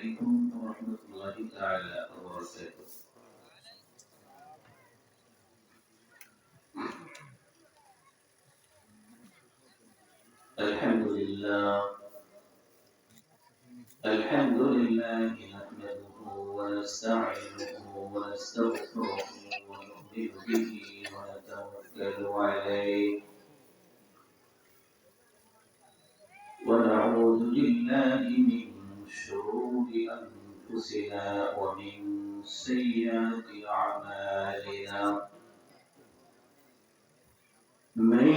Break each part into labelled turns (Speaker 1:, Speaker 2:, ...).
Speaker 1: عليكم ورحمة الله تعالى وبركاته. الحمد لله نحمده ونستعينه ونستغفره ونؤمن به ونتوكل عليه ونعوذ بالله من شرور أنفسنا ومن سيئات أعمالنا. من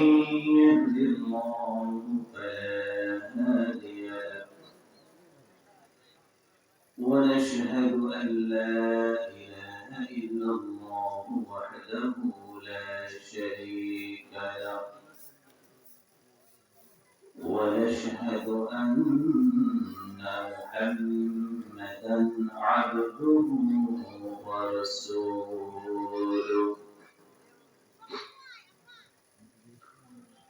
Speaker 1: يهد الله فلا هادي له ونشهد أن لا إله إلا الله وحده لا شريك له ونشهد أن محمدا عبده ورسوله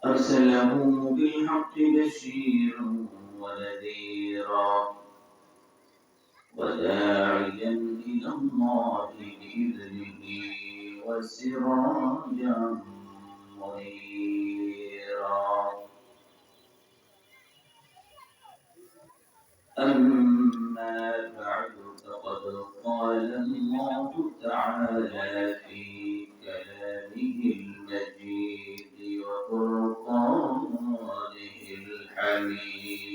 Speaker 1: أرسله بالحق بشيرا ونذيرا وداعيا إلى الله بإذنه وسراجا منيرا. أما بعد فقد قال الله تعالى في كلامه المجيد وفرقانه الحميد.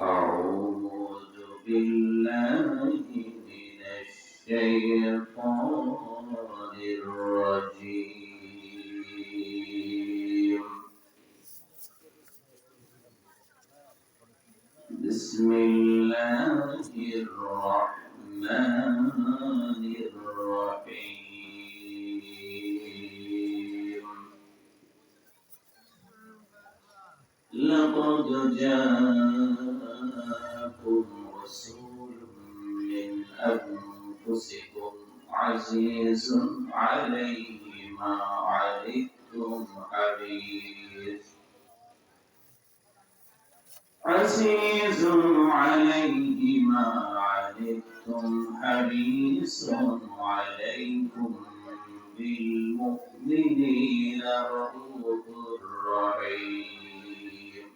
Speaker 1: أعوذ بالله من الشيطان الرجيم. بسم الله الرحمن الرحيم. لقد جاءكم رسول من أنفسكم عزيز عليه ما عنتم حريص حريص عليكم بالمؤمنين رؤوف رحيم.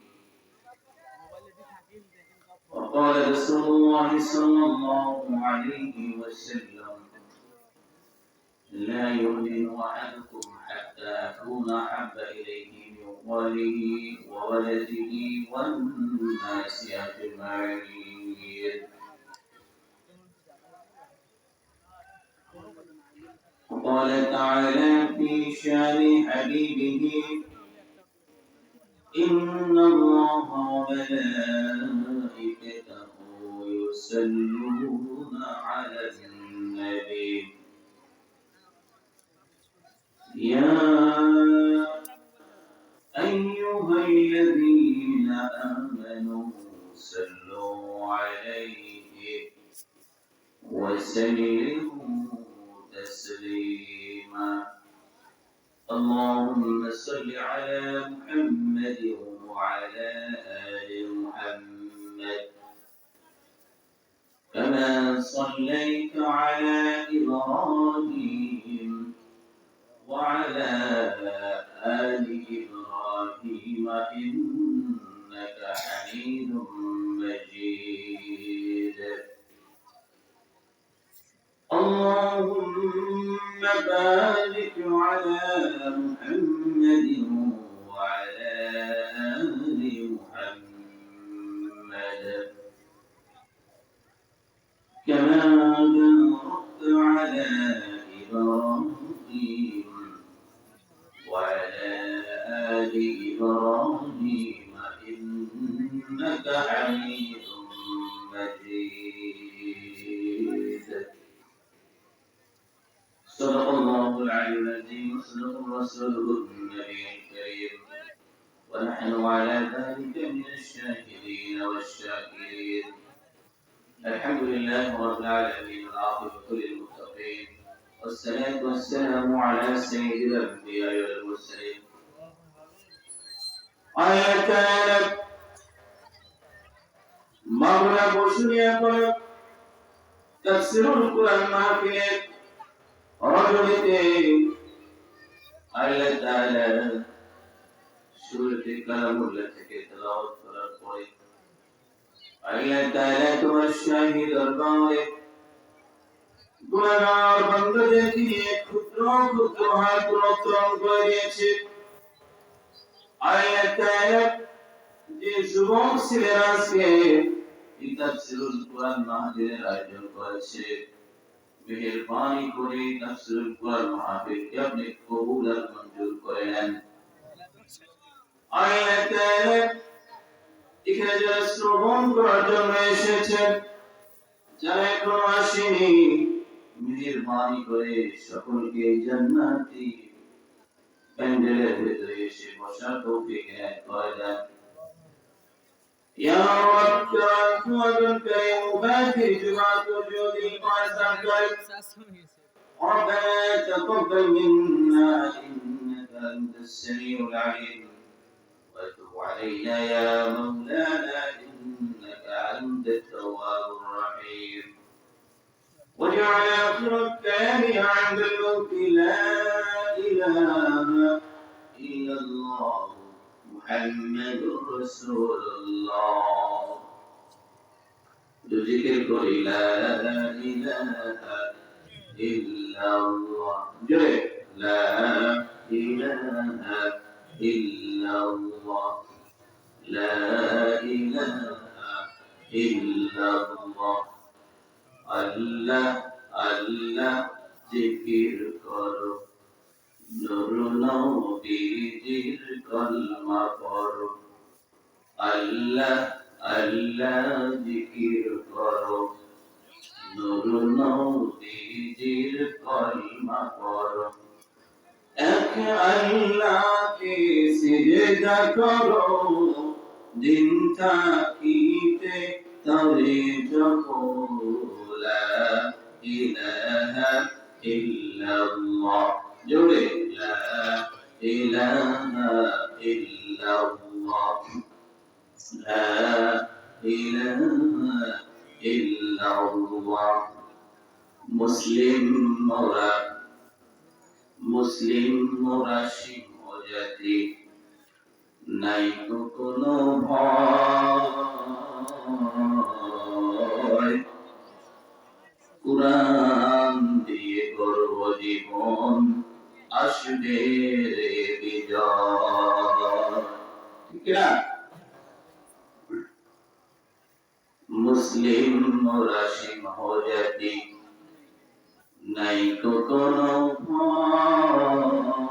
Speaker 1: وقال رسول الله صلى الله عليه وسلم: لا يؤمن أحدكم حتى أكون أحب إليه من والده وولده والناس أجمعين. وقال تعالى في شان حبيبه: إن الله وملائكته يصلون على النبي يا أيها الذين آمنوا صلوا عليه وسلموا تسليما. اللهم صل على محمد وعلى آل محمد كما صليت على إبراهيم وعلى آل إبراهيم إنك حميد مجيد. اللهم بارك على محمد وعلى آل محمد كما باركت على إبراهيم وعلى آل إبراهيم إنك حميد مجيد. صدق الله العلي العظيم وصدق الرسول النبي الكريم ونحن على ذلك من الشاهدين والشاكرين. الحمد لله رب العالمين والعاقبة للمتقين والصلاة والسلام على سيد الأنبياء والمرسلين আয়াতান মাওলা বসুনিয়া করে তাফসীরুল কুরআন মাহফিলে রজনীতে আল্লাহ তাআলা সূরায়ে কালামুল্লাহ থেকে তেলাওয়াত করার পরে আল্লাহ তাআলা তোমার শাহী দরবারে গুনাহগার বান্দাদেরকে নিয়ে ক্ষুদ্র ক্ষুদ্র হাত উত্তোলন করে দিয়েছে। আল্লাহ তাআলা যে যুবক ছেলেরা আজকে তাফসীরুল কুরআন মাহফিলের আয়োজন করেছে, মেহেরবানি করে তাফসীরুল কুরআন মাহফিলকে আপনি কবুল আর মঞ্জুর করে নেন। আল্লাহ তাআলা এখানে যারা শ্রবণ করার জন্য এসেছেন, যারা এখনো আসেনি, মেহেরবানি করে সকলকে জান্নাতি প্যান্ডেলের ভেতরে এসে বসার তৌফিক এনায়েত করে দেন। ইয়া রব আনতুল কারীম বাকির জুমাত ওজুদি পাঁচদান করে ربنا تقبل منا إنك أنت السميع العليم وتب علينا يا مولانا إنك أنت التواب الرحيم واجعل آخر الكلام عند الموت لا إله إلا الله محمد رسول الله ذكر قل لا إله إلا الله لا إله إلا الله لا إله إلا الله আল্লাহ আল্লাহ জিকির করো, নূর নবীজির কলমা পড়ো। আল্লাহ আল্লাহ জিকির করো, নূর নবীজির কলমা পড়ো। এক আল্লাহকে সিজদা করো, দিন থাকিতে তবে যখন লা ইলাহা ইল্লাল্লাহ জোরে লা ইলাহা ইল্লাল্লাহ লা ইলাহা ইল্লাল্লাহ। মুসলিম মোরা সিংহ জাতি, নাই তো কোনো ভয়, কুরআন দিয়ে গর্ব জীবন, আসবে রে বিজয়। ঠিক না? মুসলিম মোরা সিংহ জাতি, নাই তো কোনো ভয়,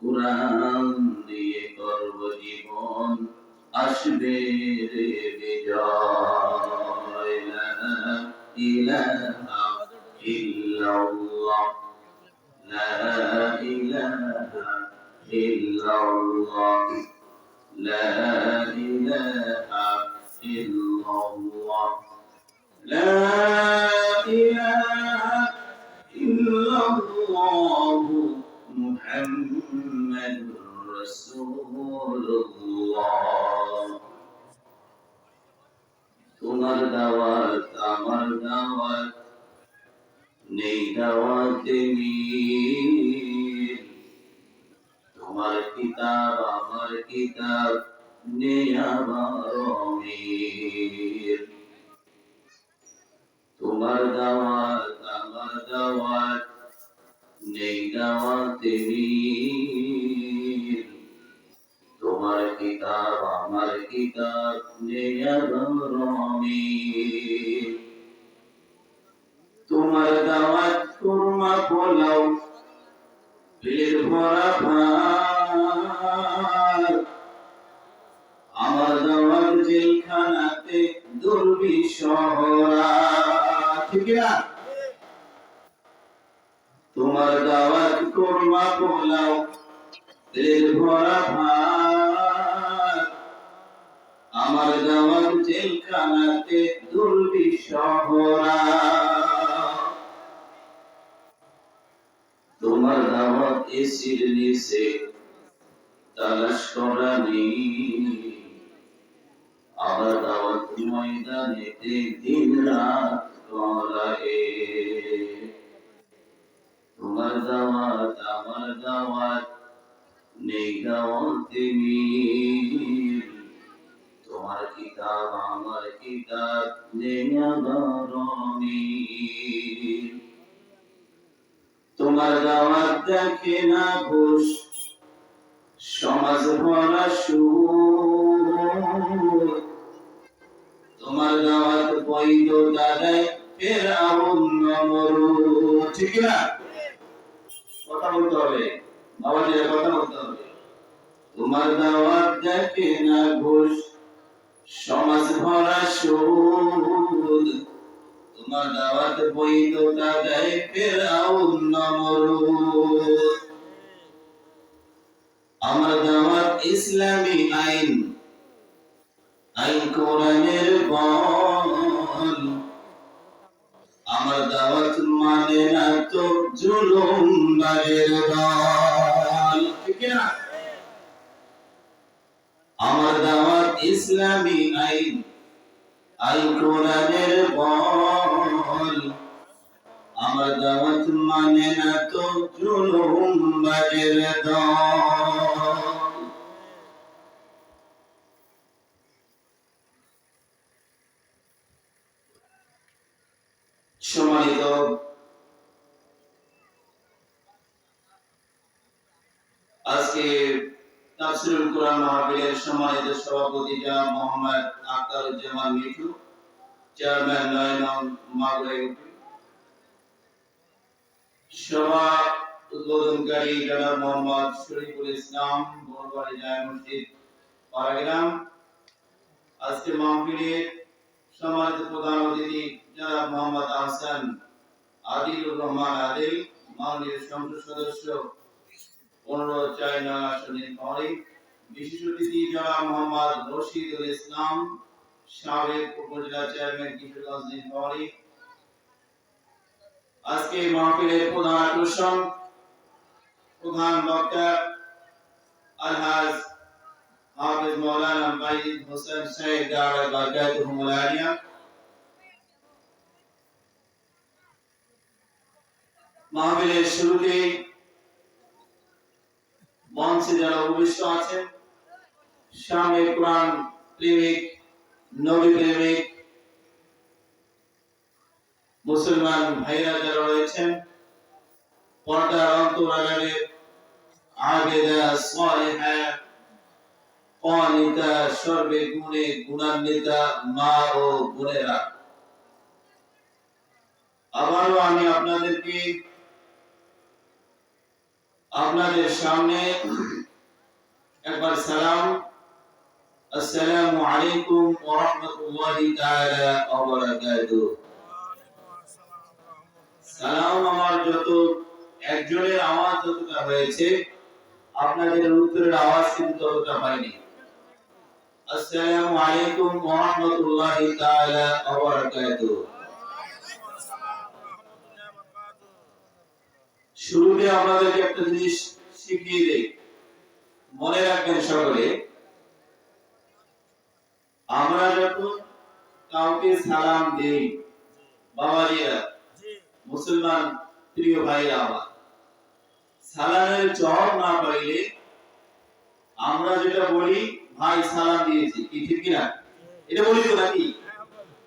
Speaker 1: কুরআন দিয়ে গর্ব জীবন, আসবে রে বিজয়। লা ইলাহা ইল্লাল্লাহ লা ইলাহা ইল্লাল্লাহ লা ইলাহা ইল্লাল্লাহ লা ইলাহা ইল্লাল্লাহ মুহাম্মাদুর রাসূলুল্লাহ। তোমার দাওয়াত আমার দাওয়াত, নেই দাওয়াতে মিল। তোমার কিতাব আমার কিতাব, নেই আমার মিল। তোমার দাওয়াত আমার দাওয়াত, নেই দাওয়াতে মিল। তোমার কিতাব আমার কিতাব, নেই আমার মিল। তোমার দাওয়াত কুরমা পোলাও, পেট ভরা ভাত। আমার দাওয়াত জেলখানাতে দুর্বিষহরা। ঠিক না? তোমার দাওয়াত কুরমা পোলাও, পেট ভরা ভাত। আমার দাওয়াত জেলখানাতে দুর্বিষহরা। তোমার দাওয়াত এসির নিচে, তালাশ করা নেই, আবার দাওয়াত ময়দানেতে দিন রাত লড়াইয়ে। তোমার দাওয়াত আমার দাওয়াত, নেই দাওয়াতে মিল। তোমার কিতাব আমার কিতাব, নেই আবার মিল। তোমার দাওয়াত দেখে না ঘুষ, সমাজ ভরা সুদ। তোমার দাওয়াত বৈধ দাদাই ফেরাউন নমরুদ। ঠিক না? কথা বলতে হবে, বাবাজিরা কথা বলতে হবে। তোমার দাওয়াত দেখে না ঘুষ, সমাজ ভরা সুদ। তোমার দাওয়াত বৈধ দাদাই ফেরাউন নমরুদ। আমার দাওয়াত ইসলামী আইন, আইন কোরআনের বল। আমার দাওয়াত মানে না তো জুলুমবাজের দল। ঠিক না? আমার দাওয়াত ইসলামী আইন, আইন কোরআনের বল। আমার দাওয়াত মানে না তো জুলুমবাজের দল। সম্মানিত আজকে তাফসীরুল কোরআন মাহফিলের সম্মানিত সভাপতি জনাব মোহাম্মদ আখতারুজ্জামান মিঠু, চেয়ারম্যান ৯ নং মাগুরা ইউপি। সভা উদ্বোধনকারী জনাব মোহাম্মদ শরীফুল ইসলাম, বড়বাড়ি জামে মসজিদ পাড়াগ্রাম। আজকে মাহফিলের সম্মানিত প্রধান অতিথি জনাব মোহাম্মদ আহসান আদিলুর রহমান আদিল, মাননীয় সংসদ সদস্য 15 নং আসন নির্বাচনী। বিশেষ অতিথি জনাব মোহাম্মদ রশিদুল ইসলাম, সাবেক উপজেলা চেয়ারম্যান কিশোরগঞ্জ নির্বাচনী। আজকে মাহফিলের প্রধান আকর্ষণ, প্রধান বক্তা আলহাজ হাফেজ মাওলানা বাইজিদ হোসেন সাহেব দাওয়াত বারকাতুহুল আলিয়া। মাহফিলের শুরুতেই মঞ্চে যারা উপবিষ্ট আছেন, সামনে কোরআন প্রেমিক, নবী প্রেমিক মুসলমান ভাইরা যারা রয়েছেন, পর্দার অন্তরালের আবেদা সালেহা কানিতা, সর্বে গুণে গুণান্বিতা মা ও বোনেরা, আবারও আমি আপনাদেরকে আপনাদের সামনে একবার সালাম, আসসালামু আলাইকুম ওয়া রাহমাতুল্লাহি তাআলা ওয়া বারাকাতুহু। সালাম আমার যত একজনের আওয়াজ যতটা হয়েছে, আপনাদের উত্তরের আওয়াজ কিন্তু ততটা হয়নি। আসসালামু আলাইকুম ওয়া রাহমাতুল্লাহি তাআলা ওয়া বারাকাতুহু। শুরুতে আপনাদেরকে একটা জিনিস শিখিয়ে দেই, মনে রাখবেন সকলে। আমরা যখন কাউকে সালাম দেই, বাবাজিরা, মুসলমান প্রিয় ভাইরা আমার, সালামের জবাব না পাইলে আমরা যেটা বলি, ভাই সালাম দিয়েছি, কি ঠিক কিনা? এটা বলি তো নাকি?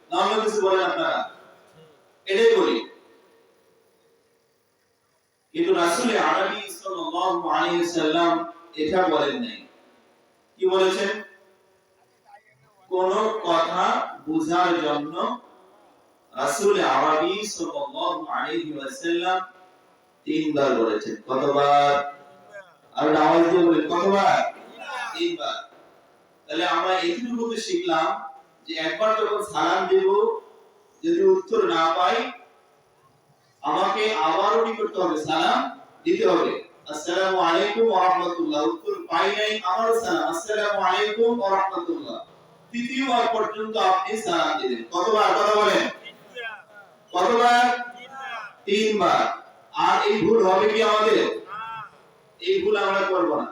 Speaker 1: না অন্য কিছু বলেন আপনারা? এটাই বলি। কিন্তু রাসূল আরবি সাল্লাল্লাহু আলাইহি সাল্লাম এটা বলেন নাই। কি বলেছেন? কোন কথা বোঝার জন্য রাসূল আরবি সাল্লাল্লাহু আলাইহি ওয়াসাল্লাম 3 বার বলেছেন। কতবার? আর আওয়াজ দিয়ে বলেন, কতবার? 3 বার। তাহলে আমরা এইটুকু শিখলাম যে একবার যখন সালাম দেব, যদি উত্তর না পাই, আমাকে আবারও কি করতে হবে? সালাম দিতে হবে। আসসালামু আলাইকুম ওয়া রাহমাতুল্লাহ। উত্তর পাই নাই, আবারও সালাম, আসসালামু আলাইকুম ওয়া রাহমাতুল্লাহ। তৃতীয়বার পর্যন্ত আপনি সালাম দিবেন। কতবার? কথা বলেন, কতবার? 3 বার। আর এই ভুল হবে কি আমাদের? এই ভুল আমরা করব না।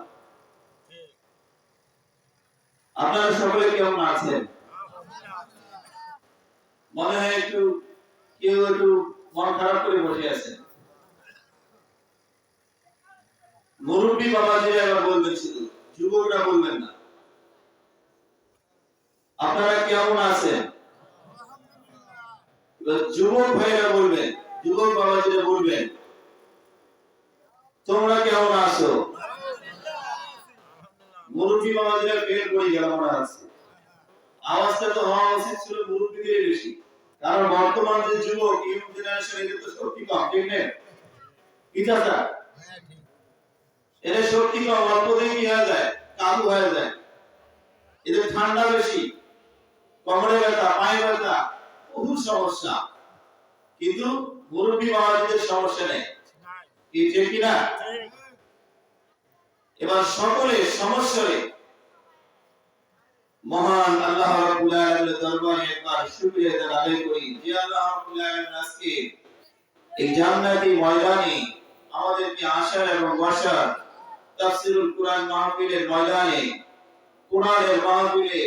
Speaker 1: আপনারা সকলে কেমন আছেন? মনে হয় একটু কেউ একটু মন খারাপ করে বসে আছেন। মুরব্বী বাবাজিরা এবার বলবেন, শুধু যুবকরা বলবেন না। আপনারা কেমন আছেন? এবার যুবক ভাইরা বলবেন, যুবক বাবাজিরা বলবেন তোমরা কেমন আছো? মুরব্বী বাবাজিরা বের করে গেল মনে আছে। আওয়াজটা তো হওয়া উচিত ছিল মুরব্বীদের বেশি, কারণ বর্তমান যে যুবক ইয়ং জেনারেশন এদের তো শক্তি কম, ঠিক না? কি চাচা? এদের শক্তি কম, অল্প দিয়ে কি হয়ে যায়? কাবু হয়ে যায়। এদের ঠান্ডা বেশি, কোমরে ব্যথা, পায়ে ব্যথা, বহু সমস্যা। কিন্তু মুরব্বী বাবাজিদের সমস্যা নেই, কি ঠিক কিনা? এবার সকলে সমস্যারে মহান আল্লাহ রাব্বুল আলামিনের দরবারে একবার শুকরিয়া আদায় করি যে আল্লাহ রাব্বুল আলামিন আজকে এই জান্নাতি ময়দানে আমাদেরকে আসার এবং বসার, তাফসীরুল কুরআন মাহফিলের ময়দানে, কোরআনের মাহফিলে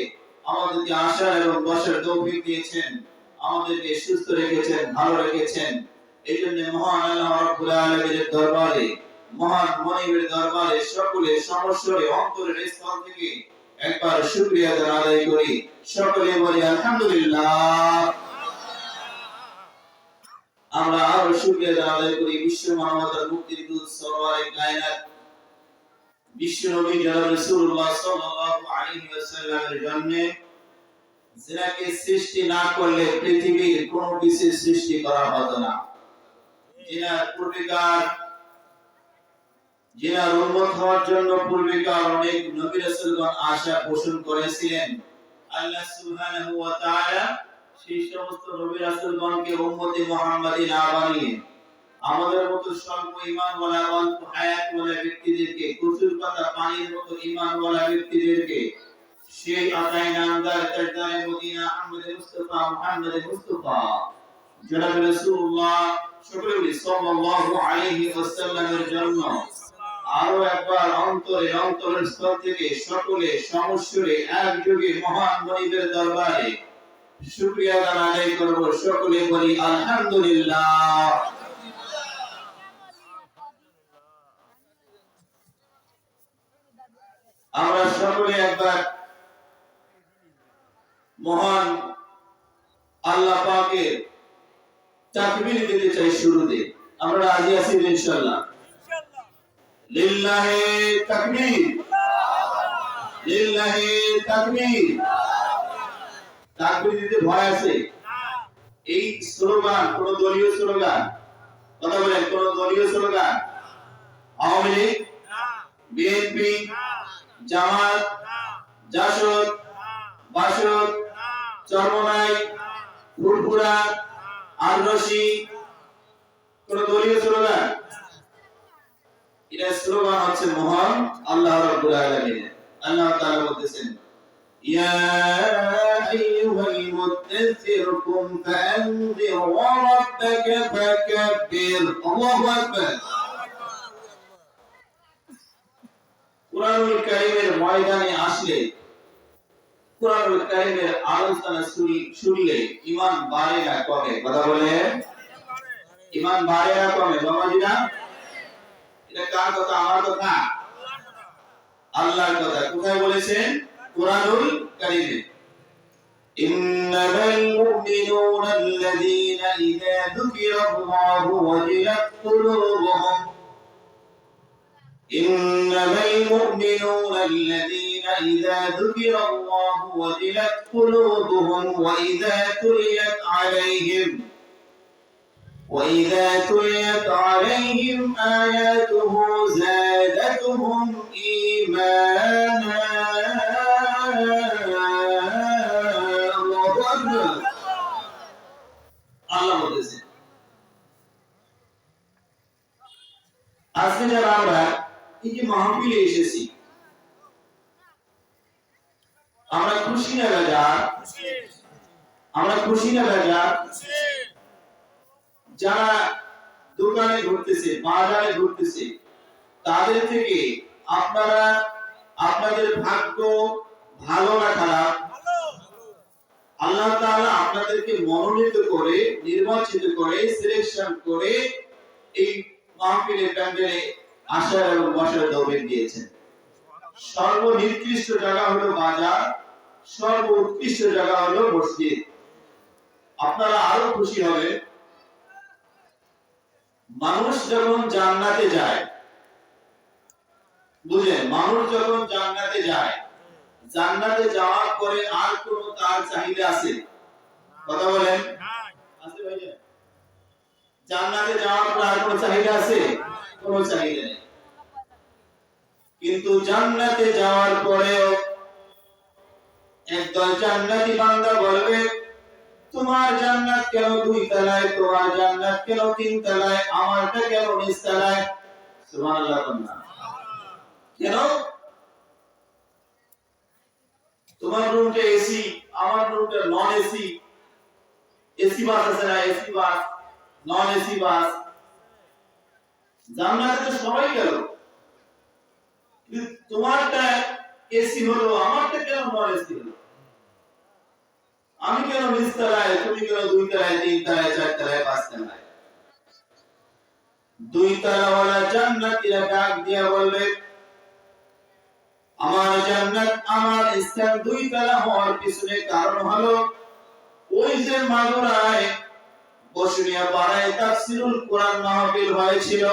Speaker 1: আমাদেরকে আসার এবং বসার তৌফিক দিয়েছেন, আমাদেরকে সুস্থ রেখেছেন, ভালো রেখেছেন। এইজন্য মহান আল্লাহ রাব্বুল আলামিনের দরবারে, মহান মনিবের দরবারে সকলে সমস্যারে অন্তরের স্থল থেকে একবার শুকরিয়া আদায় করি। সকলে বলি আলহামদুলিল্লাহ। আমরা আরো শুকরিয়া আদায় করি বিশ্ব মানবতার মুক্তির দূত সরওয়ারে কায়নাত বিশ্ব নবী জনাব রাসূলুল্লাহ সাল্লাল্লাহু আলাইহি ওয়াসাল্লামের জন্য, যিনাকে সৃষ্টি না করলে পৃথিবীর কোনো কিছু সৃষ্টি করা হতো না। যিনার উম্মত হওয়ার জন্য পূর্বেকার অনেক নবী রাসূলগণ আশা পোষণ করেছিলেন। আল্লাহ সুবহানাহু ওয়া তাআলা সেই সমস্ত নবী রাসূলগণকে উম্মতে মুহাম্মাদী না বানিয়ে আমাদের মতো স্বল্প ঈমানওয়ালা, অল্প হায়াতওয়ালা ব্যক্তিদেরকে, কচুর পাতা পানির মতো ঈমানওয়ালা ব্যক্তিদেরকে সেই আতাই নামদার তাজদারে মদিনা মুহাম্মদ মুস্তাফা জনাব রাসূলুল্লাহ সাল্লাল্লাহু আলাইহি ওয়াসাল্লামের জন্য আরো একবার অন্তরের স্তর থেকে সকলে সমস্যরে একযোগে মহান মনিবের দরবারে শুকরিয়া আদায় করব। সকলে বলি আলহামদুলিল্লাহ। আমরা সকলে একবার মহান আল্লাহ পাকের তাকবীর দিতে চাই শুরুতে। আমরা রাজি আছি ইনশাআল্লাহ? লিল্লাহি তাকবীর, লিল্লাহি তাকবীর। তাকবীর দিতে ভয় আছে? এই স্লোগান কোন দলীয় স্লোগান? কথা বলেন, কোন দলীয় স্লোগান? আওয়ামী লীগ, বিএনপি, জামাত, জাসদ, বাসদ, চরমনাই, ফুলপুরা, আররশি, কোন দলীয় স্লোগান? এটা স্লোগান হচ্ছে মহান আল্লাহ রাব্বুল আলামিন। আল্লাহ তাআলা বলতেছেন, ইয়া আইয়ুহাল মুদ্দাসসির কুম ফাআনযির ওয়া রাব্বাকা ফাকাব্বির। আল্লাহু আকবার। কুরআনুল কারীমের ময়দানে আসলে, কুরআনুল কারীমের আলোচনা শুনলে ঈমান বাড়ে না কমে? কথা বলেন, ঈমান বাড়ে না কমে? বাবাজিরা, এটা কার কথা? আমার কথা? আল্লাহর কথা। কোথায় বলেছেন? কুরআনুল কারীমে। ইন্নামাল মুমিনুনা আল্লাযীনা ইযা যুকিরাল্লাহু ওয়াজিলাত কুলুবুহুম। ইন্নামাল মুমিনুনা আল্লাযীনা ইযা যুকিরাল্লাহু ওয়াজিলাত কুলুবুহুম ওয়া ইযা তুলিয়াত আলাইহিম وَإِذَا تُلِيَتْ عَلَيْهِمْ آيَاتُهُ زَادَتْهُمْ إِيمَانًا। আল্লাহু আকবার। আল্লাহ বলেছেন, আজকে যারা আমরা এই যে মাহফিলে এসেছি, আমরা খুশি না বেজার? আমরা খুশি না বেজার? যারা দোকানে ঘুরতেছে, বাজারে ঘুরতেছে, তাদের থেকে আপনারা আপনাদের ভাগ্য ভালো না খারাপ? আল্লাহ তাআলা আপনাদেরকে মনোনীত করে, নির্বাচিত করে, সিলেকশন করে এই মাহফিলে প্যান্ডেলে আসার এবং বসার তৌফিক দিয়েছেন। সর্বনিকৃষ্ট জায়গা হলো বাজার, সর্বোৎকৃষ্ট জায়গা হলো মসজিদ। আপনারা আরো খুশি হবেন, মানুষ যখন জান্নাতে যায়, বুঝলেন, মানুষ যখন জান্নাতে যায়, জান্নাতে যাওয়ার পরে আর কোন তার চাহিদা আছে? কথা বলেন, আছে ভাইয়া? জান্নাতে যাওয়ার পর আর কোন চাহিদা আছে? কোন চাহিদা নেই। কিন্তু জান্নাতে যাওয়ার পরেও একদল জান্নাতি বান্দা বলবে, তোমার জান্নাত কেন দুই তলায়, তোমার জান্নাত কেন তিন তলায়, আমারটা কেন নিচ তলায়? সুবহানাল্লাহ। কেন? তোমার রুমটা এসি, আমার রুমটা নন এসি। এসি বাস আছে না? AC bus, non AC bus. জান্নাতে তো সবাই গেল, কিন্তু তোমারটা এসি হলো, আমারটা কেন নন এসি হলো? আমি কেন নিচ তলায়, তুমি কেন দুই তলায়, তিন তলায়, চার তলায়, পাঁচ তলায়? দুই তলাওয়ালা জান্নাতীরা ডাক দিয়া বলবে, আমার জান্নাত, আমার স্থান দুই তলা হওয়ার পিছনে কারণ হলো ওই যে মাগুরায় বসুনিয়া পাড়ায় তাফসীরুল কোরআন মাহফিল হয়েছিল।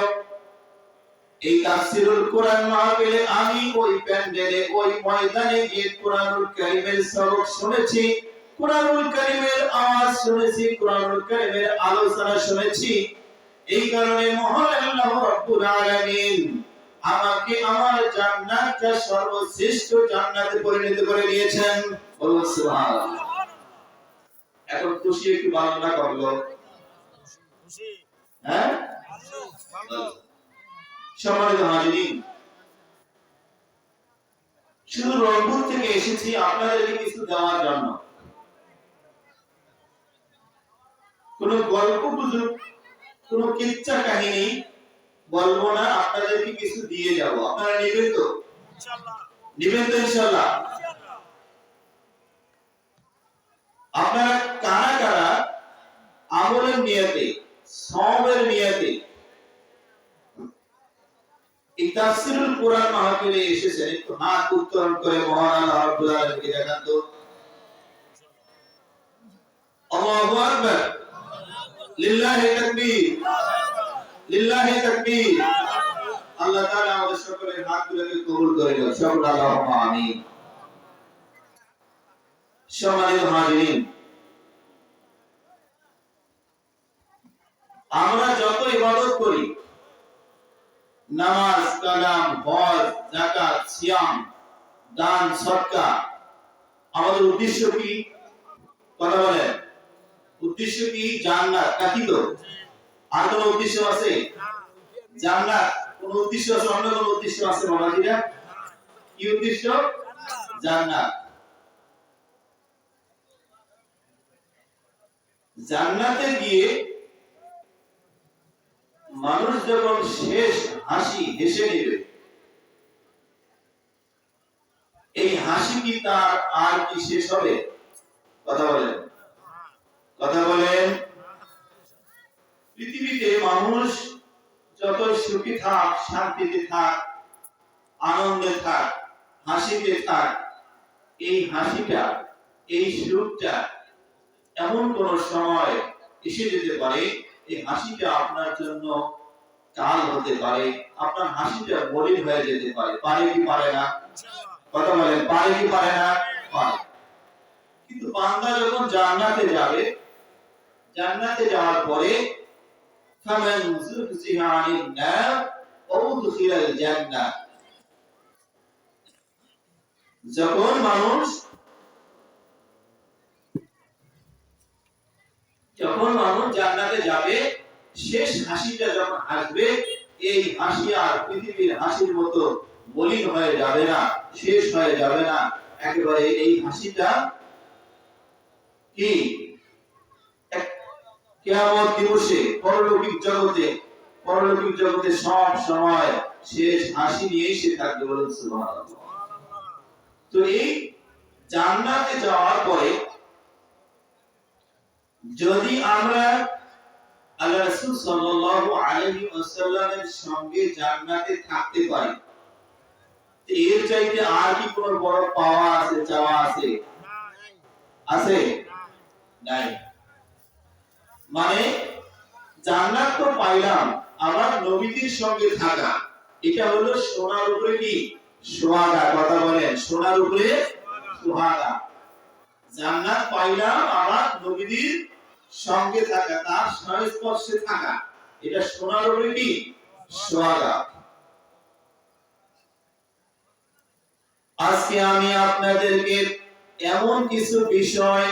Speaker 1: এই তাফসীরুল কোরআন মাহফিলে আমি ওই প্যান্ডেলে, ওই ময়দানে গিয়ে কোরআনুল কারীমের সবক শুনেছি, কোরআনুল কারীমের আওয়াজ শুনেছি, কোরআনুল কারীমের আলোচনা শুনেছি। এই কারণে মহান আল্লাহ রাব্বুল আলামিন আমাকে আমার জান্নাতটা সর্বশ্রেষ্ঠ জান্নাতে পরিণত করে দিয়েছেন। বলুন সুবহানাল্লাহ। এখন খুশি একটু বর্ণনা করলো, খুশি? হ্যাঁ, সম্মানিত হাজিরিন, শুধু রংপুর থেকে এসেছি আপনাদেরকে কিছু দেওয়ার জন্য। কোন গল্প গুজব, কোন কিচ্ছা কাহিনী বলবো না, আপনাদেরকে কিছু দিয়ে যাব। আপনারা নেবেন তো? ইনশাআল্লাহ নেবেন তো? ইনশাআল্লাহ। আপনারা কারা কারা আমলের নিয়তে, সওয়াবের নিয়তে এই তাফসীরুল কোরআন মাহফিলে এসেছেন, একটু হাত উত্তোলন করে মহান আল্লাহ রাব্বুল আলামিনকে দেখান তো। আল্লাহু আকবার, লিল্লাহি তাকবীর, লিল্লাহি তাকবীর। আল্লাহ তাআলা আমাদের সকলের হাতগুলোকে কবুল করে নিন, সকল আল্লাহুম্মা আমিন। সম্মানিত হাজিরিন, আমরা যত ইবাদত করি, নামাজ, কালাম, হজ, যাকাত, সিয়াম, দান, সদকা, আমাদের উদ্দেশ্য কি? কথা বলেন, উদ্দেশ্য কি? জান্নাত, নাকি তো? আর কোন উদ্দেশ্য আছে? জান্নাত। কোন উদ্দেশ্য আছে? অন্য কোন উদ্দেশ্য আছে বাবাজিরা? কি উদ্দেশ্য? জান্নাত। জান্নাতে গিয়ে মানুষ যখন শেষ হাসি হেসে নেবে, এই হাসি কি তার আর কি শেষ হবে? কথা বলেন, কথা বলেন। পৃথিবীতে মানুষ যত সুখী থাক, শান্তিতে থাক, আনন্দে থাক, হাসিতে থাক, এই হাসিটা, এই সুখটা এমন কোন সময় এসে যেতে পারে, এই হাসিটা আপনার জন্য কাল হতে পারে, আপনার হাসিটা মলিন হয়ে যেতে পারে। পারে কি পারে না? কথা বলেন, পারে কি পারে না? পারে। কিন্তু বান্দা যখন জান্নাতে যাবে, জান্নাতে যাওয়ার পরে ফামান যুহজিহা আনিন নার ওয়া উদখিলাল জান্নাহ, যখন মানুষ জান্নাতে যাবে, শেষ হাসিটা যখন হাসবে, এই হাসি আর পৃথিবীর হাসির মতো মলিন হয়ে যাবে না, শেষ হয়ে যাবে না। একেবারে এই হাসিটা কি কিয়ামত দিবসে পরলৌকিক জগতে সব সময় শেষ হাসি নিয়েই সে থাকবে। বলুন সুবহানাল্লাহ। তো এই জান্নাতে যাওয়ার পরে যদি আমরা আল্লাহ রাসূল সাল্লাল্লাহু আলাইহি ওয়াসাল্লামের সঙ্গে জান্নাতে থাকতে পারি, এর চাইতে আর কি কোনো বড় পাওয়া আছে, চাওয়া আছে? আছে? নাই। মানে জান্নাত তো পাইলাম, আমার নবীজির সঙ্গে থাকা, এটা হলো সোনার উপরে কি সোহাগা। কথা বলেন, সোনার উপরে সোহাগা। জান্নাত পাইলাম আমার নবীজির সঙ্গে থাকা, তার সংস্পর্শে থাকা, এটা সোনার উপরে কি সোহাগা। আজকে আমি আপনাদেরকে এমন কিছু বিষয়,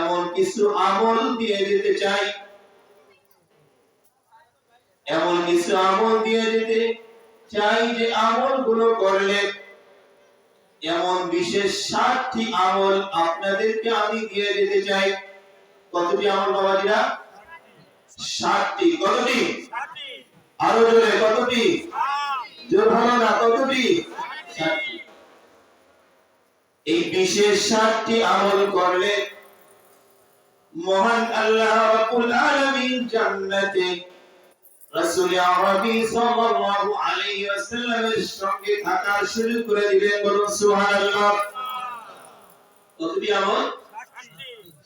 Speaker 1: এমন কিছু আমল দিয়ে দিতে চাই, এমন কিছু আমল দিয়ে দিতে চাই যে আমলগুলো করলে, এমন বিশেষ 7টি আমল আপনাদেরকে আমি দিয়ে দিতে চাই। কতটি আমল বাবাজিরা? 7টি। কতটি? আরো জোরে, কতটি? জোর হলো না, কতটি? 7টি। এই বিশেষ 7টি আমল করলে মহান আল্লাহ রাব্বুল আলামিন জান্নাতে রাসূল আরবি সাল্লাল্লাহু আলাইহি ওয়াসাল্লামের সঙ্গে থাকা শুরু করে দিবেন। বলুন সুবহানাল্লাহ। কতটি আমল?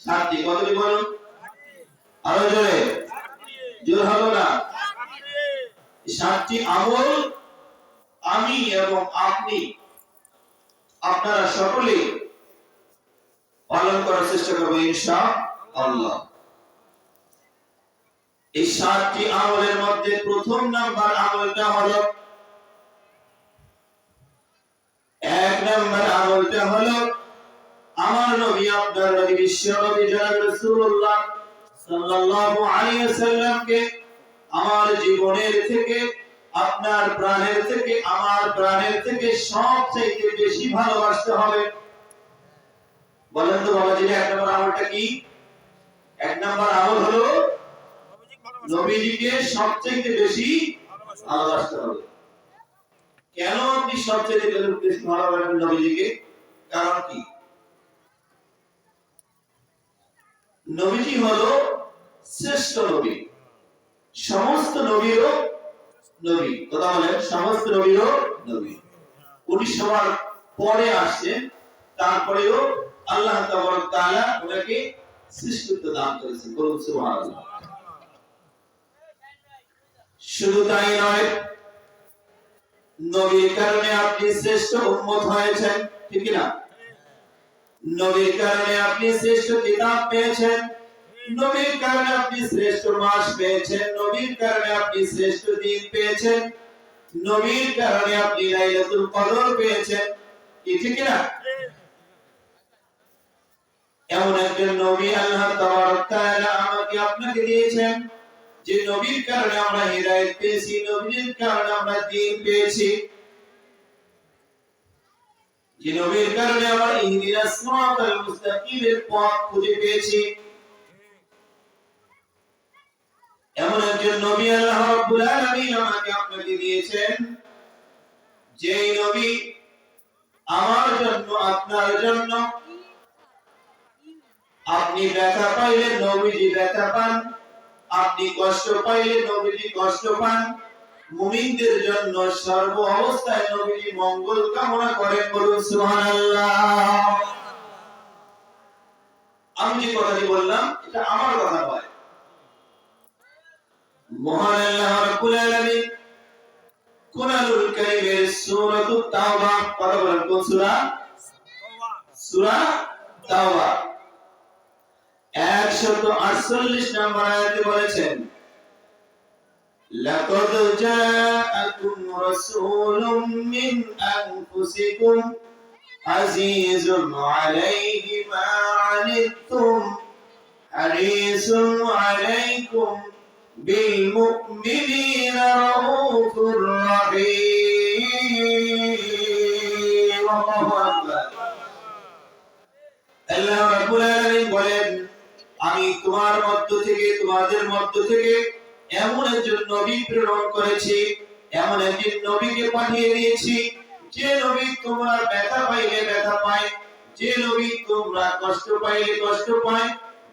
Speaker 1: 7টি। কতটি বলুন? আরো জোরে, জোর হলো না। 7টি আমল আমি এবং আপনি, আপনারা সকলে পালন করার চেষ্টা করব ইনশাআল্লাহ। এই 7টি আমলের মধ্যে প্রথম নাম্বার আমলটা হলো, 1 নাম্বার আমলটা হলো আমার নবী, আপনার নবী, বিশ্ব নবী জনাব রাসূলুল্লাহ সাল্লাল্লাহু আলাইহি ওয়াসাল্লামকে আমার জীবনের থেকে, আপনার প্রাণের থেকে, আমার প্রাণের থেকে সবচেয়ে বেশি ভালোবাসতে হবে। বলেন তো বাবাজি, 1 নাম্বার আমলটা কি? 1 নাম্বার আমল হলো নবীজিকে সবচেয়ে বেশি ভালোবাসতে হবে। কেন আপনি সবচেয়ে বেশি ভালোবাসেন নবীজিকে? কারণ কি? নবীজি হলো শ্রেষ্ঠ নবী, সমস্ত নবীরও নবী। কথা বলেন, সমস্ত নবীরও নবী। উনি সবার পরে আসছেন, তারপরেও আল্লাহ তাবারক তাআলা ওনাকে শ্রেষ্ঠত্ব দান করেছেন। বলুন সুবহানাল্লাহ। শুধু তাই নয়, নবীর কারণে আপনি শ্রেষ্ঠ উম্মত হয়েছেন, ঠিক না? নবীর কারণে আপনি শ্রেষ্ঠ কিতাব পেয়েছেন, নবীর কারণে আপনি শ্রেষ্ঠ মাস পেয়েছেন, নবীর কারণে আপনি শ্রেষ্ঠ দিন পেয়েছেন, নবীর কারণে আপনি লাইলাতুল কদর পেয়েছেন, কি ঠিক না? এমন একজন নবী আল্লাহ তাবারক তাআলা আমাকে আপনাকে দিয়েছেন, যে নবীর কারণে আমরা হিদায়াত পেয়েছি, নবীর কারণে আমরা দ্বীন পেয়েছি, যে নবীর কারণে আমরা ইহদিনাস সিরাতাল মুস্তাকিমের পথ খুঁজে পেয়েছি। এমন একজন নবী আল্লাহ রাব্বুল আলামিন আমাকে আপনাকে দিয়েছেন, যে নবী আমার জন্য, আপনার জন্য, আপনি ব্যথা পাইলে নবীজি ব্যথা পান, আপনি কষ্ট পাইলে নবীজি কষ্ট পান। মুমিনদের জন্য সর্ব অবস্থায় নবীজি মঙ্গল কামনা করেন। বলুন সুবহানাল্লাহ। আমি যে কথাটি বললাম এটা আমার কথা নয়, মহান আল্লাহ রাব্বুল আলামিন কুরআনুল কারীমের সূরাতুত তাওবা, কথা বলেন কোন সূরা? সূরা তাওবা 148 নম্বর আয়াতে বলেছেন, লাকাদ জাআকুম রাসূলুম মিন আনফুসিকুম আজিজুন আলাইহি মা আনিতুম হারিসুন আলাইকুম বিল মুমিনিনা রাউফুর রাহিম। আল্লাহু আকবার। আল্লাহ রাব্বুল আলামিন বলেন, আমি তোমার মধ্য থেকে, তোমাদের মধ্য থেকে এমন একজন নবী প্রেরণ করেছি, এমন একজন নবীকে পাঠিয়ে দিয়েছি, যে নবী তোমরা ব্যথা পাইলে ব্যথা পায়, যে নবী তোমরা কষ্ট পাইলে কষ্ট পায়,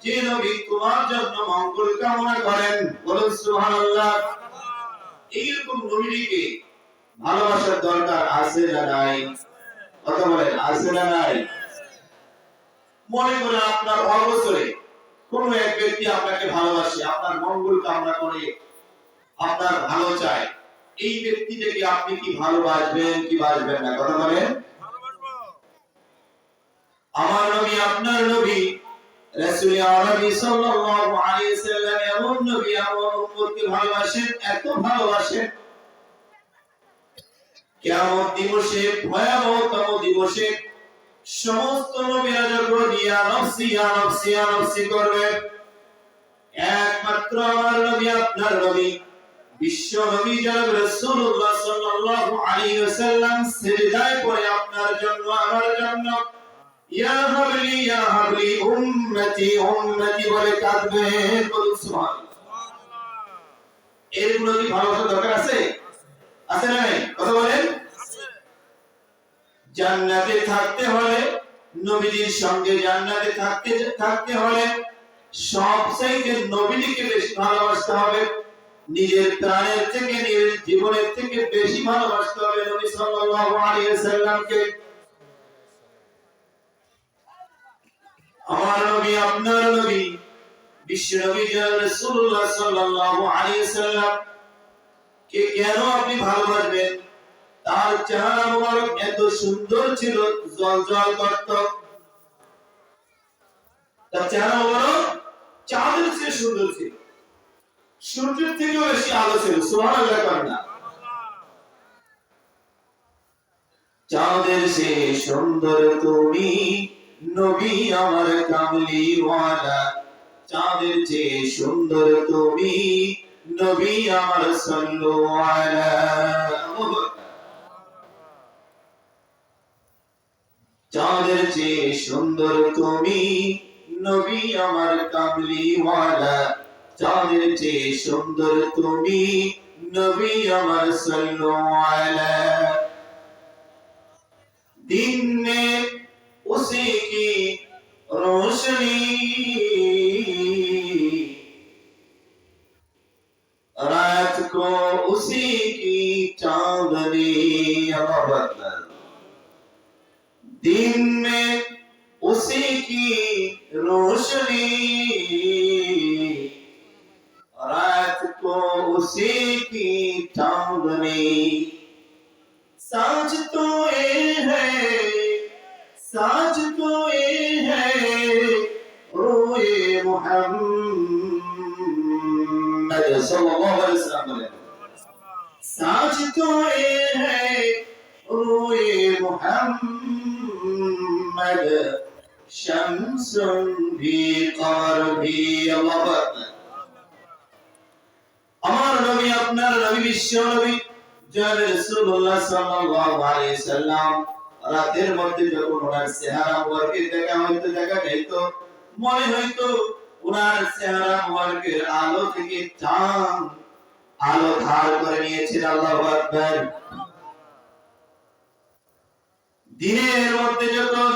Speaker 1: যে নবী তোমার জন্য মঙ্গল কামনা করেন। বলুন সুবহানাল্লাহ। এইরকম নবীকে ভালোবাসার দরকার আছে না নাই? কথা বলেন, আছে না নাই? মনে করেন আপনার অবসরে কোন এক ব্যক্তি আপনাকে ভালোবাসে, আপনার মঙ্গল কামনা করে, আপনার ভালো চায়, এই ব্যক্তিটাকে আপনি কি ভালোবাসবেন কি বাসবেন না? কথা বলেন। আমার নবী, আপনার নবী রাসূল আরবি সাল্লাল্লাহু আলাইহি সাল্লাম এমন নবী, এমন উম্মতকে ভালোবাসেন, এত ভালোবাসেন, কিয়ামত দিবসে, ভয়াবহতম দিবসে সমস্ত নবীরা যখন ইয়া নফসি ইয়া নফসি ইয়া নফসি করবে, একমাত্র আমার নবী, আপনার নবী, বিশ্ব নবী জনাব রাসূলুল্লাহ সাল্লাল্লাহু আলাইহি ওয়াসাল্লাম সিজদায় পড়ে আপনার জন্য, আমার জন্য ইয়া হাবলি উম্মতি উম্মতি বলে কাঁদবেন। বলুন সুবহানাল্লাহ। এর নবী ভালোবাসার দরকার আছে? আছে না নাই? কথা বলেন। জান্নাতে থাকতে হলে, নবীর সঙ্গে জান্নাতে থাকতে হলে সবচাইতে নবীকে বেশি ভালোবাসতে হবে। নিজের প্রাণের থেকে, নিজের জীবনের থেকে বেশি ভালোবাসতে হবে নবী সাল্লাল্লাহু আলাইহি ওয়াসাল্লামকে। আমার নবী, আপনার নবী, বিশ্ব নবী রাসূলুল্লাহ সাল্লাল্লাহু আলাইহি ওয়াসাল্লাম কে কেন আপনি ভালোবাসবেন? তার চেহারা মুবারক এত সুন্দর ছিল, জ্বলজ্বল করত। তার চেহারা মুবারক চাঁদের চেয়ে সুন্দর ছিল, সূর্যের থেকেও বেশি আলো ছিল। সুবহানাল্লাহ কন্যা। চাঁদের চেয়ে সুন্দর তুমি নবী আমার কামলিওয়ালা, চাঁদের চেয়ে সুন্দর তুমি নবী আমার সাল্লাল্লাহু আলাইহি। চাঁদের চেয়ে সুন্দর তুমি নবী আমার কামলিওয়ালা, চাঁদের চেয়ে সুন্দর তুমি নবী আমার সাল্লাল্লাহু আলাইহি। दिन में उसी की रोशनी, रात को उसी की चांदनी। दिन में उसी की रोशनी, रात को उसी की चांदनी। साज तो ये है, साज तो ये है रोए मुहम्मद सल्लल्लाहु अलैहि वसल्लम। साज तो ये है रोए मुहम्मद, शम्सुन भी कमर भी। अल्लाहु আকবার। আমার নবী, আপনার নবী, বিশ্ব নবী জনাব রাসূলুল্লাহ সাল্লাল্লাহু আলাইহি সাল্লাম রাতের মধ্যে যখন ওনার চেহারা মুবারকে দেখা যাইতো, মনে হইতো ওনার চেহারা মুবারকের আলো থেকে চাঁদ আলো ধার করে নিয়েছেন। আল্লাহু আকবার। দিনের মধ্যে যখন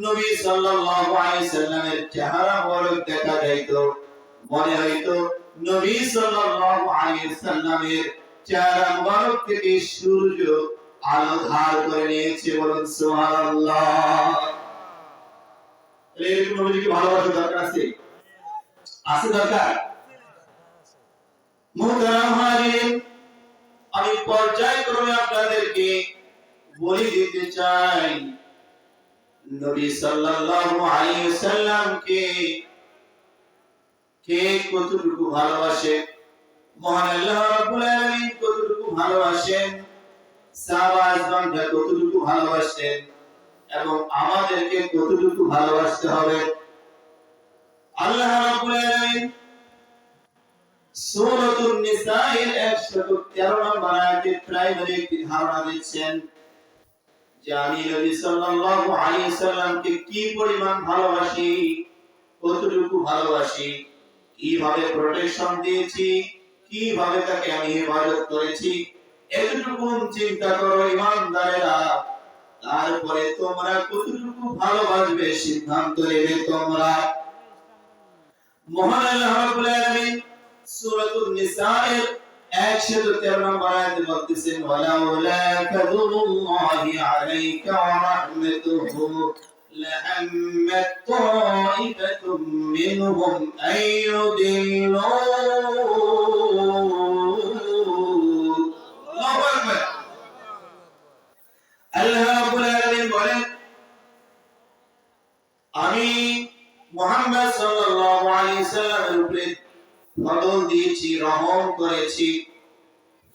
Speaker 1: নবী সাল্লাল্লাহু আলাইহি সাল্লামের চেহারা মুবারক দেখা যাইতো, মনে হইতো নবী সাল্লাল্লাহু আলাইহি সাল্লামের চেহারা মুবারক থেকে সূর্য আলো ধার করে নিয়েছে। বলুন সুবহানাল্লাহ। এরকম নবীকে ভালোবাসার দরকার আছে? আছে দরকার? মুহতারাম হাজিরিন, আমি পর্যায়ক্রমে আপনাদেরকে বলে দিতে চাই নবী সাল্লাল্লাহু আলাইহি ওয়াসাল্লামকে কে কতটুকু ভালোবাসে, মহান আল্লাহ রাব্বুল আলামিন কতটুকু ভালোবাসেন, সাহাবায়ে কতটুকু ভালোবাসেন, এবং আমাদেরকে কতটুকু ভালোবাসতে হবে। আল্লাহ রাব্বুল আলামিন সূরাতুন নিসায়ের 113 নম্বর আয়াতে প্রাইমারি একটি ধারণা দিচ্ছেন যে আমি নবী সাল্লাল্লাহু আলাইহি ওয়াসাল্লামকে কি পরিমাণ ভালোবাসি, কতটুকু ভালোবাসি, কিভাবে প্রোটেকশন দিয়েছি, কিভাবে তাকে আমি হেফাজত করেছি, এতটুকু চিন্তা করো ইমানদারেরা। তারপরে তোমরা কতটুকু ভালোবাসবে সিদ্ধান্ত নেবে তোমরা। মহান আল্লাহ রাব্বুল আলামিন সূরাতুন নিসা-এর 113 নম্বর আয়াতে বলতেছেন, ওয়ালাউলা ফাদলুল্লাহি আলাইকা ওয়া রাহমাতুহু লাহাম্মাত তাইফাতুম মিনহুম আন ইউদিল্লু। আল্লাহু আকবার। আল্লাহ রাব্বুল আলামিন বলেন, আমি মুহাম্মদ সাল্লাল্লাহু আলাইহি সাল্লামের উপরে ফজল দিয়েছি, রহম করেছি।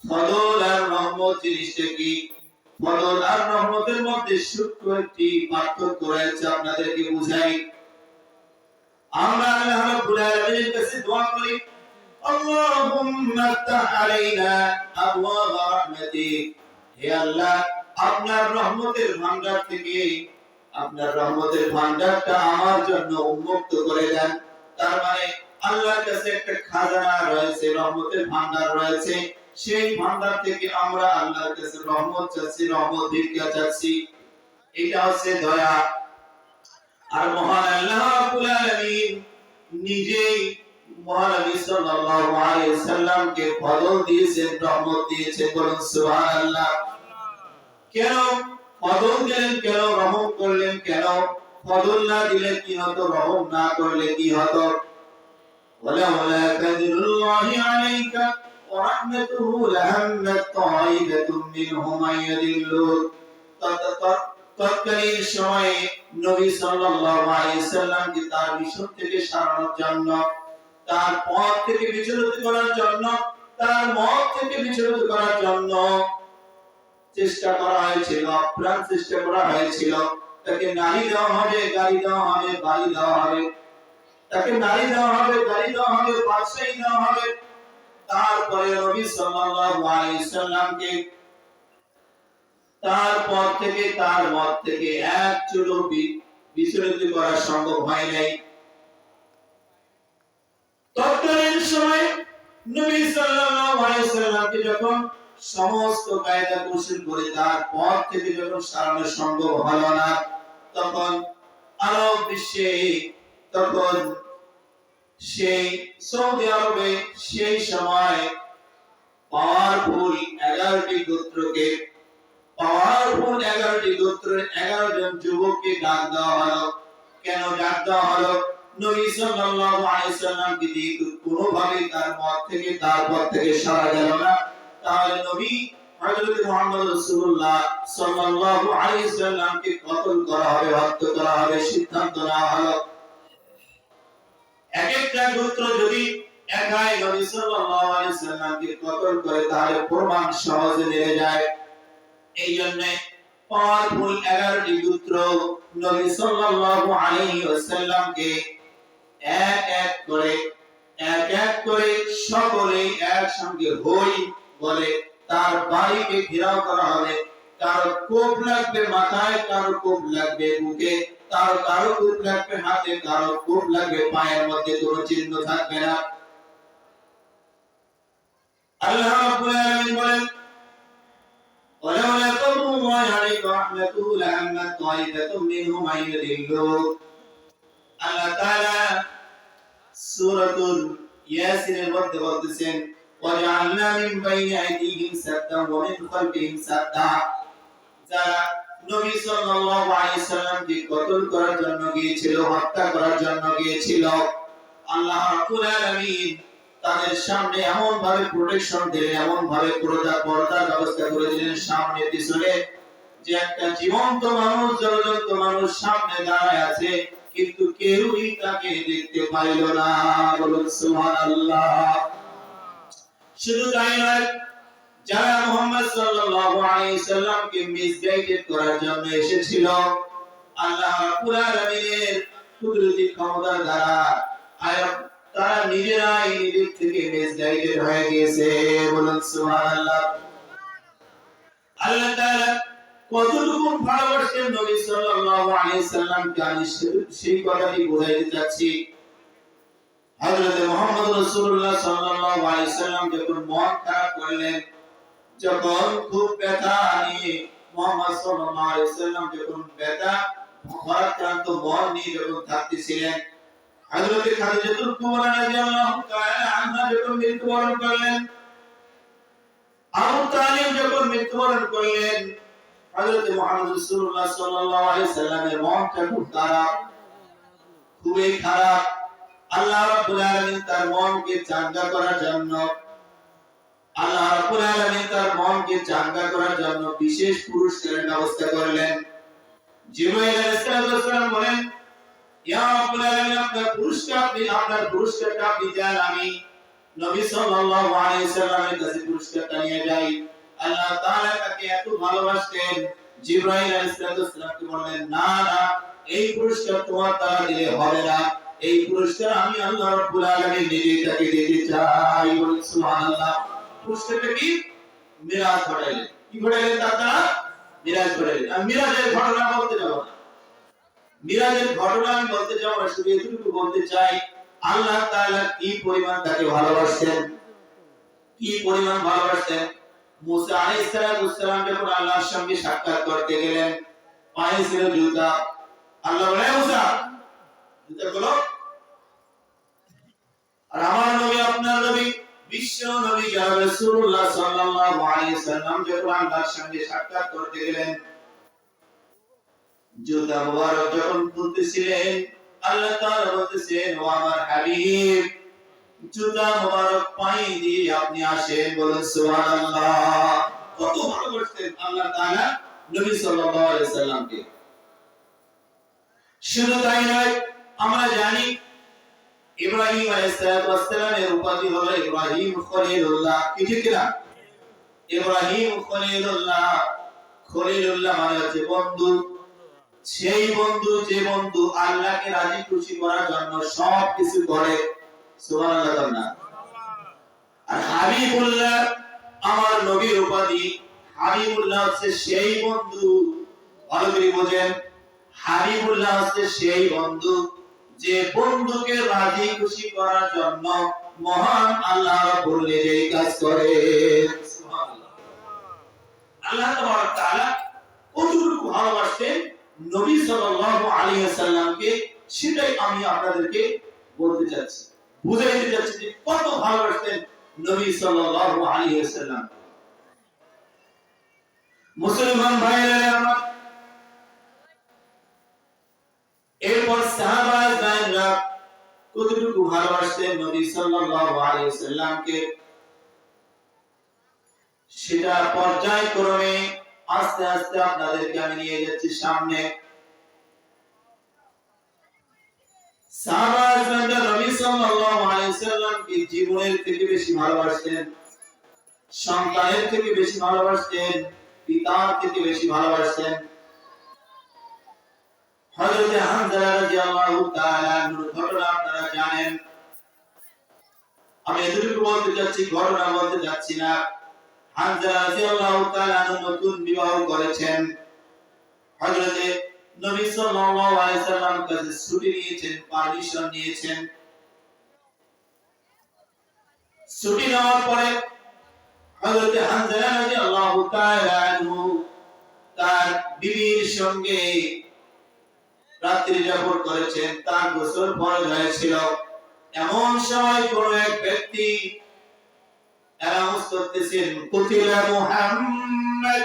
Speaker 1: ফজল আর রহমত জিনিসটা কি? ফজল আর রহমতের মধ্যে সূক্ষ্ম একটি পার্থক্য রয়েছে, আপনাদেরকে বুঝাই। আমরা আল্লাহ রাব্বুল আলামিনের কাছে দোয়া করি, আল্লাহুম্মা ইফতাহ আলাইনা আবওয়াব রাহমাতিক। হে আল্লাহ, আপনার রহমতের ভান্ডার থেকে আপনার রহমতের ভান্ডারটা আমার জন্য উন্মুক্ত করে দেন। তার মানে আল্লাহর কাছে একটা খাজানা রয়েছে, রহমতের ভান্ডার রয়েছে। সেই ভান্ডার থেকে আমরা আল্লাহর কাছে রহমত চাচ্ছি, রহমত ভিক্ষা চাচ্ছি। এটা হচ্ছে দয়া। আর মহান আল্লাহ রাব্বুল আলামিন নিজেই মহানবী সাল্লাল্লাহু আলাইহি সাল্লামকে ফজল দিয়েছেন, রহমত দিয়েছেন। বলুন সুবহানাল্লাহ। কেন ফজল দিলেন? কেন রহম করলেন? কেন ফজল না দিলে কি হতো? রহম না করলে কি হতো? ওয়ালাউলা ফাদলুল্লাহি আলাইকা ওয়া রাহমাতুহু লাহাম্মাত তাইফাতুম মিনহুম আন ইয়াদিল্লু। তৎকালীন সময়ে নবী সাল্লাল্লাহু আলাইহি সাল্লামকে তার মিশন থেকে সরানোর জন্য, তার পথ থেকে বিচলিত করার জন্য, তার মত থেকে বিচলিত করার জন্য চেষ্টা করা হয়েছিল, প্রাণ চেষ্টা করা হয়েছিল। তাকে নারী দেওয়া হবে, গাড়ি দেওয়া হবে, বাড়ি দেওয়া হবে। তাকে নারী দেওয়া হবে, গাড়ি দেওয়া হবে, বাদশাহী দেওয়া হবে। তারপরে নবী সাল্লাল্লাহু আলাইহি সাল্লামকে তার পথ থেকে, তার মত থেকে এক চুলো বিচলিত করা সম্ভব হয় নাই। তৎকালীন সময় নবী সাল্লাল্লাহু আলাইহি সাল্লামকে যখন সমস্ত কায়দা কৌশল করে তার পথ থেকে যখন সরানো সম্ভব হলো না, তখন আরব বিশ্বে, তখন সেই সৌদি আরবে সেই সময় পাওয়ারফুল 11টি গোত্রকে, পাওয়ারফুল 11টি গোত্রের 11 জন যুবককে ডাক দেওয়া হলো। কেন ডাক দেওয়া হলো? নবী সাল্লাল্লাহু আলাইহি সাল্লামকে যেহেতু কোনোভাবেই তার মত থেকে, তার পথ থেকে সরা গেল না, তাহলে নবী হযরত মুহাম্মদ রাসূলুল্লাহ সাল্লাল্লাহু আলাইহি সাল্লামকে কতল করা হবে, হত্যা করা হবে, সিদ্ধান্ত নেওয়া হলো। এক একটা গোত্র যদি একাই নবী সাল্লাল্লাহু আলাইহি সাল্লামকে কতল করে, তাহলে প্রমাণ সহজে মিলে যায়। এই জন্য পাওয়ারফুল 11টি গোত্র নবী সাল্লাল্লাহু আলাইহি ওয়াসাল্লামকে এক এক করে সকলে একসঙ্গে হই বলে তার বাড়িকে ঘেরাও করা হবে। কারো কোপ লাগবে মাথায়, কারো কোপ লাগবে বুকে, কারো কোপ লাগবে হাতে, কারো কোপ লাগবে পায়ের মধ্যে, কোনো চিহ্ন থাকবে না। আল্লাহ রাব্বুল আলামিন বলেন, ওয়ালাউলা ফাদলুল্লাহি আলাইকা ওয়া রাহমাতুহু লাহাম্মাত তাইফাতুম মিনহুম আন ইয়াদিল্লু। আল্লাহ তাআলা সূরাতুল ইয়াসিনের মধ্যে বলতেছেন, ওয়াজআলনা মিন বাইনি আইদিহিম সাদ্দান ওয়া মিন খালফিহিম সাদ্দা। যারা নবী সাল্লাল্লাহু আলাইহি সাল্লামকে কতল করার জন্য গিয়েছিল, হত্যা করার জন্য গিয়েছিল, আল্লাহ রাব্বুল আলামিন তাদের সামনে এমন ভাবে প্রোটেকশন দিলেন, এমন ভাবে পর্দার ব্যবস্থা করে দিলেন সামনে পিছনে, যে একটা জীবন্ত মানুষ, জলজন্ত মানুষ সামনে দাঁড়ায় আছে, কিন্তু কেউই তাকে দেখতে পাইল না। বলুন সুবহানাল্লাহ। শুধু তাই নয়, যারা মুহাম্মদ সাল্লাল্লাহু আলাইহি সাল্লামকে মিসগাইডেড করার জন্য এসেছিল, আল্লাহ রাব্বুল আলামিনের কুদরতি ক্ষমতার দ্বারা তারা নিজেরাই নিজের থেকে মিসগাইডেড হয়ে গেছে। বলুন সুবহানাল্লাহ। আল্লাহ তাআলা কতটুকু ভালোবাসেন নবী সাল্লাল্লাহু আলাইহি সাল্লামকে, আমি সেই কথাটি বোঝাইতে চাচ্ছি। হযরত মুহাম্মদ রাসূলুল্লাহ সাল্লাল্লাহু আলাইহি সাল্লাম যখন মন খারাপ করলেন, যখন খুব ব্যথা নিয়ে মুহাম্মদ সাল্লাল্লাহু আলাইহি ওয়াসাল্লাম যখন ব্যথা ভারাক্রান্ত মন নিয়ে যখন থাকতেছিলেন, হযরত খাদিজাতুল কুবরা রাদিয়াল্লাহু তাআলা আনহা যখন মৃত্যুবরণ করলেন, আবু তালিব যখন মৃত্যুবরণ করলেন, হযরত মুহাম্মদ রাসূলুল্লাহ সাল্লাল্লাহু আলাইহি সাল্লামের মনটা খুব খারাপ, খুবই খারাপ। আল্লাহ রাব্বুল আলামিন তার মনকে চাঙ্গা করার জন্য বিশেষ পুরস্কারের ব্যবস্থা করলেন। জিবরাইল আলাইহিস সালাম বলেন, ইয়া রাব্বুল আলামিন, আপনার পুরস্কারটা আপনি দেন, আমি নবী সাল্লাল্লাহু আলাইহি সাল্লামের কাছে পুরস্কারটা নিয়ে যাই। আল্লাহ তাআলা তাকে এত ভালোবাসতেন, জিবরাইল আলাইহিস সালামকে বললেন, না না, এই পুরস্কার তোমার দ্বারা দিলে হবে না, এই পুরস্কার আমি আল্লাহ রাব্বুল আলামিন নিজেই তাকে দিতে চাই। বলেন সুবহানাল্লাহ। পুরস্কারটা কি? মিরাজ ঘটাইলেন। কি ঘটাইলেন? তারা মিরাজ ঘটাইলেন। আমি মিরাজের ঘটনা বলতে যাব না, মিরাজের ঘটনা আমি বলতে যাব না, শুধু এতটুকু বলতে চাই, আল্লাহ তাআলা কি পরিমাণ তাকে ভালোবাসতেন, কি পরিমাণ ভালোবাসতেন। মুসা আলাইহিস সালাম যখন আল্লাহর সঙ্গে সাক্ষাৎ করতে গেলেন, পায়ে ছিল জুতা। আল্লাহ বলে, মুসা জুতা খোলো। আর আমার নবী, আপনার নবী, বিশ্ব নবী জনাব রাসূলুল্লাহ সাল্লাল্লাহু আলাইহি সাল্লাম যখন আল্লাহর সঙ্গে সাক্ষাৎ করতে গেলেন, জুতা মুবারক যখন খুলতেছিলেন, আল্লাহ তাআলা বলতেছেন, ও আমার হাবিব, জুতা মুবারক পায়ে দিয়ে আপনি আসেন। বলেন সুবহানাল্লাহ। কত ভালোবাসতেন আল্লাহ তাআলা নবী সাল্লাল্লাহু আলাইহি সাল্লামকে। শুধু তাই নয়, আমরা জানি ইব্রাহিম আলাইহিস সালামের উপাধি হলো ইব্রাহিম খলিলুল্লাহ। কি ঠিক না? ইব্রাহিম খলিলুল্লাহ, খলিলুল্লাহ মানে হচ্ছে বন্ধু। সেই বন্ধু, যে বন্ধু আল্লাহকে রাজি খুশি করার জন্য সব কিছু করে। সুবহানাল্লাহ না? আর হাবিবুল্লাহ আমার নবীর উপাধি। হাবিবুল্লাহ হচ্ছে সেই বন্ধু, ভালো করে বোঝেন, হাবিবুল্লাহ হচ্ছে সেই বন্ধু যে বন্ধুকে রাজি খুশি করার জন্য মহান আল্লাহ রাব্বুল নিজেই কাজ করে। সুবহানাল্লাহ। আল্লাহ তাআলা কতটুকু ভালোবাসতেন নবী সাল্লাল্লাহু আলাইহি ওয়াসাল্লামকে, সেটাই আমি আপনাদেরকে বলতে চাচ্ছি, বুঝাইতে চাচ্ছি যে কত ভালোবাসতেন নবী সাল্লাল্লাহু আলাইহি ওয়াসাল্লাম। মুসলমান ভাইরা আমার, এরপর সাহাবায়ে-কেরামরা কতটুকু ভালোবাসতেন নবী সাল্লাল্লাহু আলাইহি ওয়াসাল্লামকে, সেটা পর্যায়ক্রমে আস্তে আস্তে আপনাদেরকে আমি নিয়ে যাচ্ছি সামনে। সাহাবায়ে-কেরামরা নবী সাল্লাল্লাহু আলাইহি ওয়াসাল্লামকে জীবনের থেকে বেশি ভালোবাসতেন, সন্তানের থেকে বেশি ভালোবাসতেন, পিতার থেকে বেশি ভালোবাসতেন। হযরত হামজা রাদিয়াল্লাহু তাআলা আনহুর ঘটনা আপনারা জানেন। আমি এতটুকু বলতে যাচ্ছি, ঘটনা বলতে যাচ্ছি না। হামজা রাদিয়াল্লাহু তাআলা আনহু নতুন বিবাহ করেছেন। হযরত নবী সাল্লাল্লাহু আলাইহি সাল্লাম কাছে ছুটি নিয়েছেন, পারমিশন নিয়েছেন। ছুটি নেওয়ার পরে হযরত হামজা রাদিয়াল্লাহু তাআলা আনহু তার বিবির সঙ্গে রাত্রি যাপন করেছেন। তার গোসল ফরজ হয়েছিল। এমন সময় কোন এক ব্যক্তি অ্যানাউন্স করতেছেন, কুতিলা মুহাম্মদ,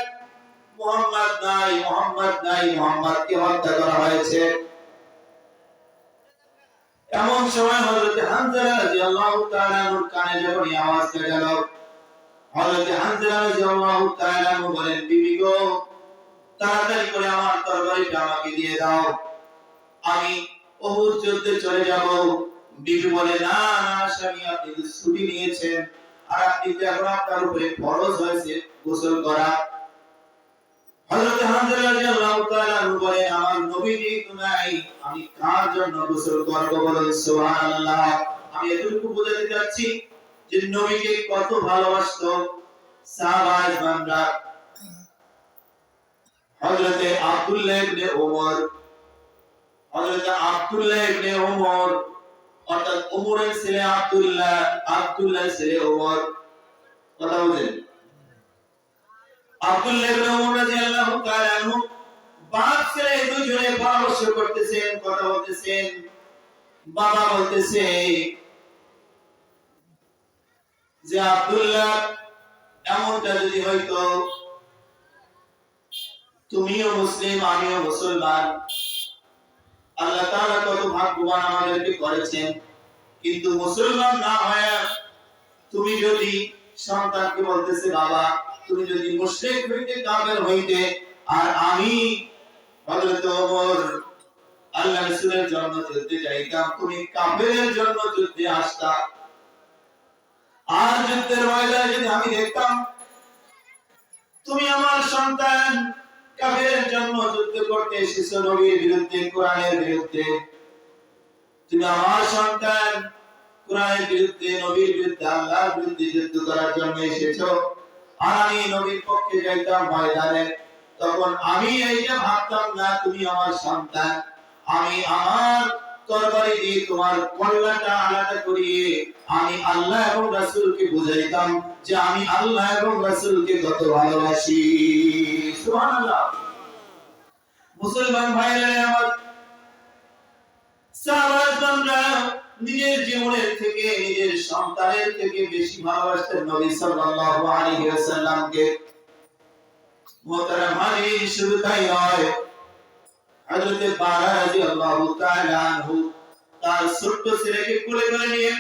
Speaker 1: মুহাম্মদ নাই, মুহাম্মদ নাই, মুহাম্মদকে হত্যা করা হয়েছে। এমন সময় হযরত হামজা রাদিয়াল্লাহু তাআলা আনহুর কানে যখন এই আওয়াজটা গেল, হযরত হামজা রাদিয়াল্লাহু তাআলা আনহু বলেন, বিবি গো, তাড়াতাড়ি করে আমার তরবারিটা আমাকে দিয়ে দাও, আমি উহুদ যুদ্ধে চলে যাব। বিবি বলে, না না স্বামী, আপনি তো ছুটি নিয়েছেন, আর আপনি তো এখন আপনার উপরে ফরজ হয়েছে গোসল করা। হযরত হামজা রাদিয়াল্লাহু তাআলা আনহু বলেন, আমার নবীজি তো নাই, আমি কার জন্য গোসল করব? বলেন সুবহানাল্লাহ। আমি এতটুকু বোঝাতে চাচ্ছি যে নবীকে কত ভালোবাসতো সাহাবায়ে-কেরামরা। হযরত আব্দুল্লাহ ইবনে ওমর, হযরত আব্দুল্লাহ ইবনে ওমর, অর্থাৎ ওমরের ছেলে আব্দুল্লাহ, আব্দুল্লাহর ছেলে ওমর। কথা বুঝেন? আব্দুল্লাহ ইবনে ওমর রাদিয়াল্লাহু তাআলা আনহু বাপ ছেলে দুইজনে পরামর্শ করতেছেন, কথা বলতেছেন। বাবা বলতেছে যে আব্দুল্লাহ, এমনটা যদি হইতো, তুমিও মুসলিম আমিও মুসলমান, আল্লাহ তাআলা কত ভাগ্যবান আমাদেরকে করেছেন। কিন্তু মুসলমান না হয়ে তুমি যদি সন্তানকে বলতেছে বাবা তুমি যদি মুশরিক হইতে, কাফের হইতে, আর আমি হযরত ওমর আল্লাহ রাসূলের জন্য যুদ্ধে যাইতাম, তুমি কাফেরের জন্য যুদ্ধে আসতা। আর যুদ্ধের ময়দানে যদি আমি দেখতাম তুমি আমার সন্তান কাফেরের জন্য যুদ্ধ করতে এসেছো, নবীর বিরুদ্ধে, কোরআনের বিরুদ্ধে, তুমি আমার সন্তান কোরআনের বিরুদ্ধে, নবীর বিরুদ্ধে, আল্লাহর বিরুদ্ধে যুদ্ধ করার জন্য এসেছো, আর আমি নবীর পক্ষে যাইতাম ময়দানে, তখন আমি এইটা ভাবতাম না তুমি আমার সন্তান, আমি আমার তরবারি দিয়ে তোমার কল্লাটা আলাদা করিয়ে আমি আল্লাহ এবং রাসূলকে বুঝাইতাম যে আমি আল্লাহ এবং রাসূলকে কত ভালোবাসি। সুবহানাল্লাহ। মুসলমান ভাইরা আমার, সাহাবারা নিজের জীবনের থেকে, নিজের সন্তানের থেকে বেশি ভালোবাসতেন নবী সাল্লাল্লাহু আলাইহি ওয়াসাল্লামকে। মুহতারাম হাজির, শুধু তাই নয়, হযরত বারা রাদিয়াল্লাহু তাআলা আনহু তার ছোট্ট ছেলেকে কোলে করে নিয়ে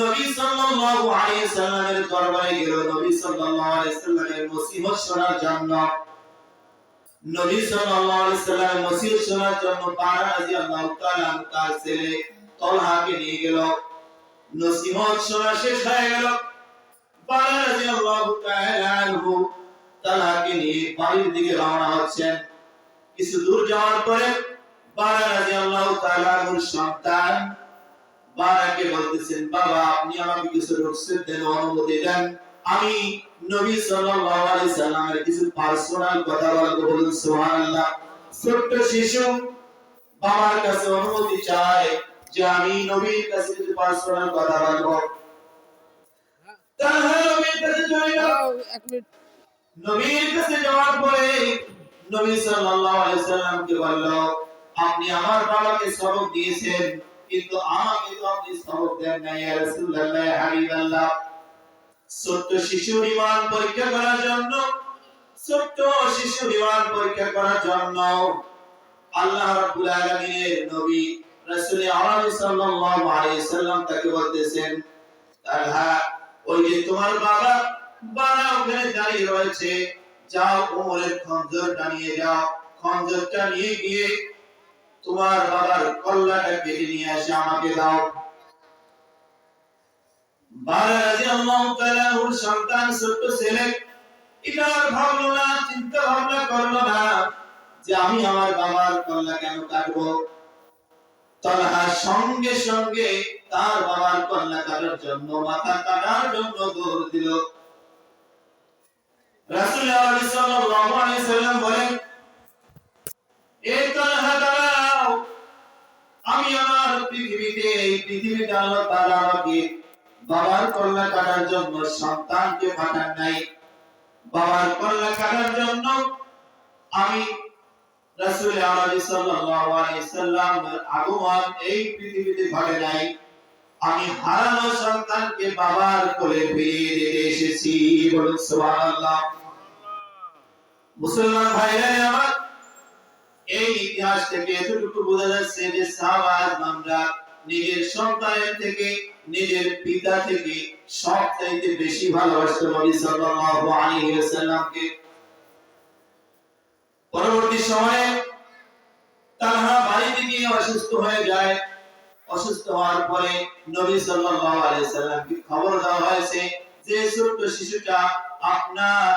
Speaker 1: নবী সাল্লাল্লাহু আলাইহি ওয়াসাল্লামের দরবারে গেল নবী সাল্লাল্লাহু আলাইহি ওয়াসাল্লামের নসিহত শোনার জন্য। নবী সাল্লাল্লাহু আলাইহি ওয়াসাল্লামের নসিহত শোনার জন্য বারা রাদিয়াল্লাহু তাআলা তার ছেলে তলহাকে নিয়ে গেল। নসিহত শোনা শেষ হয়ে গেল, বারা রাদিয়াল্লাহু তাআলা আনহু তলহাকে নিয়ে বাড়ির দিকে রওনা হচ্ছেন। কিছু দূর যাওয়ার পরে বারা রাদিয়াল্লাহু তাআলা আনহুর সন্তান বারাকে বলতেছেন, বাবা আপনি আমাকে কিছু রুখসত দেন, অনুমতি দেন, আমি নবী সাল্লাল্লাহু আলাইহি সাল্লামের কিছু পার্সোনাল কথা বলবো। বলুন সুবহানাল্লাহ। ছোট্ট শিশু বাবার কাছে অনুমতি চায় যে আমি নবীর কাছে কিছু পার্সোনাল কথা বলবো। তাহলে নবীর কাছে চলে যাও। নবীর কাছে যাওয়ার পরে নবী সাল্লাল্লাহু আলাইহি সাল্লামকে বলল, আপনি আমার বাবাকে সবক দিয়েছেন, কিন্তু আমাকে তো আপনি সবক দেন নাই ইয়া রাসূলুল্লাহ, ইয়া হাবিবাল্লাহ। ছোট্ট শিশুর ঈমান পরীক্ষা করার জন্য, ছোট্ট শিশুর ঈমান পরীক্ষা করার জন্য আল্লাহ রাব্বুল আলামিনের নবী রাসূল আরবি সাল্লাল্লাহু আলাইহি সাল্লাম তাকে বলতেছেন, তালহা ওই যে তোমার বাবা বারা ওখানে দাঁড়িয়ে রয়েছে, যাও ওমরের খঞ্জরটা নিয়ে যাও, খঞ্জরটা নিয়ে গিয়ে তোমার বাবার কল্লাটা কেটে নিয়ে এসে আমাকে দাও। বারা রাদিয়াল্লাহু তাআলা ওর সন্তান ছোট ছেলে এটা আর ভাবলো না, চিন্তা ভাবনা করলো না যে আমি আমার বাবার কল্লা কেন কাটবো। তালহা সঙ্গে সঙ্গে তার বাবার কল্লা কাটার জন্য, মাথা কাটার জন্য দৌড় দিল। রাসূলুল্লাহ সাল্লাল্লাহু আলাইহি সাল্লাম বলেন, এ তালহা দাঁড়াও, আমি আমার পৃথিবীতে, এই পৃথিবীতে আল্লাহ তাআলা আমাকে বাবার কল্লা কাটার জন্য সন্তানকে পাঠান নাই। বাবার কল্লা কাটার জন্য আমি রাসূল আরবি সাল্লাল্লাহু আলাইহি সাল্লামের আগমন এই পৃথিবীতে ঘটে নাই। আমি হারানো সন্তানকে বাবার কোলে ফিরিয়ে দিতে এসেছি। বলুন সুবহানাল্লাহ। মুসলমান ভাইরা আমার, এই ইতিহাস থেকে এতটুকু বোঝা যাচ্ছে যে সাহাবা-রা নিজের সন্তানের থেকে, নিজের পিতা থেকে সবচাইতে বেশি ভালোবাসতেন নবী সাল্লাল্লাহু আলাইহি ওয়াসাল্লামকে। পরবর্তী সময়ে তালহা বাড়িতে গিয়ে অসুস্থ হয়ে যায়। অসুস্থ হওয়ার পরে নবী সাল্লাল্লাহু আলাইহি সাল্লামকে খবর দেওয়া হয়েছে যে ছোট্ট শিশুটা আপনার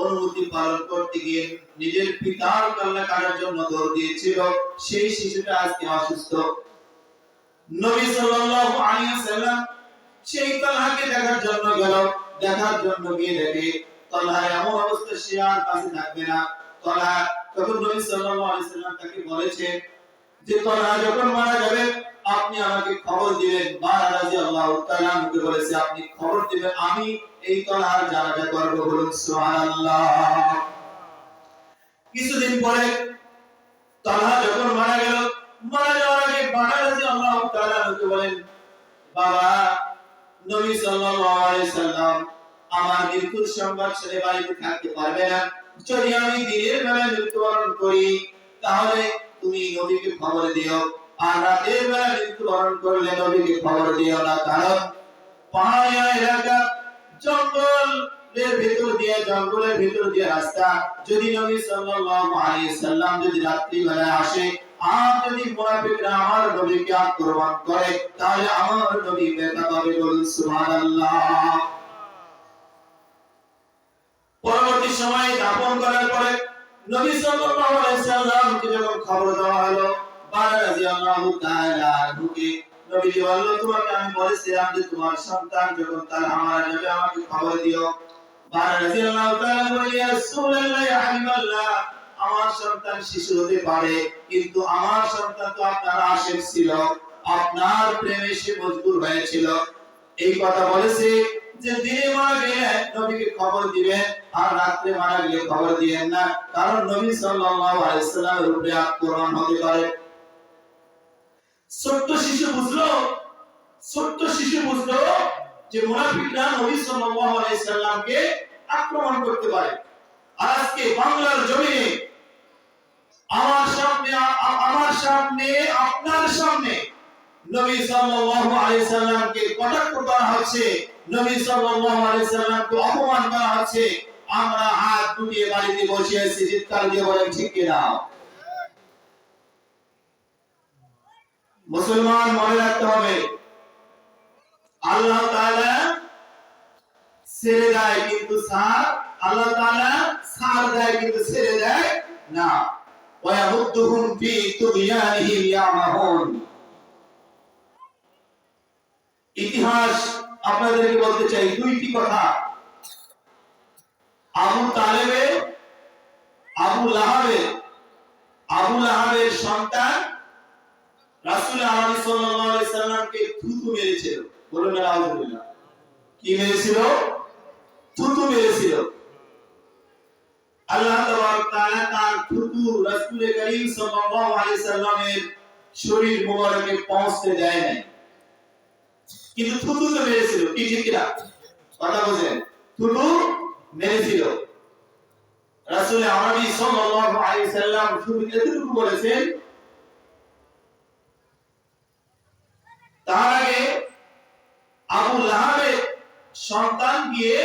Speaker 1: অনুমতি পালন করতে গিয়ে নিজের পিতার কল্লা কাটার জন্য দৌড় দিয়েছিল, সেই শিশুটা আজকে অসুস্থ। নবী সাল্লাল্লাহু আলাইহি সাল্লাম সেই তালহাকে দেখার জন্য গেল। দেখার জন্য গিয়ে দেখে তালহার এমন অবস্থা, সে আর কাছে থাকবে না। তালহা তখন নবী সাল্লাল্লাহু আলাইহি সাল্লাম তাকে বলেছে যে তালহা যখন মারা যাবে
Speaker 2: আপনি আমাকে খবর দিবেন। বারা রাদিয়াল্লাহু তাআলা আমাকে বলেছে আপনি খবর দিবেন, আমি এই তলহার জানাজা করব। বলুন সুবহানাল্লাহ। কিছুদিন পরে তলহা যখন মারা গেল, মারা যাওয়ার আগে বারা রাদিয়াল্লাহু তাআলা আমাকে বলেন, বাবা, নবী সাল্লাল্লাহু আলাইহি সাল্লাম আমার মৃত্যুর সংবাদ শুনে বাড়িতে থাকতে পারবে না। যদি আমি দিনের বেলায় মৃত্যুবরণ করি তাহলে তুমি নবীকে খবর দিও, আর রাতের বেলায় মৃত্যুবরণ করলে নবীকে খবর দিও না। কারণ পাহাড়িয়া এলাকা, জঙ্গলের ভিতর দিয়ে রাস্তা, যদি নবী সাল্লাল্লাহু আলাইহি সাল্লাম যদি রাত্রি বেলায় আসে আর যদি মুনাফিকরা আমার নবীকে আক্রমণ করে তাহলে আমার নবী ব্যথা পাবে। বলুন সুবহানাল্লাহ। পরবর্তী সময়ে দাফন করার পরে নবী সাল্লাল্লাহু আলাইহি সাল্লামকে যখন খবর দেওয়া হলো, বারা রাদিয়াল্লাহু তাআলা আনহুকে নবীজি বলল, তোমাকে আমি বলেছিলাম যে তোমার সন্তান যখন তার মারা যাবে আমাকে খবর দিও। বারা রাদিয়াল্লাহু তাআলা বললেন, ইয়া রাসূলুল্লাহ, ইয়া হাবিবাল্লাহ, আমার সন্তান শিশু হতে পারে, কিন্তু আমার সন্তান তো আপনার আশিক ছিল, আপনার প্রেমে সে মজবুর হয়েছিল। এই কথা বলেছে যে দিনে মারা গেলে নবীকে খবর দিবেন আর রাতে মারা গেলে খবর দিবেন না, কারণ নবী সাল্লাল্লাহু আলাইহি সাল্লামের উপরে আক্রমণ হতে পারে। ছোট্ট শিশু বুঝলো যে মুনাফিকরা নবী সাল্লাল্লাহু আলাইহি সাল্লামকে আক্রমণ করতে পারে। আর আজকে বাংলার জমিনে আমার সামনে আপনার সামনে নবী সাল্লাল্লাহু আলাইহি সাল্লামকে কটাক্ষ করা হচ্ছে, নবী সাল্লাল্লাহু আলাইহি সাল্লামকে অপমান করা হচ্ছে। আমরা হাত গুটিয়ে বাড়িতে বসে আছি, চিৎকার দিয়ে বলেন ঠিক কি না? মুসলমান মনে রাখতে হবে, আল্লাহ তাআলা ছেড়ে দেয় কিন্তু আল্লাহ তাআলা ছাড় দেয় কিন্তু ছেড়ে দেয় না। ওয়া ইয়াহুদ্দুহুম ফি তুগয়ানিহিম ইয়ামাহুন। ইতিহাস আপনাদেরকে বলতে চাই দুইটি কথা। আবু লাহাবের সন্তান রাসূল আরবি সাল্লাল্লাহু আলাইহি সাল্লামকে থুতু মেরেছিল। বলুন আলহামদুলিল্লাহ। কি মেরেছিল? থুতু মেরেছিল। আল্লাহ তাআলা তার থুতু রাসূল করিম সাল্লাল্লাহু আলাইহি সাল্লামের শরীর মোবারকে পৌঁছতে দেয় নাই, কিন্তু থুতু তো মেরেছিল। কি ঠিক কিনা? কথা বুঝেন? থুতু মেরেছিল। রাসূল আরবি সাল্লাল্লাহু আলাইহি সাল্লাম শুধু এতটুকু বলেছেন, তার আগে আবু লাহাবের সন্তান গিয়ে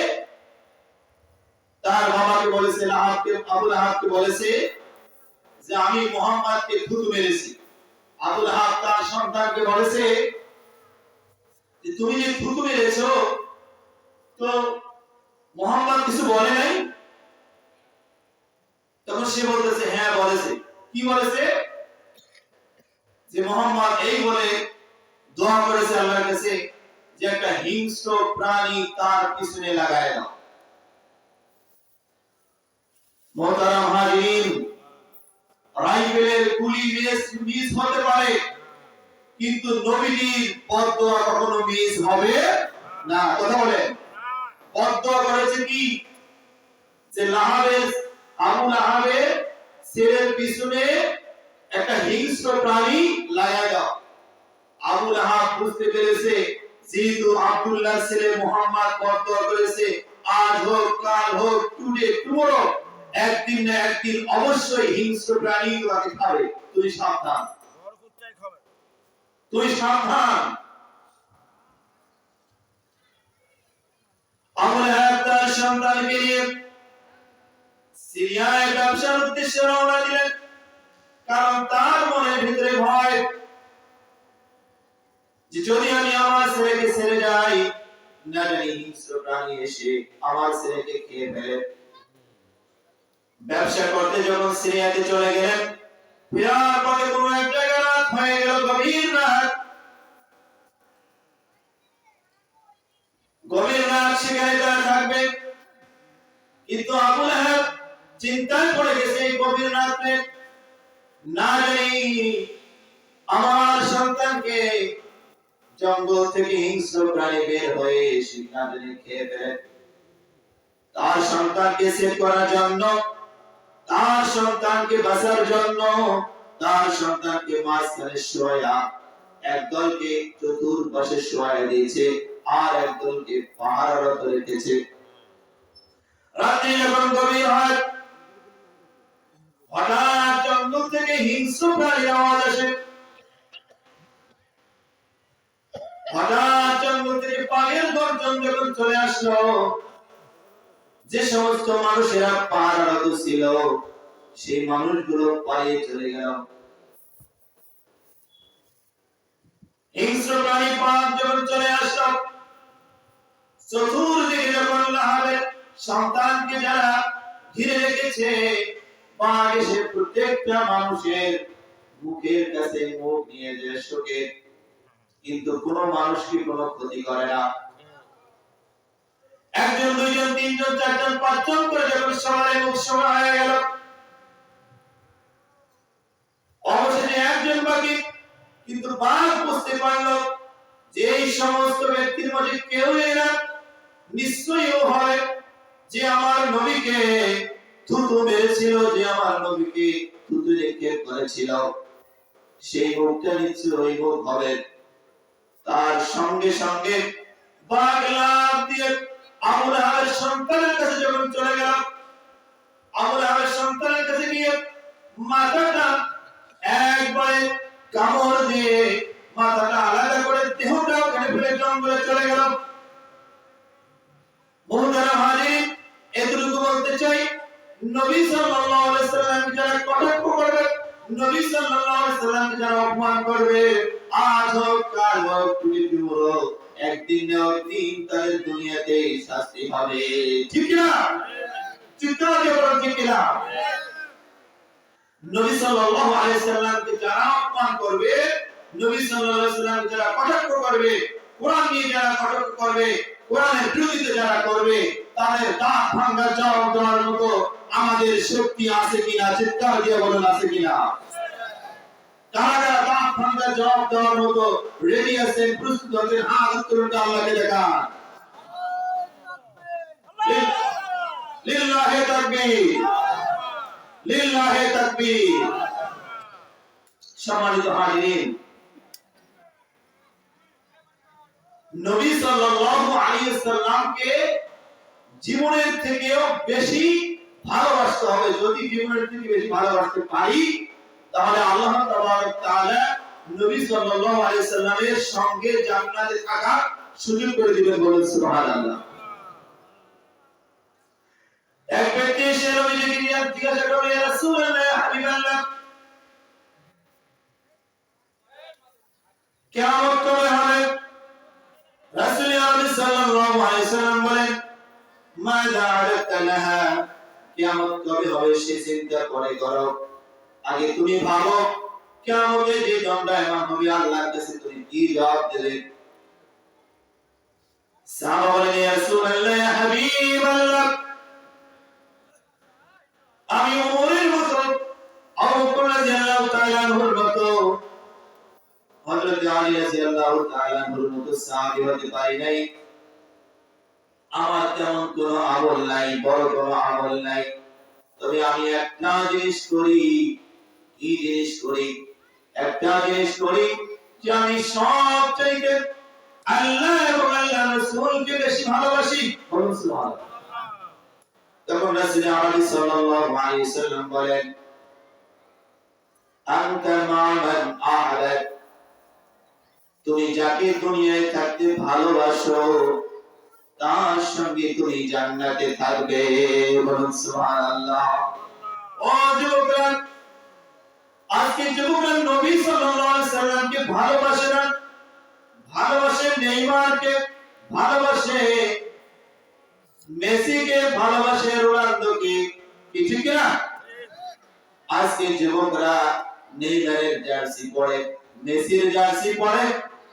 Speaker 2: তার বাবাকে বলেছে, আবু লাহাবকে বলেছে যে আমি মুহাম্মদকে থুতু মেরেছি। আবু লাহাব তার সন্তানকে বলেছে যে তুমি যে থুতু মেরেছো তো মুহাম্মদ কিছু বলে নাই? তখন সে বলতেছে হ্যাঁ বলেছে। কি বলেছে? যে মুহাম্মদ এই বলে দোয়া করেছে আল্লাহর কাছে যে একটা হিংস্র প্রাণী তার পিছনে লাগায় দাও। মোহতারাম হাজিরিন, রাইফেলের গুলি মিস হতে পারে, কিন্তু নবীর বদদোয়া কখনো মিস হবে না। কথা বলেন, বদদোয়া করেছে কি? যে আবু লাহাবের ছেলের পিছনে একটা হিংস্র প্রাণী লাগায় দাও। আবু লাহাব বুঝতে পেরেছে যেহেতু আব্দুল্লাহর ছেলে মুহাম্মদ বদদোয়া করেছে, আজ হোক কাল হোক টুডে টুমরো, একদিন না একদিন অবশ্যই হিংস্র প্রাণী তোমাকে খাবে। তুমি সাবধান, তুমি সাবধান। আবু লাহাব তার সন্তানকে নিয়ে সিরিয়ায় ব্যবসার উদ্দেশ্যে রওনা দিলেন, কারণ তার মনের ভিতরে ভয় যে যদি আমি আমার ছেলেকে ছেড়ে যাই, না জানি হিংস্র প্রাণী এসে আমার ছেলেকে খেয়ে ফেলে। ব্যবসা করতে যখন সিরিয়াতে চলে গেলেন, ফেরার পথে কোনো এক জায়গায় রাত হয়ে গেল, গভীর রাত। সেখানে তারা থাকবে, কিন্তু আবু লাহাব চিন্তায় পড়ে গেছে এই গভীর রাতে না জানি আমার সন্তানকে থেকে জঙ্গল থেকে হিংস্র প্রাণী বের হয়ে সিংহাসনে খেয়ে ফেলে তার সন্তানকে সেভ করার জন্য, তার সন্তানকে বাঁচার জন্য, তার সন্তানকে মাঝখানে শোয়া একদলকে চতুর্পাশে শোয়া দিয়েছে আর একদলকে পাহারারত রেখেছে। রাত্রি যখন গভীর হয় হঠাৎ জঙ্গল থেকে হিংস্র প্রাণীর আওয়াজ আসে। হঠাৎ জঙ্গল থেকে বাঘের গর্জন যখন চলে আসলো, যে সমস্ত মানুষেরা পাহারারত ছিল সেই মানুষগুলো পালিয়ে চলে গেল। হিংস্র প্রাণী বাঘ যখন চলে আসলো, চতুর্দিকে যখন লাহাবের সন্তানকে যারা ঘিরে রেখেছে, বাঘ এসে প্রত্যেকটা মানুষের মুখের কাছে মুখ নিয়ে যে শোকে, কিন্তু কোনো মানুষকে কোনো ক্ষতি করে না। একজন, দুইজন, তিনজন, চারজন, পাঁচজন করে যখন সবাই মুখ শোনা হয়ে গেল, অবশেষে একজন বাকি। কিন্তু বাঘ বুঝতে পারলো যে এই সমস্ত ব্যক্তির মধ্যে কেউ এরা নিশ্চয়ই ও হয় যে আমার নবীকে থুতু মেরেছিল, যে আমার নবীকে থুতু রেখে করেছিল, সেই মুখটা নিশ্চয় ওই মুখ হবে। তার সঙ্গে সঙ্গে বাঘ লাফ দিয়ে আবু লাহাবের সন্তানের কাছে যখন চলে গেল, আবু লাহাবের সন্তানের কাছে গিয়ে মাথাটা একবারে কামড় দিয়ে মাথাটা আলাদা করে দেহটাও কেটে ফেলে জঙ্গলে চলে গেল। মুহতারাম হাজির, এতটুকু বলতে চাই, নবী সাল্লাল্লাহু আলাইহি ওয়াসাল্লামকে যারা কটাক্ষ করবে, নবী সাল্লাল্লাহু আলাইহি ওয়াসাল্লামকে যারা অপমান করবে, আজ হোক কাল হোক পৃথিবী হোক, একদিন না একদিন তাদের দুনিয়াতে শাস্তি হবে। ঠিক কি না? চিৎকার দিয়ে বলুন ঠিক কি না? নবী সাল্লাল্লাহু আলাইহি ওয়াসাল্লামকে যারা অপমান করবে, নবী সাল্লাল্লাহু আলাইহি ওয়াসাল্লামকে যারা কটাক্ষ করবে, কোরআন নিয়ে যারা কটাক্ষ করবে, কোরআনের বিরোধিতা যারা করবে, তাদের দাঁত ভাঙার জবাব দেওয়ার মতো আমাদের শক্তি আছে কিনা? চিৎকার দিয়ে বলুন আছে কিনা? কারা কারা দাঁত ভাঙার জবাব দেওয়ার মতো রেডি আছেন, প্রস্তুত আছেন? হাত উত্তোলন করে আল্লাহকে দেখান। লিল্লাহি তাকবীর, লিল্লাহি তাকবীর। সম্মানিত হাজিরিন, নবী সাল্লাল্লাহু আলাইহি ওয়াসাল্লামকে জীবনের থেকেও বেশি ভালোবাসতে হবে। যদি জীবনের থেকে বেশি ভালোবাসতে পারি, তাহলে আল্লাহ তাবারক তাআলা নবী সাল্লাল্লাহু আলাইহি ওয়াসাল্লামের সঙ্গে জান্নাতে থাকার সুযোগ করে দিবেন। বলুন সুবহানাল্লাহ। এক ব্যক্তি এসে নবীজিকে জিজ্ঞাসা করলেন, ইয়া রাসূলুল্লাহ, ইয়া হাবিবাল্লাহ, কিয়ামত কবে হবে? রাসূল সাল্লাল্লাহু আলাইহি ওয়াসাল্লাম বলেন, মাযা আরাদতা লাহা, কিয়ামত কবে হবে সে চিন্তা পরে করো, আগে তুমি ভাবো কিয়ামতে যে দণ্ডায়মান হবে আল্লাহর কাছে তুমি কি জবাব দেবে? সাহাবা বলেন, ইয়া রাসূলুল্লাহ, ইয়া হাবিবাল্লাহ, আমি ওমরের মতো, আবু বকর রাদিয়াল্লাহু তাআলা আনহুর মতো, হযরত আলী রাদিয়াল্লাহু তাআলা আনহুর মতো সাহাবী হতে পারি নাই। আমার তেমন কোনো আমল নাই, বড় কোনো আমল নাই, তবে আমি একটা জিনিস করি। কি জিনিস করি? একটা জিনিস করি যে আমি সবচাইতে আল্লাহ এবং আল্লাহর রাসূলকে বেশি ভালোবাসি। বলুন সুবহানাল্লাহ। তখন রাসূল আরবি সাল্লাল্লাহু আলাইহি ওয়াসাল্লাম বলেন, আনতা মা'মান আহাদাক, তুমি যাকে দুনিয়ায় থাকতে ভালোবাসো তার সঙ্গে তুমি জান্নাতে থাকবে। বলুন সুবহানাল্লাহ। ও যুবকরা, আজকে যুবকরা নবী সাল্লাল্লাহু আলাইহি ওয়াসাল্লামকে ভালোবাসে না, ভালোবাসে নেইমারকে, ভালোবাসে মেসিকে, ভালোবাসে রোনালদোকে। কি ঠিক না? আজকে যুবকরা নেইমারের জার্সি পরে, মেসির জার্সি পরে,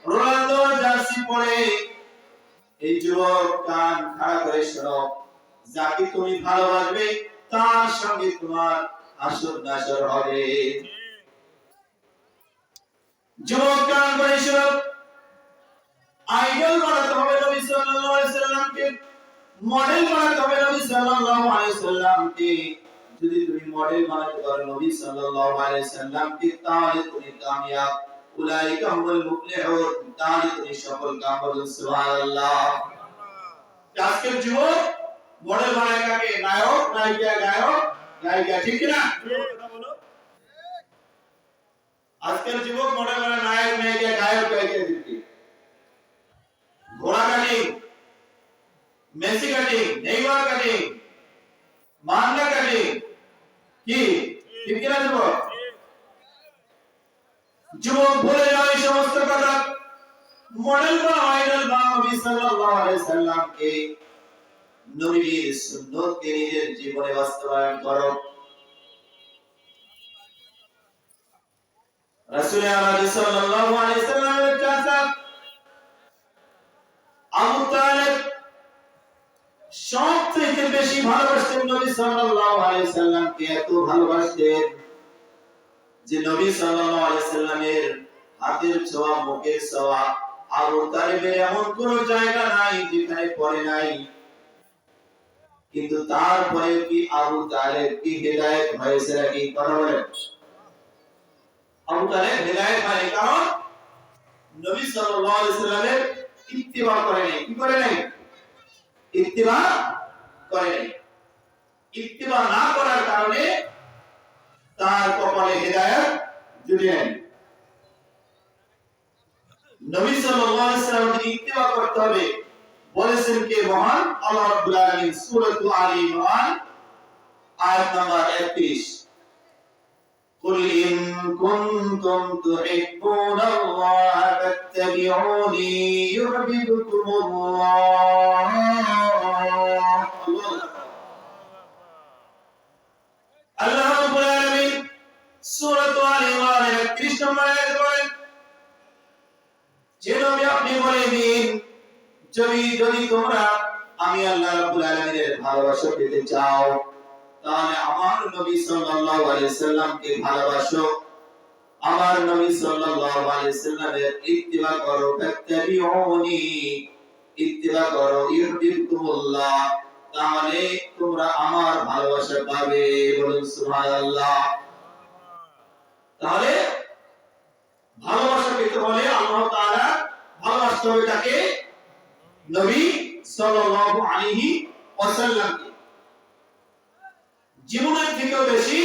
Speaker 2: রোনালদোর জার্সি পরে। এই যুবক কান খাড়া করে শোনো, যাকে তুমি ভালোবাসবে তার সঙ্গে তোমার আসর নাসর হবে। যুবক কান করে শুনো, আইডল বানাতে হবে নবী সাল্লাল্লাহু আলাইহি সাল্লামকে, মডেল বানাতে হবে নবী সাল্লাল্লাহু আলাইহি সাল্লামকে। যদি তুমি মডেল বানাতে পারো নবী সাল্লাল্লাহু আলাইহি সাল্লামকে, তাহলে তুমি কামিয়াব। উলাইকা হুমুল মুফলিহুন, তাহলে তুমি সফল কাম বলুন সুবহানাল্লাহ। আজকের যুবক মডেল বানায় কাকে? নায়ক, নায়িকা, গায়ক, গায়িকা, ঠিক কি না? আজকের যুবক মডেল বানায় নায়ক, নায়িকা, গায়ক, গায়িকা, ঠিক কি? ঘোড়া cutting, Messi cutting, Neymar cutting, Manna cutting, কি ঠিক কি না যুবক? যুবক বলে যাও এই সমস্ত কথা। মডেল বা আইডল বা নবী সাল্লাল্লাহু আলাইহি সাল্লামকে, নবীর সুন্নতকে নিজের জীবনে বাস্তবায়ন করো। রাসূল আল্লাহ সাল্লাল্লাহু আলাইহি সাল্লামের চাচা আবু তালেব সবথেকে বেশি ভালোবাসতেন নবী সাল্লাল্লাহু আলাইহি সাল্লামকে। এত ভালোবাসতেন যে নবী সাল্লাল্লাহু আলাইহি সাল্লামের হাতের ছোঁয়া, মুখের ছোঁয়া আবু তালেবের এমন কোন জায়গা নাই যেখানে পড়ে নাই। কিন্তু তারপরে কি আবু তালেব কি হেদায়েত হয়েছে নাকি? কথা বলেন। আবু তালেব হেদায়েত হয়নি, কারণ নবী সাল্লাল্লাহু আলাইহি সাল্লামের ইত্তিবা করে নাই। কি করে নাই? ইত্তিবা করে নাই। ইত্তিবা না করার কারণে তার কপালে হেদায়েত জুটে নাই। নবী সাল্লাল্লাহু আলাইহি সাল্লামকে ইত্তিবা করতে হবে বলেছেন কে? মহান আল্লাহ রাব্বুল আলামিন। সূরা আলী ইমরান আয়াত নাম্বার 31। قل إن كنتم تحبون الله فاتبعوني يحببكم الله। আল্লাহ রাব্বুল আলামিন সূরা আলী ইমরানের 31 নম্বর আয়াতে বলেন, যে নবী আপনি বলে দিন, যদি তোমরা আমি আল্লাহ রাব্বুল আলামিনের ভালোবাসা পেতে চাও, তাহলে আমার নবী সাল্লাল্লাহু আলাইহি সাল্লামকে ভালোবাসো, আমার নবী সাল্লাল্লাহু আলাইহি সাল্লামের ইত্তিবা করো। ফাত্তাবিউনি, ইত্তিবা করো। ইউহিব্বুকুমুল্লাহ, তাহলে তোমরা আমার ভালোবাসা পাবে। বলুন সুবহানাল্লাহ। তাহলে ভালোবাসা পেতে হলে আল্লাহ তাআলা ভালোবাসতে হবে তাকে? নবী সাল্লাল্লাহু আলাইহি ওয়াসাল্লামকে জীবনের থেকেও বেশি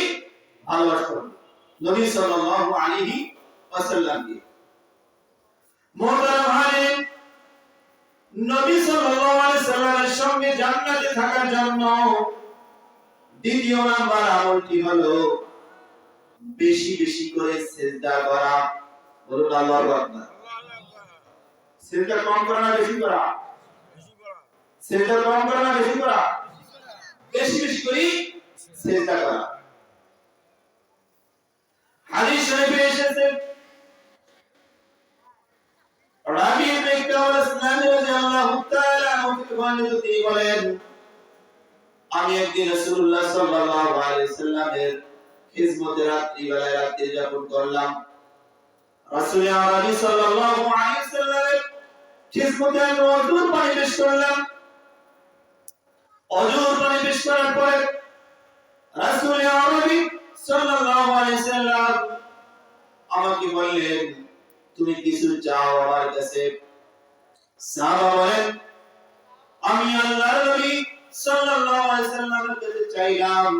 Speaker 2: ভালোবাসতে হবে নবী সাল্লাল্লাহু আলাইহি ওয়াসাল্লামকে। মুহতারাম হাজিরিন, নবী সাল্লাল্লাহু আলাইহি সাল্লামের সঙ্গে জান্নাতে থাকার জন্য দ্বিতীয় নাম্বার আমলটি হলো বেশি বেশি করে সিজদা করা। বলুন আল্লাহু আকবার। সিজদা কম করা না বেশি করা? সিজদা কম করা না বেশি করা? বেশি বেশি করে সিজদা করা। হাদিস শরীফে এসেছে, রাবি ইবনে কাওয়াস রাদিয়াল্লাহু তাআলা আনহু তিনি বলেন, আমি একদিন রাসূলুল্লাহ সাল্লাল্লাহু আলাইহি সাল্লামের খিদমতে রাত্রি যাপন করলাম। রাসূল আরবি সাল্লাল্লাহু আলাইহি সাল্লামের খিদমতে আমি অজুর পানি পেশ করলাম। অজুর পানি পেশ করার পরে রাসূল আরবি সাল্লাল্লাহু আলাইহি সাল্লাম আমাকে বললেন, তুমি কিছু চাও আমার কাছে? সাহাবা বলেন, আমি আল্লাহর নবী সাল্লাল্লাহু আলাইহি সাল্লামের কাছে চাইলাম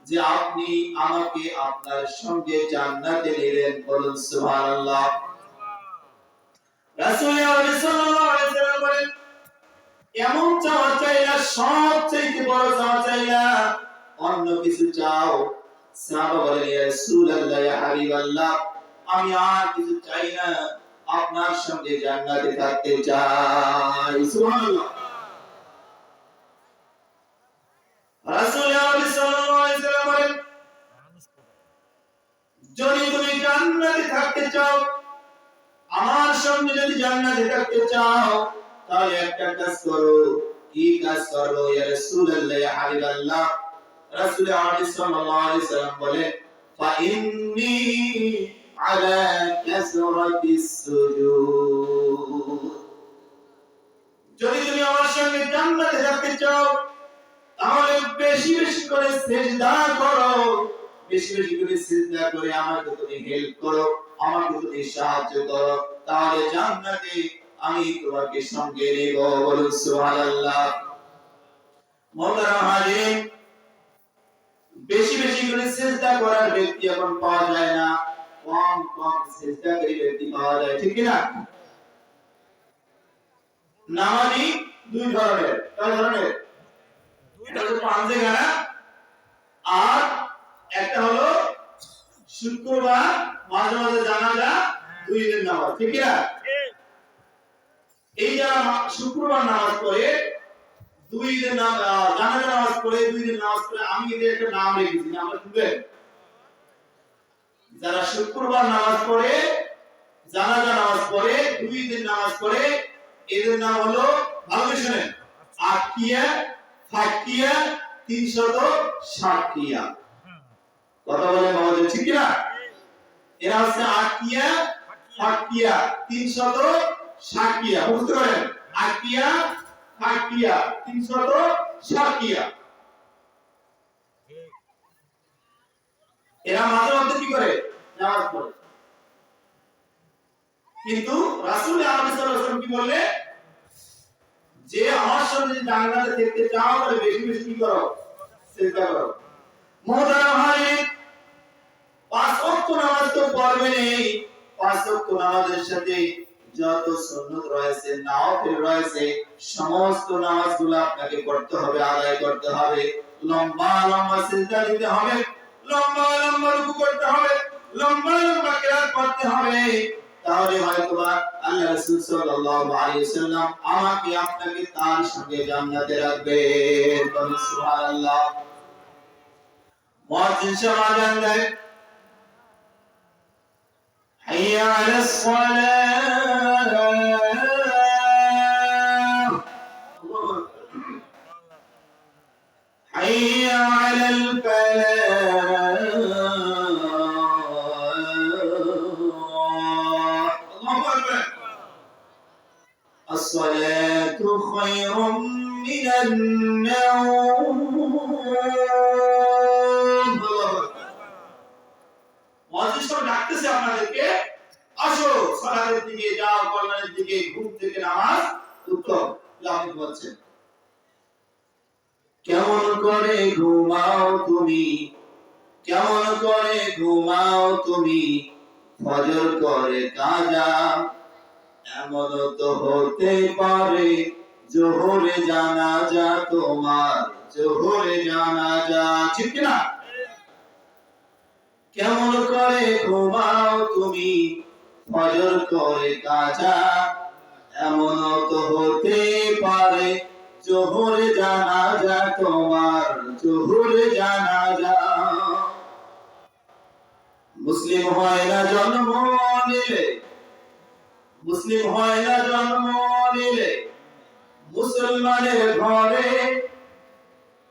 Speaker 2: যে আপনি আমাকে আপনার সঙ্গে জান্নাতে নেবেন। বলুন সুবহানাল্লাহ। রাসূল আরবি সাল্লাল্লাহু আলাইহি সাল্লাম বলেন, এমন চাওয়া চাইলা, সবচেয়ে বড় চাওয়া চাইলা, অন্য কিছু চাও? সাহাবা বলেন, ইয়া রাসূলুল্লাহ, ইয়া হাবিবাল্লাহ, আমি আর কিছু চাই না, আপনার সঙ্গে জান্নাতে থাকতে চাই। সুবহানাল্লাহ। রাসূল আরবি সাল্লাল্লাহু আলাইহি সাল্লাম বলেন, যদি তুমি জান্নাতে থাকতে চাও, আমার সঙ্গে যদি জান্নাতে থাকতে চাও, তাহলে একটা কাজ করো। কি কাজ করো ইয়া রাসূলুল্লাহ, ইয়া হাবিবাল্লাহ? রাসূল আরবি সাল্লাল্লাহু আলাইহি সাল্লাম বলেন, ফা ইন্নী على كثرة السجود যদি তুমি আমার সঙ্গে জান্নাতে যেতে চাও তাহলে বেশি বেশি করে সিজদা করো বেশি বেশি করে সিজদা করে আমাকে তুমি হেল্প করো আমাকে তুমি সাহায্য করো তাহলে জান্নাতে আমি তোমাকে সঙ্গে নেব বলুন সুবহানাল্লাহ মোহতারাম হাজিরিন বেশি বেশি করে সিজদা করার ব্যক্তি এখন পাওয়া যায় না কম কম সিজদাকারী ব্যক্তি পাওয়া যায় ঠিক কি না নামাজি দুই ধরনের কয় ধরনের এটা হলো পাঁচে গানা আর একটা হলো শুক্রবার মাঝে মাঝে জানাজা দুই দিন নামাজ ঠিক না এই যারা শুক্রবার নামাজ পড়ে দুই দিন জানাজা নামাজ পড়ে দুই দিন নামাজ পড়ে আমি এদের একটা নাম রেখেছি আমরা শুনবেন যারা শুক্রবার নামাজ পড়ে জানাজা নামাজ পড়ে দুই দিন নামাজ পড়ে এদের নাম হলো ভালো শুনেন আকিয়া ফাকিয়া 360 কথা বলেন আমাদের ঠিক না এরা হচ্ছে আকিয়া ফাকিয়া 360 বুঝতে পারেন আকিয়া ফাকিয়া 360 এরা মাঝে মধ্যে কি করে নামাজ পড়ে কিন্তু রাসূল আলাইহিস সাল্লাম কি বললে যে আমার সামনে জান্নাতে দেখতে চাও তাহলে বেশি বেশি কি করো সিজদা করো মোহতারাম হাজিরিন পাঁচ ওয়াক্ত নামাজ তো পড়বেনই পাঁচ ওয়াক্ত নামাজের সাথে যত সুন্নাত রয়েছে নওয়াফিল রয়েছে সমস্ত নামাজগুলো আপনাকে পড়তে হবে আদায় করতে হবে লম্বা লম্বা সিজদা দিতে হবে লম্বা লম্বা রুকু করতে হবে লম্বা লম্বা কিরাত পড়তে হবে তাহলে হয়তোবা আল্লাহ রাসূল সাল্লাল্লাহু আলাইহি ওয়াসাল্লাম আমাকে আপনাকে তার সঙ্গে জান্নাতে রাখবেন সুবহানাল্লাহ মুয়াজ্জিন সাহেব আযান দেয় হাইয়া আলাস সালাহ হাইয়া আলাল ফালাহ الصلاة خير من النوم মুয়াজ্জিন সাহেব ডাকতেছে আপনাদেরকে আসো সালাতের দিকে যাও কল্যাণের দিকে ঘুম থেকে নামাজ উত্তম আপনি বলছেন কেমন করে ঘুমাও তুমি কেমন করে ঘুমাও তুমি ফজর করে কাজা এমন তো হতে পারে জোহরে জানাজা তোমার জোহরে জানাজা ঠিক না কেমন করে ঘুমাও তুমি ফজর করে কাজা এমন তো হতে পারে জোহরে জানাজা তোমার জোহরে জানাজা মুসলিম হয় না জন্ম নিলে মুসলিম হয় না জন্ম নিলে মুসলমানের ঘরে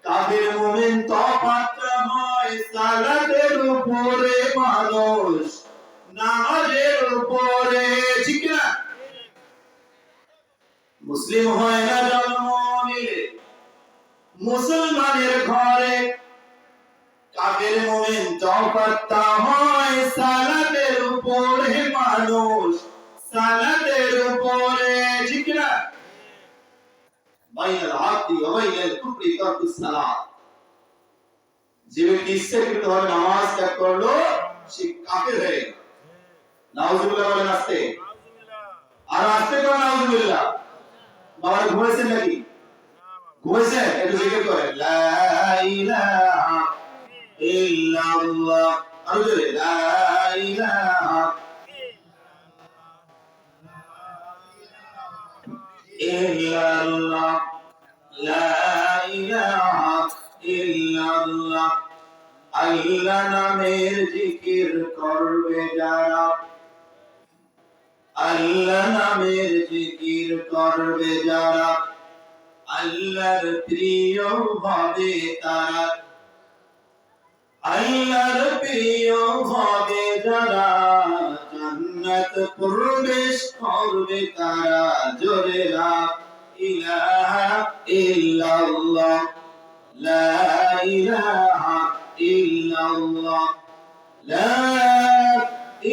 Speaker 2: কাফের মুমিন তফাৎ হয় সালাতের উপরে মানুষ নামাজের উপরে ঠিক না মুসলিম হয় না জন্ম নিলে মুসলমানের ঘরে কাফের মুমিন তফাৎ হয় সালাতের উপরে মানুষ সালাতের উপরে ঠিক না বাইনাল আবদি ওয়া বাইনাল কুফরি তারকুস সালাত যে ব্যক্তি ইচ্ছাকৃতভাবে নামাজ ত্যাগ করলো সে কাফের হয়ে গেল নাউজুবিল্লাহ বলেন আস্তে আর আস্তে করে নাউজুবিল্লাহ বাবা ঘুমাইছেন নাকি ঘুমাইছেন একটু জিকির করেন লা ইলাহা ইল্লাল্লাহ আর জোরে লা ইলাহা ইল্লাল্লাহ লা ইলাহা ইল্লাল্লাহ আল্লাহ নামের জিকির করবে যারা আল্লাহ নামের জিকির করবে যারা আল্লাহর প্রিয় হবে তারা আল্লাহর প্রিয় হবে যারা জান্নাত প্রবেশ করবে তারা, জোরে লা ইলাহা ইল্লাল্লাহ, লা ইলাহা ইল্লাল্লাহ, লা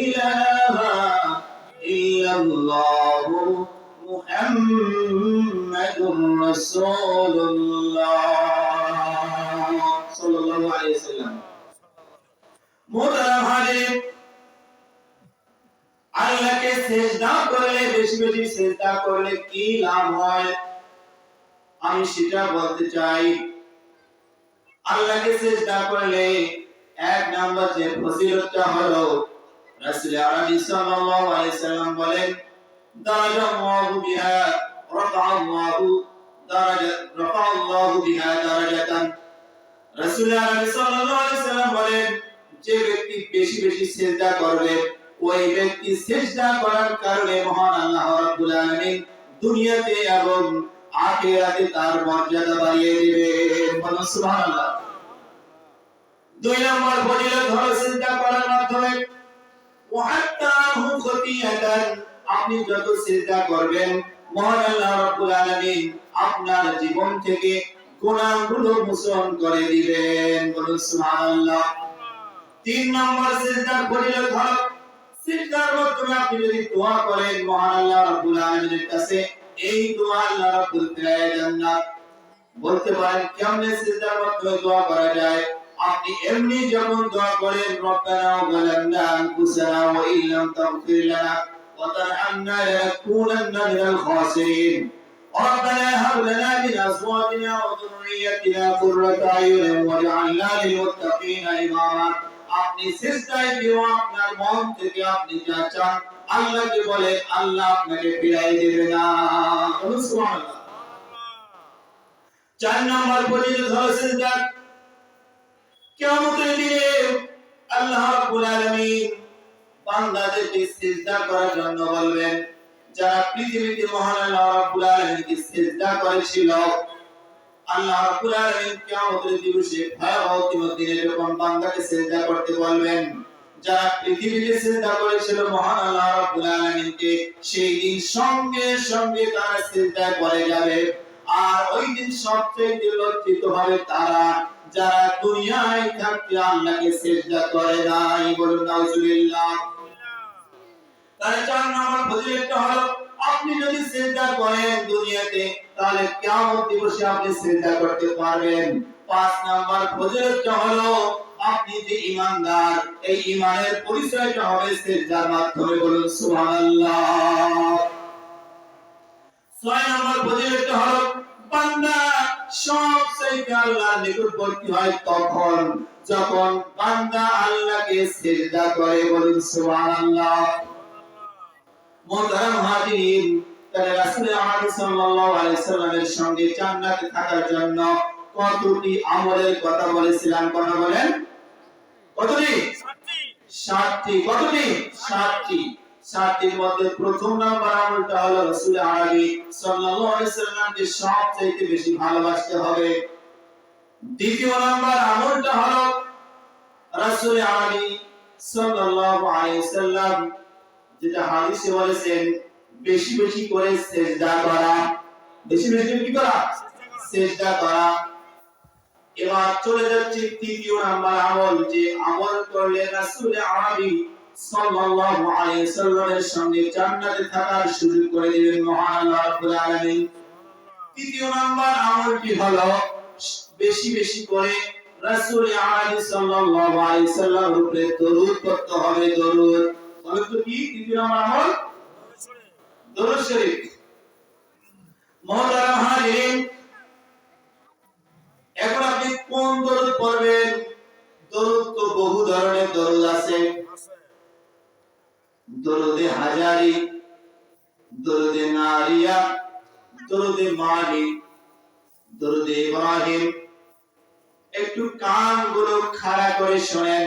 Speaker 2: ইলাহা ইল্লাল্লাহ, মুহাম্মাদুর রাসূলুল্লাহ সাল্লাল্লাহু আলাইহি ওয়াসাল্লাম। মোহতারাম হাজির, আল্লাহকে সিজদা করলে, বেশি বেশি সিজদা করলে কি লাভ হয় আমি সেটা বলতে চাই। আল্লাহকে সিজদা করলে এক নাম্বার যে ফজিলতটা হলো, রাসূল আরবি সাল্লাল্লাহু আলাইহি সাল্লাম বলেন, দারাজাল্লাহু বিহা রাফাআল্লাহু বিহা দারাজাতান। রাসূল আরবি সাল্লাল্লাহু আলাইহি সাল্লাম বলেন, যে ব্যক্তি বেশি বেশি সিজদা করবে, ওই ব্যক্তি সিজদা করার কারণে মহান আল্লাহ রাব্বুল আলামিন দুনিয়াতে এবং আখিরাতে তার মর্যাদা বাড়িয়ে দিবেন। বলুন সুবহানাল্লাহ। দুই নম্বর ফজিলত হলো সিজদা করার মাধ্যমে ওয়াহাত্তাহু খতিয়াতান, আপনি যত সিজদা করবেন মহান আল্লাহ রাব্বুল আলামিন আপনার জীবন থেকে গুনাহগুলো মোচন করে দিবেন। বলুন সুবহানাল্লাহ। তিন নম্বর সিজদার ফজিলত হলো, সিজদার মাধ্যমে আপনি যদি দোয়া করেন মহান আল্লাহ রাব্বুল আলামিনের কাছে, এই দোয়া আল্লাহ রাব্বুল জান্নাত। বলতে পারেন কেমনে সিজদার মাধ্যমে দোয়া করা যায়? আপনি এমনি যখন দোয়া করেন, রব্বানা যালামনা আনফুসানা ওয়া ইল্লাম তাগফির লানা ওয়া তারহামনা লানাকুনান্না মিনাল খাসিরিন, রব্বানা হাব লানা মিন আজওয়াজিনা ওয়া যুররিয়্যাতিনা কুররাতা আয়ুনিন ওয়াজআলনা লিল মুত্তাকিনা ইমামা। আপনি সিজদায় গিয়ে আপনার মন থেকে আপনি যা চান আল্লাহকে বলে, আল্লাহ আপনাকে ফিরাই দেবে না। সুবহানাল্লাহ। চার নম্বর ফজিলত হলো সিজদা। কিয়ামতের দিনে আল্লাহ রাব্বুল আলামিন বান্দাদেরকে সিজদা করার জন্য বলবেন। যারা পৃথিবীতে মহান আল্লাহ রাব্বুল আলামিনকে সিজদা করেছিল, আল্লাহ রাব্বুল আলামিন কিয়ামতের দিবসে ভয়াবহ দিনে যখন বান্দাকে সিজদা করতে বলবেন, যারা পৃথিবীতে সিজদা করেছিল মহান আল্লাহ রাব্বুল আলামিনকে, সেই দিন সঙ্গে সঙ্গে তারা সিজদায় পড়ে যাবে। আর ওই দিন সবচেয়ে লজ্জিত হবে তারা যারা দুনিয়ায় থাকতে আল্লাহকে সিজদা করে নাই। বলুন নাউজুবিল্লাহ। তাহলে চার নম্বর ফজিলতটা হলো, আপনি যদি সিজদা করেন দুনিয়াতে, তাহলে কিয়ামত দিবসে আপনি সিজদা করতে পারবেন। পাঁচ নম্বর ফজিলতটা হলো, আপনি যে ঈমানদার, এই ঈমানের পরিচয়টা হবে সিজদার মাধ্যমে। বলুন সুবহানাল্লাহ। ছয় নম্বর ফজিলতটা হলো, বান্দা সবচেয়ে আল্লাহর নিকটবর্তী হয় তখন যখন বান্দা আল্লাহকে সিজদা করে। বলুন সুবহানাল্লাহ। মুহতারাম হাজিরিন, তাহলে রাসূল আরবি সাল্লাল্লাহু আলাইহি সাল্লামের সঙ্গে জান্নাতে থাকার জন্য কতটি আমলের কথা বলেছিলাম? কথা বলেন, কতটি? 7টি। কতটি? 7টি। 7টির মধ্যে প্রথম নাম্বার আমলটা হলো রাসূল আরবি সাল্লাল্লাহু আলাইহি সাল্লামকে সবচেয়ে বেশি ভালোবাসতে হবে। দ্বিতীয় নাম্বার আমলটা হলো রাসূল আরবি সাল্লাল্লাহু আলাইহি সাল্লাম যেটা হাদিসে বলেছেন, বেশি বেশি করে সিজদা করা। বেশি বেশি কি করা? সিজদা করা। এবার চলে যাচ্ছে তৃতীয় নাম্বার আমল, যে আমল করলে রাসূল আরবি সাল্লাল্লাহু আলাইহি সাল্লামের সঙ্গে জান্নাতে থাকার সুযোগ করে দিবেন মহান আল্লাহ রাব্বুল আলামিন। তৃতীয় নাম্বার আমলটি হলো বেশি বেশি করে রাসূল আরবি সাল্লাল্লাহু আলাইহি সাল্লামের উপরে দরুদ পড়তে হবে। দরুদ বলেন তো কি তৃতীয় নাম্বার আমল? দরুদ শরীফ। মুহতারাম হাজিরিন, এখন আপনি কোন দরুদ পড়বেন? দরুদ তো বহু ধরনের দরুদ আছে। দরুদে হাজারি, দরুদে নারিয়া, দরুদে মালি, দরুদে ইব্রাহিম। একটু কানগুলো খাড়া করে শুনেন।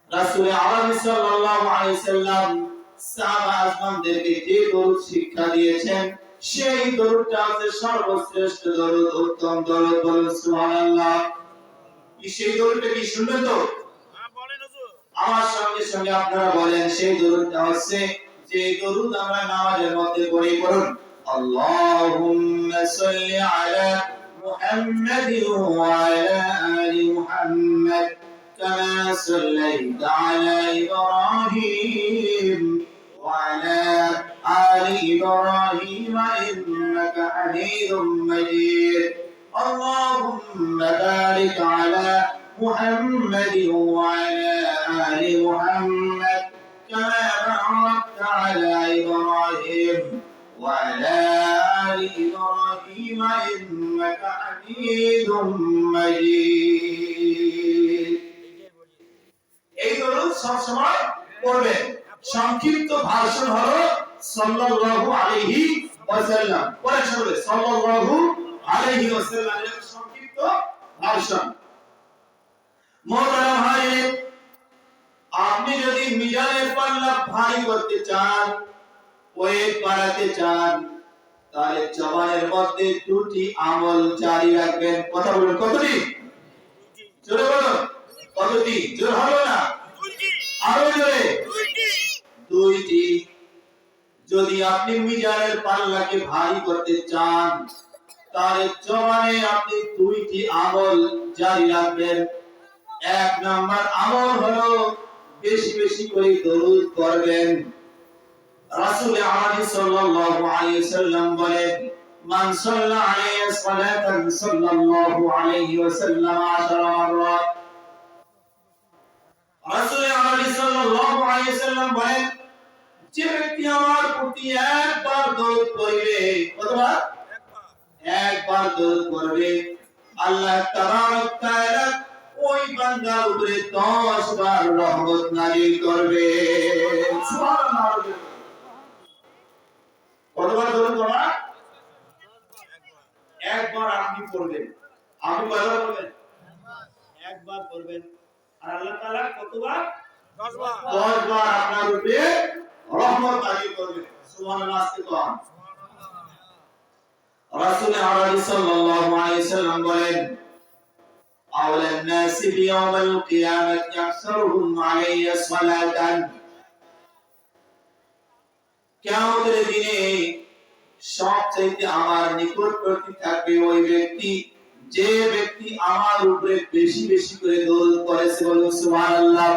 Speaker 2: রাসূল আরবি সাল্লাল্লাহু আলাইহি সাল্লাম সাহাবা আজমানদেরকে যে দরুদ শিক্ষা দিয়েছেন, সেই দরুদটা হচ্ছে সর্বশ্রেষ্ঠ দরুদ, উত্তম দরুদ। বলুন সুবহানাল্লাহ। কি সেই দরুদটা কি শুনবেন তো? হ্যাঁ বলেন হুজুর। আমার সঙ্গে সঙ্গে আপনারা বলেন, সেই দরুদটা হচ্ছে যে দরুদ আমরা নামাজের মধ্যে পড়ি পড়ুন আল্লাহুম্মা সাল্লি আলা মুহাম্মাদিন ওয়া আলা আলি মুহাম্মাদ কামা সাল্লাইতা আলা ইব্রাহিম ওয়া আলা আলি ইব্রাহিম ইন্নাকা হামিদুম মাজিদ اللهم بارك على محمد وعلى آل محمد كما باركت على إبراهيم وعلى آل إبراهيم إنك حميد مجيد এই দরুদ সব সময় পড়বেন সংক্ষিপ্ত ভাষণ হলো সাল্লাল্লাহু আলাইহি ওয়াসাল্লাম পড়েন সবাই সাল্লাল্লাহু আলাইহি ওয়াসাল্লামের সংক্ষিপ্ত ভাষণ মোহতারাম ভাইরা আপনি যদি মিজানের পাল্লা ভারী করতে চান ওয়েট বাড়াতে চান তাহলে জবানের মধ্যে দুটি আমল জারি রাখবেন কথা বলুন কতটি জোরে বলুন কতটি জোরে হবে না আরো জোরে দুইটি যদি আপনি মিজানের পাল্লাকে ভারী করতে চান তাহলে জবানে আপনি দুইটি আমল জারি রাখবেন এক নাম্বার আমল হলো বেশি বেশি করে দরুদ পড়বেন রাসূল আলাইহি সাল্লাল্লাহু আলাইহি সাল্লাম বলেন মান সাল্লা আলাইহি সালাতান সাল্লাল্লাহু আলাইহি ওয়াসাল্লাম 10 মাররাত রাসূল আলাইহি সাল্লাল্লাহু আলাইহি সাল্লাম বলেন যে ব্যক্তি আমার প্রতি একবার দরুদ পড়বে অথবা একবার দরুদ পড়বে আল্লাহ তাবারক তাআলা ওই বান্দার উপরে 10 বার রহমত নাযিল করবে সুবহানাল্লাহ কতবার দরুদ পড়া একবার আপনি পড়বেন আপনি কয়বার পড়বেন একবার পড়বেন আর আল্লাহ তাআলা কতবার 10 বার 10 বার আপনার উপরে রহমত নাযিল করবে সুবহানাল্লাহ আজকে তো রাসূল আলাইহিস সাল্লাল্লাহু আলাইহি সাল্লাম বলেন أولى الناس بيوم القيامة أكثرهم علي صلاة কিয়ামতের দিনে সবচেয়ে আমার নিকটবর্তী থাকবে ওই ব্যক্তি যে ব্যক্তি আমার উপরে বেশি বেশি করে দরুদ পড়েছে বলুন সুবহানাল্লাহ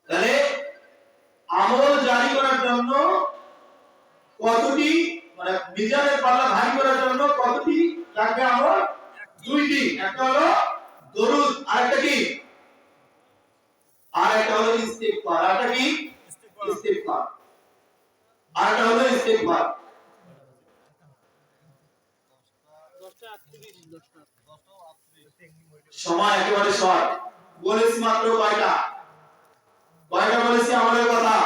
Speaker 2: তাহলে আমল জারি করার জন্য কতটি মানে মিজানের পাল্লা ভারী করার জন্য কতটি লাগবে আমল দুইটি একটা হলো দরুদ আরেকটা কি আরেকটা হলো ইস্তিগফার আরেকটা কি ইস্তিগফার আরেকটা হলো ইস্তিগফার 10:38 সময় একেবারে শর্ট বলেছি মাত্র কয়টা বলেছি আমাদের কথা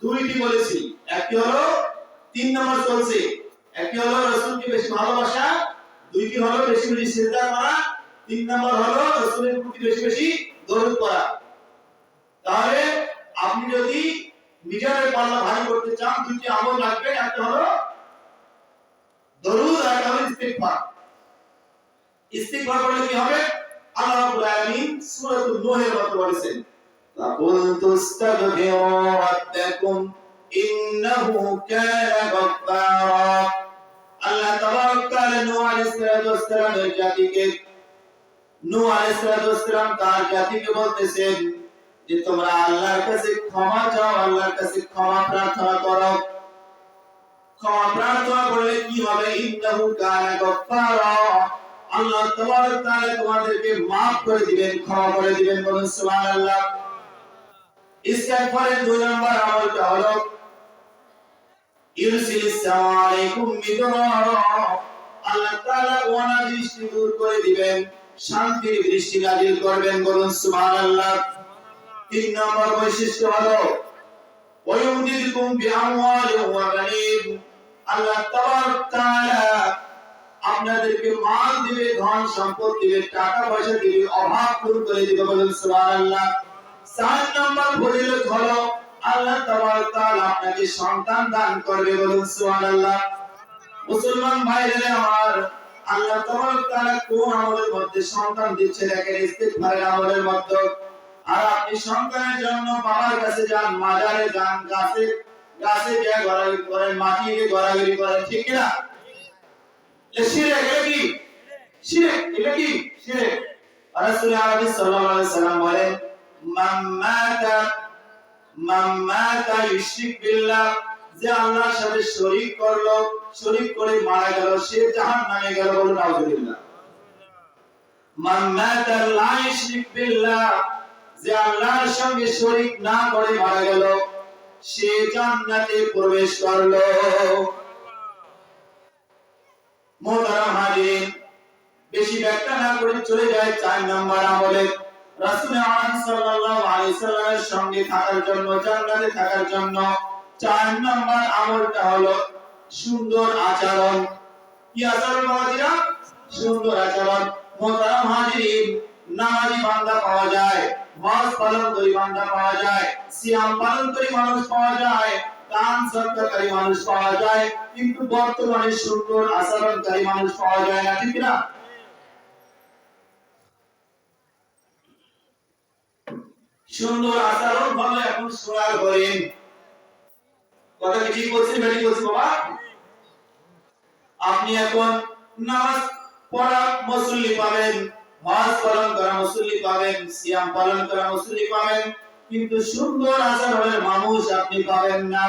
Speaker 2: দুইটি বলেছি একটি হলো 3 নম্বর চলছে একটি হলো রাসূলকে বেশি ভালোবাসা দুইটি হলো বেশি বেশি সিজদা করা 3 নম্বর হলো রাসূলের প্রতি বেশি বেশি দরুদ পড়া তাহলে আপনি যদি মিজানের পাল্লা ভারী করতে চান দুইটি আমল লাগবে একটা হলো দরুদ আর একটা হলো ইস্তিগফার ইস্তিগফার করলে কি হবে আল্লাহ রাব্বুল আলামিন সূরাতুন নূহের মধ্যে বলেছেন فَقُلْتُ اسْتَغْفِرُوا رَبَّكُمْ إِنَّهُ كَانَ غَفَّارًا আল্লাহ তাবারক তাআলা নূহ আলাইহিস সালামের জাতিকে নূহ আলাইহিস সালাম তার জাতিকে বলতেছেন যে তোমরা আল্লাহর কাছে ক্ষমা চাও আল্লাহর কাছে ক্ষমা প্রার্থনা করো ক্ষমা প্রার্থনা করলে কি হবে ইন্নাহু কানা গফফারা আল্লাহ তাবারক তাআলা তোমাদেরকে maaf করে দিবেন ক্ষমা করে দিবেন বলুন সুবহানাল্লাহ ইস্তিগফারের 2 নম্বর আমলটা হলো ইরসিলিস সামা আলাইকুম মিদরারা আল্লাহ তাআলা অনাবৃষ্টি দূর করে দিবেন শান্তির বৃষ্টি নাযিল করবেন বলুন সুবহানাল্লাহ 3 নম্বর বৈশিষ্ট্য হলো ওয়ায়ুমদিদুকুম বিআমওয়ালিন ওয়া বানিন আল্লাহ তাবারক তাআলা আপনাদেরকে মাল দিবে ধন সম্পদ দিবে টাকা পয়সা দিবে অভাব দূর করে দিবে বলুন সুবহানাল্লাহ 4 নম্বর ফজিলত হলো আল্লাহ তাবারক তাআলা আপনাকে সন্তান দান করবে বলুন সুবহানাল্লাহ মুসলমান ভাইরা আমার আল্লাহ তাবারক তাআলা কোন আমলের মধ্যে সন্তান দিচ্ছে দেখেন ইস্তিগফারের আমলের মধ্যে আর আপনি সন্তানের জন্য বাবার কাছে যান, মাজারে যান, গাছে গাছে গিয়ে গড়াগড়ি করেন, মাটিতে গড়াগড়ি করেন, ঠিক কিনা? শিরক, এটা কি শিরক? এটা কি শিরক? রাসূল আলাইহিস সালাম বলেন, মান মাতা ইউশরিক বিল্লাহ, যে আল্লাহর সাথে শরীক করলো, শরীক করে মারা গেল, সে জাহান্নামে গেল। বলুন নাউযুবিল্লাহ। মান মাতা লা ইউশরিক বিল্লাহ, যে আল্লাহর সঙ্গে শরীক না করে মারা গেল, সে জান্নাতে প্রবেশ করলো। মুহতারাম হাজিরিন, বেশি ব্যাখ্যা না করে চলে যায় 4 নম্বর আমলে। রাসূল সাল্লাল্লাহু আলাইহি সাল্লামের সঙ্গে থাকার জন্য, জান্নাতে থাকার জন্য 4 নম্বর আমলটা হলো সুন্দর আচরণ। কি আচরণ বাবাজিরা? সুন্দর আচরণ। মুহতারাম হাজিরিন, নামাজি বান্দা পাওয়া যায়, হজ পালনকারী বান্দা পাওয়া যায়, সিয়াম পালনকারী মানুষ পাওয়া যায়, দান সদকাকারী মানুষ পাওয়া যায়, কিন্তু বর্তমানে সুন্দর আচরণকারী মানুষ পাওয়া যায় না, ঠিক না? সুন্দর আচরণ হলো এখন সোনার হরিণ। কথা কি ঠিক বলছি, বেশি বলছি বাবা? আপনি এখন নামাজ পড়া মুসল্লি পাবেন, হজ পালন করা মুসল্লি পাবেন, সিয়াম পালন করা মুসল্লি পাবেন, কিন্তু সুন্দর আচরণের মানুষ আপনি পাবেন না,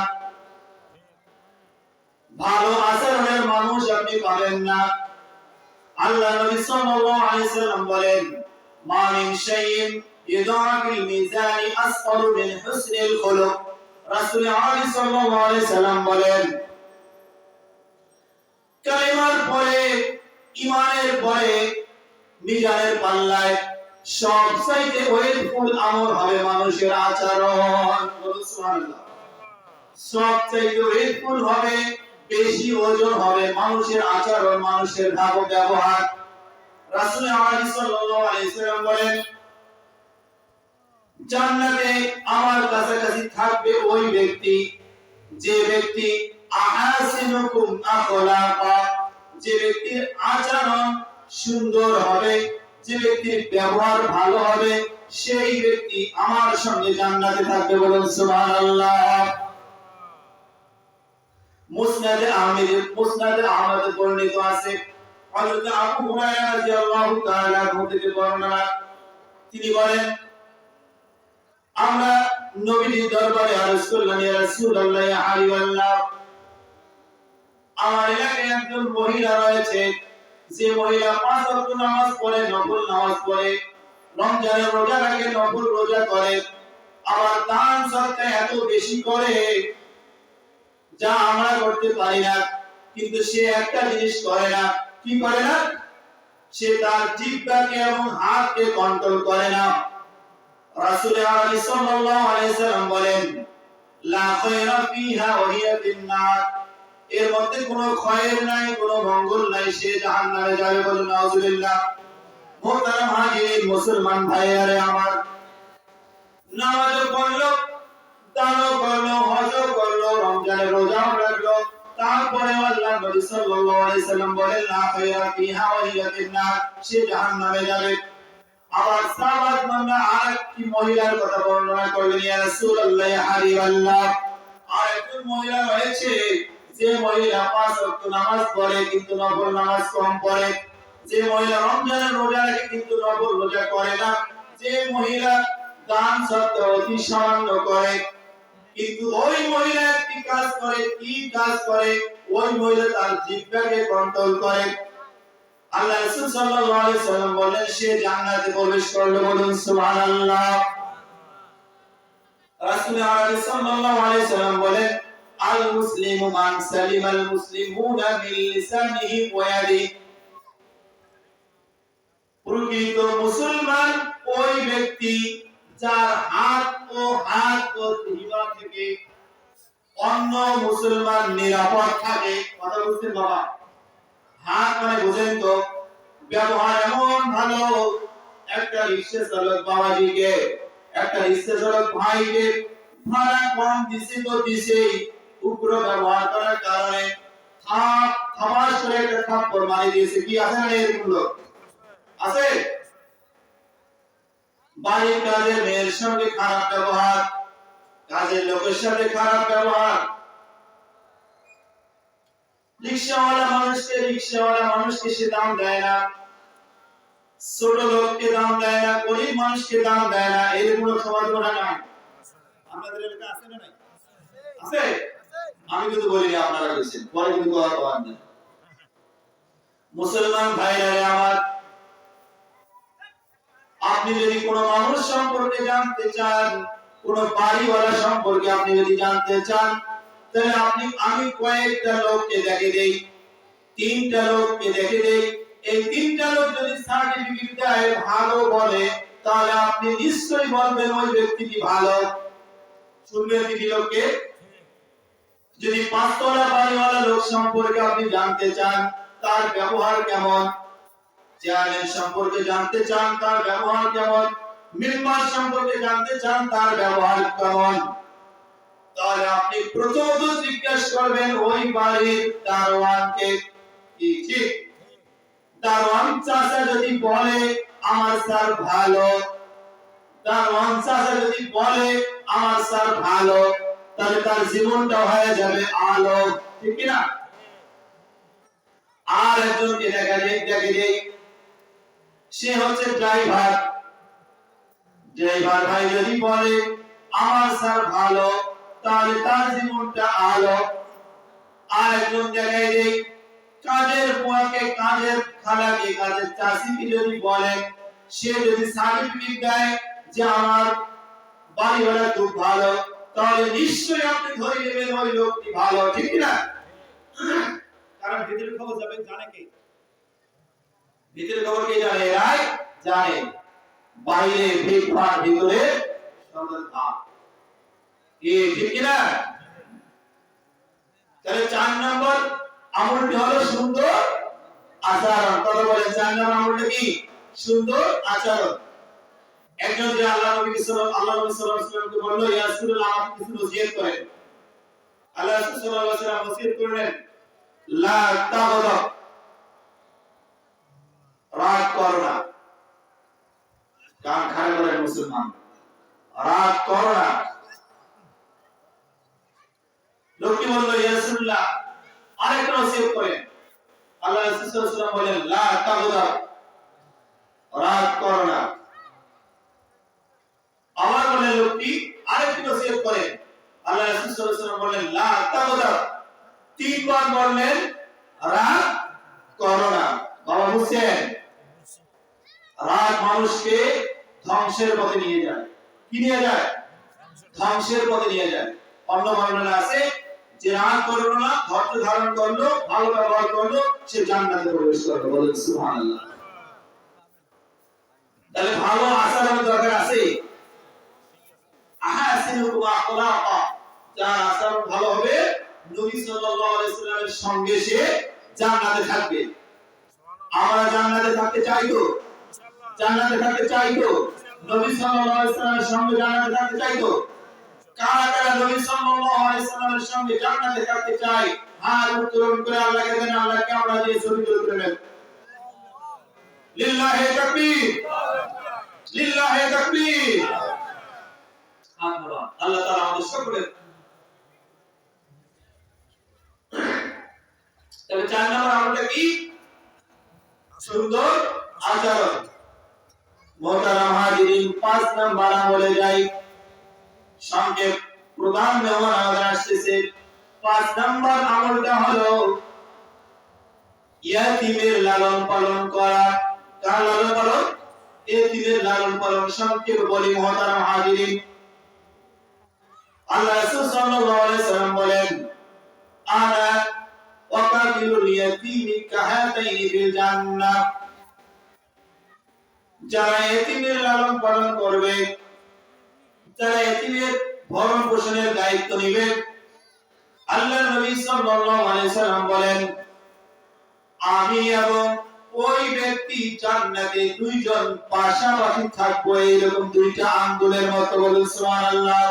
Speaker 2: ভালো আচরণের মানুষ আপনি পাবেন না। আল্লাহ নবী সাল্লাল্লাহু আলাইহি সাল্লাম বলেন, মা মিন শাইইন ইদাফিল মিজানি আসফারু মিন হুসনিল খুলুক। রাসূল সাল্লাল্লাহু আলাইহি সাল্লাম বলেন, কালিমার পরে, ঈমানের পরে মিজানের পাল্লায় সবচাইতে ওয়েটফুল আমল হবে মানুষের আচরণ। বলুন সুবহানাল্লাহ। সবচাইতে ওয়েটফুল হবে, বেশি ওজন হবে মানুষের আচরণ, মানুষের ভাব ব্যবহার। রাসূল সাল্লাল্লাহু আলাইহি সাল্লাম বলেন, জান্নাতে আমার কাছাকাছি থাকবে ওই ব্যক্তি, যে ব্যক্তি আহাসিনুকুম আখলাকা, যে ব্যক্তির আচরণ সুন্দর হবে, যে ব্যক্তির ব্যবহার ভালো হবে, সেই ব্যক্তি আমার সঙ্গে জান্নাতে থাকবে। বলুন সুবহানাল্লাহ। মুসনাদে আহমদ বর্ণিত আছে, হযরত আবু হুরায়রা রাদিয়াল্লাহু তাআলা আনহু থেকে বর্ণনা, তিনি বলেন, আমরা নবীর দরবারে আরজ করলাম, ইয়া রাসূলুল্লাহ, ইয়া হাবিবাল্লাহ, আমার এলাকায় একজন মহিলা রয়েছে, যে মহিলা 5 ওয়াক্ত নামাজ পড়ে, নফল নামাজ পড়ে, রমজানের রোজা রাখে, নফল রোজা করে, আবার দান সদকা এত বেশি করে যা আমরা করতে পারি না, কিন্তু সে একটা জিনিস করে না। কি করে না? সে তার জিহ্বাকে এবং হাতকে কন্ট্রোল করে না। রাসূল সাল্লাল্লাহু আলাইহি সাল্লাম বলেন, লা খায়রা ফিহা ওয়া হিয়া ফিন্নার, এর মধ্যে কোনো খয়ের নাই, কোনো মঙ্গল নাই, সে জাহান্নামে যাবে। বলুন নাউযুবিল্লাহ। মুহতারাম হাজিরিন, মুসলমান ভাইয়ারে আমার, নামাজও পড়লো, দানও করলো, হজও করলো, রমজানের রোজাও রাখলো, তারপরে আল্লাহ নবী সাল্লাল্লাহু আলাইহি সাল্লাম বলেন, লা খায়রা ফিহা ওয়া হিয়া ফিন্নার, সে জাহান্নামে যাবে। আবার সাহাবাত মাননা আরেকটি মহিলার কথা বর্ণনা করলেন, ইয়া রাসূলুল্লাহ, ইয়া হাবিবাল্লাহ, আরেকজন মহিলা রয়েছে, যে মহিলা 5 ওয়াক্ত নামাজ পড়ে কিন্তু নফল নামাজ কম পড়ে, যে মহিলা রমজানের রোজা রাখে কিন্তু নফল রোজা করে না, যে মহিলা দান সদকা অতি সামান্য করে, কিন্তু ওই মহিলা একটি কাজ করে। কি কাজ করে? ওই মহিলা তার জিহ্বাকে কন্ট্রোল করে। আল্লাহ রাসূল সাল্লাল্লাহু আলাইহি সাল্লাম বলেন, সে জান্নাতে প্রবেশ করলো। বলুন সুবহানাল্লাহ। রাসূল সাল্লাল্লাহু আলাইহি সাল্লাম বলেন, আল মুসলিমু মান সালিমাল মুসলিমুনা মিন লিসানিহি ওয়া ইয়াদিহি, প্রকৃত মুসলমান ওই ব্যক্তি যার হাত ও জিহ্বা থেকে অন্য মুসলমান নিরাপদ থাকে। কথা বুঝছেন বাবা? হাত মানে বুঝেন তো, ব্যবহার এমন ভালো, একটা রিকশা চালক বাবাজিকে, একটা রিকশা চালক ভাইকে ভাড়া কম দিছে তো দিছেই, উগ্র ব্যবহার করার কারণে থামাস করে একটা থাপ্পড় মারি দিয়েছে। কি আছে না এরকম লোক? আছে? বাড়ির কাজের মেয়ের সঙ্গে খারাপ ব্যবহার, কাজের লোকের সাথে খারাপ ব্যবহার, রিক্সাওয়ালা মানুষকে সে দাম দেয় না, ছোট লোককে দাম দেয় না, গরিব মানুষকে দাম দেয় না, এরকম সমাজ গড়া নাই। আপনাদের এলাকা আছে না নাই? আছে? আমি কিন্তু বলিনি, আপনারা বলছেন, পরে কিন্তু কথা বলেন না। মুসলমান ভাইরা আমার, আপনি যদি কোনো মানুষ সম্পর্কে জানতে চান, কোন বাড়িওয়ালা সম্পর্কে আপনি যদি জানতে চান, তাহলে আমি কয়েকটা লোককে দেখে দেই, তিনটা লোককে দেখে দেই। এই তিনটা লোক যদি সার্টিফিকেট দেয় ভালো বলে, তাহলে আপনি নিশ্চয়ই বলবেন ওই ব্যক্তিটি ভালো। শুনবেন তিনটি লোককে। যদি পাঁচতলা বাড়িওয়ালা লোক সম্পর্কে আপনি জানতে চান তার ব্যবহার কেমন, চেয়ারম্যান সম্পর্কে জানতে চান তার ব্যবহার কেমন, মেম্বার সম্পর্কে জানতে চান তার ব্যবহার কেমন, তাহলে আপনি প্রথমত জিজ্ঞাসা করবেন ওই বাড়ির দারোয়ানকে। কি ঠিক? দারোয়ান চাচা যদি বলে আমার স্যার ভালো, দারোয়ান চাচা যদি বলে আমার স্যার ভালো, তাহলে তার জীবনটা হয়ে যাবে আলো, ঠিক কি না? আর একজনকে দেখে দেই, সে হচ্ছে ড্রাইভার। ড্রাইভার ভাই যদি বলে আমার স্যার ভালো, তাহলে তার জীবনটা আলো। আর একজন দেখাই দেই, কাজের বুয়াকে, কাজের খালাকে, কাজের চাষিকে যদি বলে, সে যদি সার্টিফিকেট দেয় যে আমার বাড়িওয়ালা খুব ভালো, তাহলে নিশ্চয়ই আপনি ধরে নেবেন ওই লোকটি ভালো, ঠিক না? কারণ ভিতরের খবর যাবেন জানে কে? ভিতরের খবর কে জানে? এরাই জানে। বাইরে ভিতর, ভিতরে সর্বদা কি, ঠিক না? তাহলে 4 নম্বর আমলটি হলো সুন্দর আচরণ। কথা বলেন, 4 নম্বর আমলটা কি? সুন্দর আচরণ। একজন যে আল্লাহ নবী সাল্লাল্লাহু আলাইহি ওয়াসাল্লামকে বলল, ইয়া রাসূলুল্লাহ আমাকে কিছু নসিহত করেন। আল্লাহ রাসূল সাল্লাল্লাহু আলাইহি ওয়াসাল্লাম নসিহত করলেন, লা তাগদাব, রাগ করো না। কান খাড়া করেন মুসলমান, রাগ করো না। লোকটি বলল, ইয়া রাসূলুল্লাহ আরেকটা নসিহত করেন। আল্লাহ রাসূল সাল্লাল্লাহু আলাইহি ওয়াসাল্লাম বলেন, লা তাগদাব, রাগ করো না। আবার বলেন লোকটি আরেকটি নসিহত করেন। আল্লাহ রাসূল সাল্লাল্লাহু আলাইহি ওয়াসাল্লাম বলেন, লা তাগদাব, তিনবার বললেন রাগ করো না। বাবা বুঝছেন? রাগ মানুষকে ধ্বংসের পথে নিয়ে যায়। কি নিয়ে যায়? ধ্বংসের পথে নিয়ে যায়। অন্য বর্ণনা আছে যে রাগ করলো না, ধৈর্য ধারণ করলো, ভালো ব্যবহার করলো, সে জান্নাতে প্রবেশ করবে। বলেন সুবহানাল্লাহ। তাহলে ভালো আচরণের দরকার আছে। আহসিনুকুম আখলাকা, যার আচরণ ভালো হবে নবী সাল্লাল্লাহু আলাইহি ওয়াসাল্লামের সঙ্গে সে জান্নাতে থাকবে। আমরা জান্নাতে থাকতে চাই তো? জান্নাতে থাকতে চাই তো? নবী সাল্লাল্লাহু আলাইহি ওয়াসাল্লামের সঙ্গে জান্নাতে থাকতে চাই তো? কারা কারা নবী সাল্লাল্লাহু আলাইহি ওয়াসাল্লামের সঙ্গে জান্নাতে থাকতে চাই? হাত উত্তোলন করে আল্লাহকে দেন, আল্লাহকে আমরা দিয়ে ছবি তুলে নেব। লিল্লাহি তাকবীর, লিল্লাহি তাকবীর। আল্লাহ তাআলা আমাদের সকলের। তবে 4 নম্বর আমলটা কি? সুন্দর আচরণ। মোহতারাম হাজিরিন, 5 নম্বর আমলে যাই। সংক্ষেপ, প্রধান মেহমান আমাদের আসছে। 5 নম্বর আমলটা হলো ইয়াতীমের লালন পালন করা। কার লালন পালন? ইয়াতীমের লালন পালন। সংক্ষেপ বলি মোহতারাম হাজিরিন, আল্লাহ রাসূল সাল্লাল্লাহু আলাইহি ওয়াসাল্লাম বলেন, আনা ওয়াকাফিলুল ইয়াতীমি কাহাতাইনি ফিল জান্নাহ। যারা ইয়াতীমের লালন পালন করবে, যারা ইয়াতীমের ভরণ পোষণের দায়িত্ব নেবে, আল্লাহর নবী সাল্লাল্লাহু আলাইহি ওয়াসাল্লাম বলেন, আমি এবং ওই ব্যক্তি জান্নাতে দুইজন পাশাপাশি থাকবো, এইরকম দুইটা আঙ্গুলের মতো। বলুন সুবহানাল্লাহ।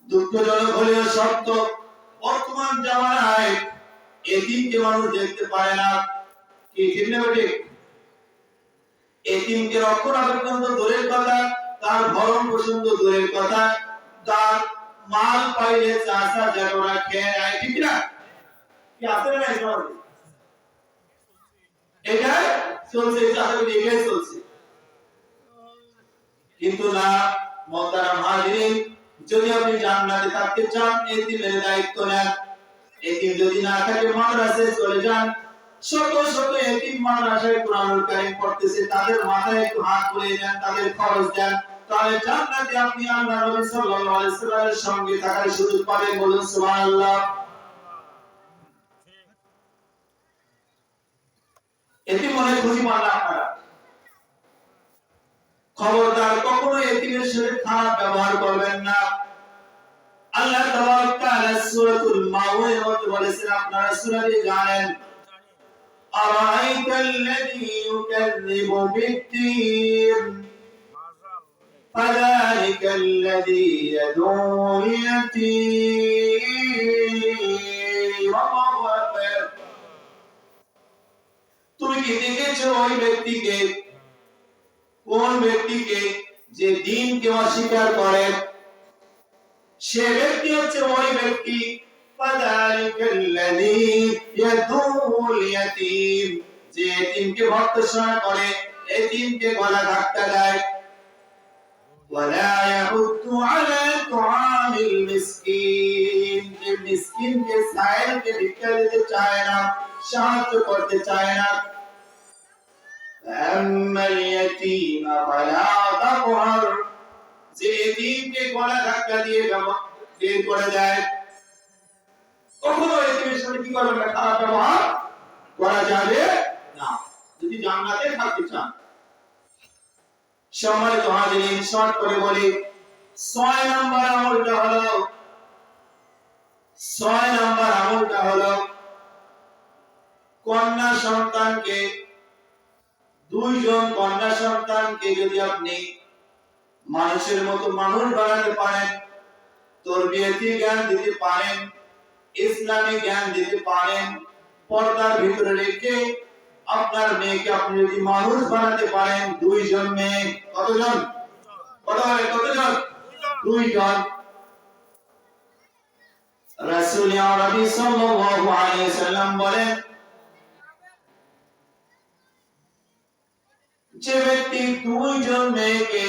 Speaker 2: দুঃখজনক হলেও সত্য, বর্তমান জামানায় এতিমকে মানুষ দেখতে পায় না। কি ঠিক না বেঠিক? এতিমকে রক্ষণাবেক্ষণ তো দূরের কথা, তার ভরণ পোষণ তো দূরের কথা, তার মাল পাইলে চাষা যেটা খেয়ে নেয়, ঠিক না? কি আছে না এই সমাজে? এটাই চলছে, এটাই চলছে। কিন্তু না মোহতারাম হাজিরিন, যদি আপনি জান্নাতে থাকতে চান এতিমের দায়িত্ব নেন। এতিম যদি না থাকে মাদ্রাসায় চলে যান, শত শত এতিম মাদ্রাসায় কোরআনুল কারীম পড়তেছে, তাদের মাথায় একটু হাত বুলিয়ে দেন, তাদের খরচ দেন, তাহলে জান্নাতে আপনি আল্লাহর নবী সাল্লাল্লাহু আলাইহি ওয়াসাল্লামের সঙ্গে থাকার সুযোগ পাবেন। বলুন সুবহানাল্লাহ। এতিম মনে খুশি পান না আপনারা? খবরদার কখনো এতিমের সাথে খারাপ ব্যবহার করবেন না। আল্লাহ তাআলা সূরাতুল মাউনের মধ্যে বলেছেন, আপনারা সূরাটি জানেন, আরাআইতাল্লাযী ইউকাযযিবু বিদ্দীন ফাযালিকাল্লাযী ইয়াদুল ইয়াতীম। আল্লাহু আকবার। তুমি কি দেখেছো ওই ব্যক্তিকে, কোন ব্যক্তিকে যে দ্বীনকে অস্বীকার করে? সে ব্যক্তি হচ্ছে ওই ব্যক্তি ফাযালিকাল্লাযী ইয়াদুল ইয়াতীম, যে এতিমকে ভর্ৎসনা করে, এতিমকে গলা ধাক্কা দেয়। ওয়ালা ইয়াহুদ্দু আলা তুআমিল মিসকিন, যে মিসকিনকে সায়েলকে ভিক্ষা দিতে চায় না, সাহায্য করতে চায় না। আম্মাল ইয়াতীমা ফালা তাকহার, যে এতিমকে গলা ধাক্কা দিয়ে বের করে দেয়। কখনো এতিমের সাথে কি করবেন না, খারাপ ব্যবহার করা যাবে না যদি জান্নাতে থাকতে চান। সম্মানিত হাজিরিন, শর্ট করে বলি, 6 নাম্বার আমলটা হলো কন্যা সন্তানকে, দুইজন কন্যা সন্তানকে যদি আপনি মানুষের মতো মানুষ বানাতে পারেন, তরবিয়তি জ্ঞান দিতে পারেন, ইসলামী জ্ঞান দিতে পারেন, পর্দার ভিতরে রেখে আপনার মেয়েকে আপনি যদি মানুষ বানাতে পারেন, দুইজন মেয়ে, কতজন? কতজন? দুইজন। রাসূল আরবি সাল্লাল্লাহু আলাইহি সাল্লাম বলেন, যে ব্যক্তি দুইজন মেয়েকে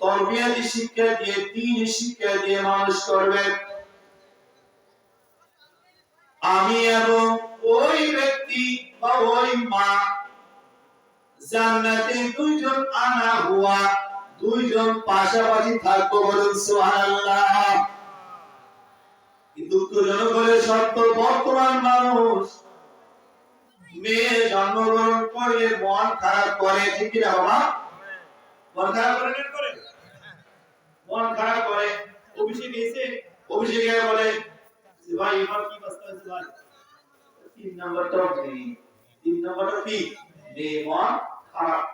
Speaker 2: তরবিয়তি শিক্ষা দিয়ে, দ্বীনি শিক্ষা দিয়ে মানুষ করবে, আমি এবং ওই ব্যক্তি বা ওই মা জান্নাতে দুইজন আনা হুয়া, দুইজন পাশাপাশি থাকবো। বলুন সুবহানাল্লাহ। কিন্তু দুঃখজনক হলে সত্য, বর্তমান মানুষ মেয়ে জন্মগ্রহণ করলে মন খারাপ করে, ঠিক কি না বাবা? মন খারাপ করে, মন খারাপ করে। অফিসে গিয়েছে, অফিসে গিয়ে বলে, ভাই এবার কি বস্তা আছে ভাই, 3 নাম্বারটা নেই, 3 নাম্বারটা কি নেই, মন খারাপ।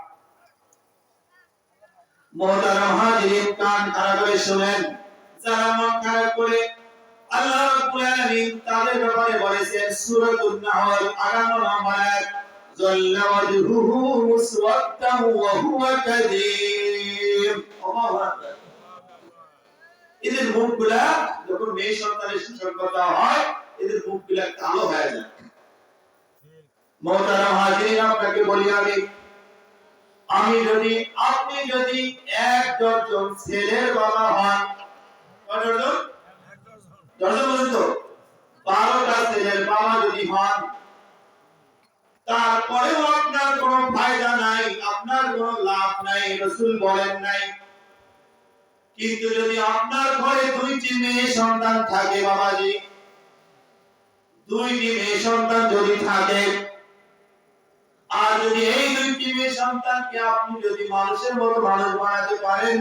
Speaker 2: মুহতারাম হাজিরিন, কান খারাপ করে শুনেন, যারা মন খারাপ করে আল্লাহ রাব্বুল আলামিন তাদের ব্যাপারে বলেছেন সূরাতুন নাহল 58 নম্বর আয়াত, জাল্লা ওয়াজহুহু মুসওয়াদ্দান ওয়া হুয়া কাযীব। আল্লাহু আকবার। এদের মুখগুলা যখন মেয়ে সন্তানের সুসংগত হয়, এদের মুখগুলা কালো হয়ে যায়। মুহতারাম হাজিরিন, আপনাকে বলি, আমি যদি, আপনি যদি 1 ডজন ছেলের বাবা হন, কত ডজন? ডজন বলেন তো, 12টা ছেলের বাবা যদি হন, তারপরেও আপনার কোনো ফায়দা নাই, আপনার কোনো লাভ নাই, রাসূল বলেন নাই। কিন্তু যদি আপনার ঘরে 2টি মেয়ে সন্তান থাকে, বাবাজি, 2টি মেয়ে সন্তান যদি থাকে, আর যদি এই 2টি মেয়ে সন্তানকে আপনি যদি মানুষের মতো মানুষ বানাতে পারেন,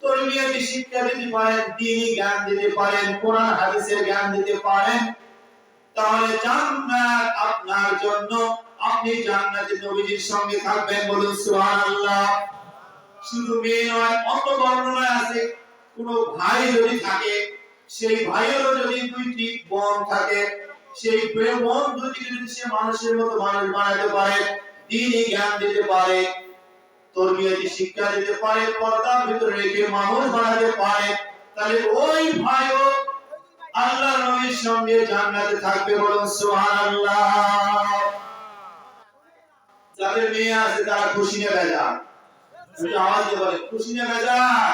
Speaker 2: তরবিয়তি শিক্ষা দিতে পারেন, দ্বীনি জ্ঞান দিতে পারেন, কোরআন হাদিসের জ্ঞান দিতে পারেন, তাহলে জান্নাত আপনার জন্য, আপনি জান্নাতে নবীজির সঙ্গে থাকবেন। বলুন সুবহানাল্লাহ। শুধু মেয়ে নয়, অন্য বর্ণনায় আছে, কোন ভাই যদি থাকে, সেই ভাইয়েরও যদি 2টি বোন থাকে, সেই বোন দুটিকে যদি সে মানুষের মতো মানুষ বানাতে পারে, দ্বীনি জ্ঞান দিতে পারে, তরবিয়তি শিক্ষা দিতে পারে, পর্দার ভিতরে রেখে মানুষ বানাতে পারে, তাহলে ওই ভাইও আল্লাহর নবীর সঙ্গে জান্নাতে থাকবে। বলুন সুবহানাল্লাহ। যাদের মেয়ে আছে তারা খুশি না বেজার? তুমি আওয়াজ দিয়ে বলে খুশি না বেজার?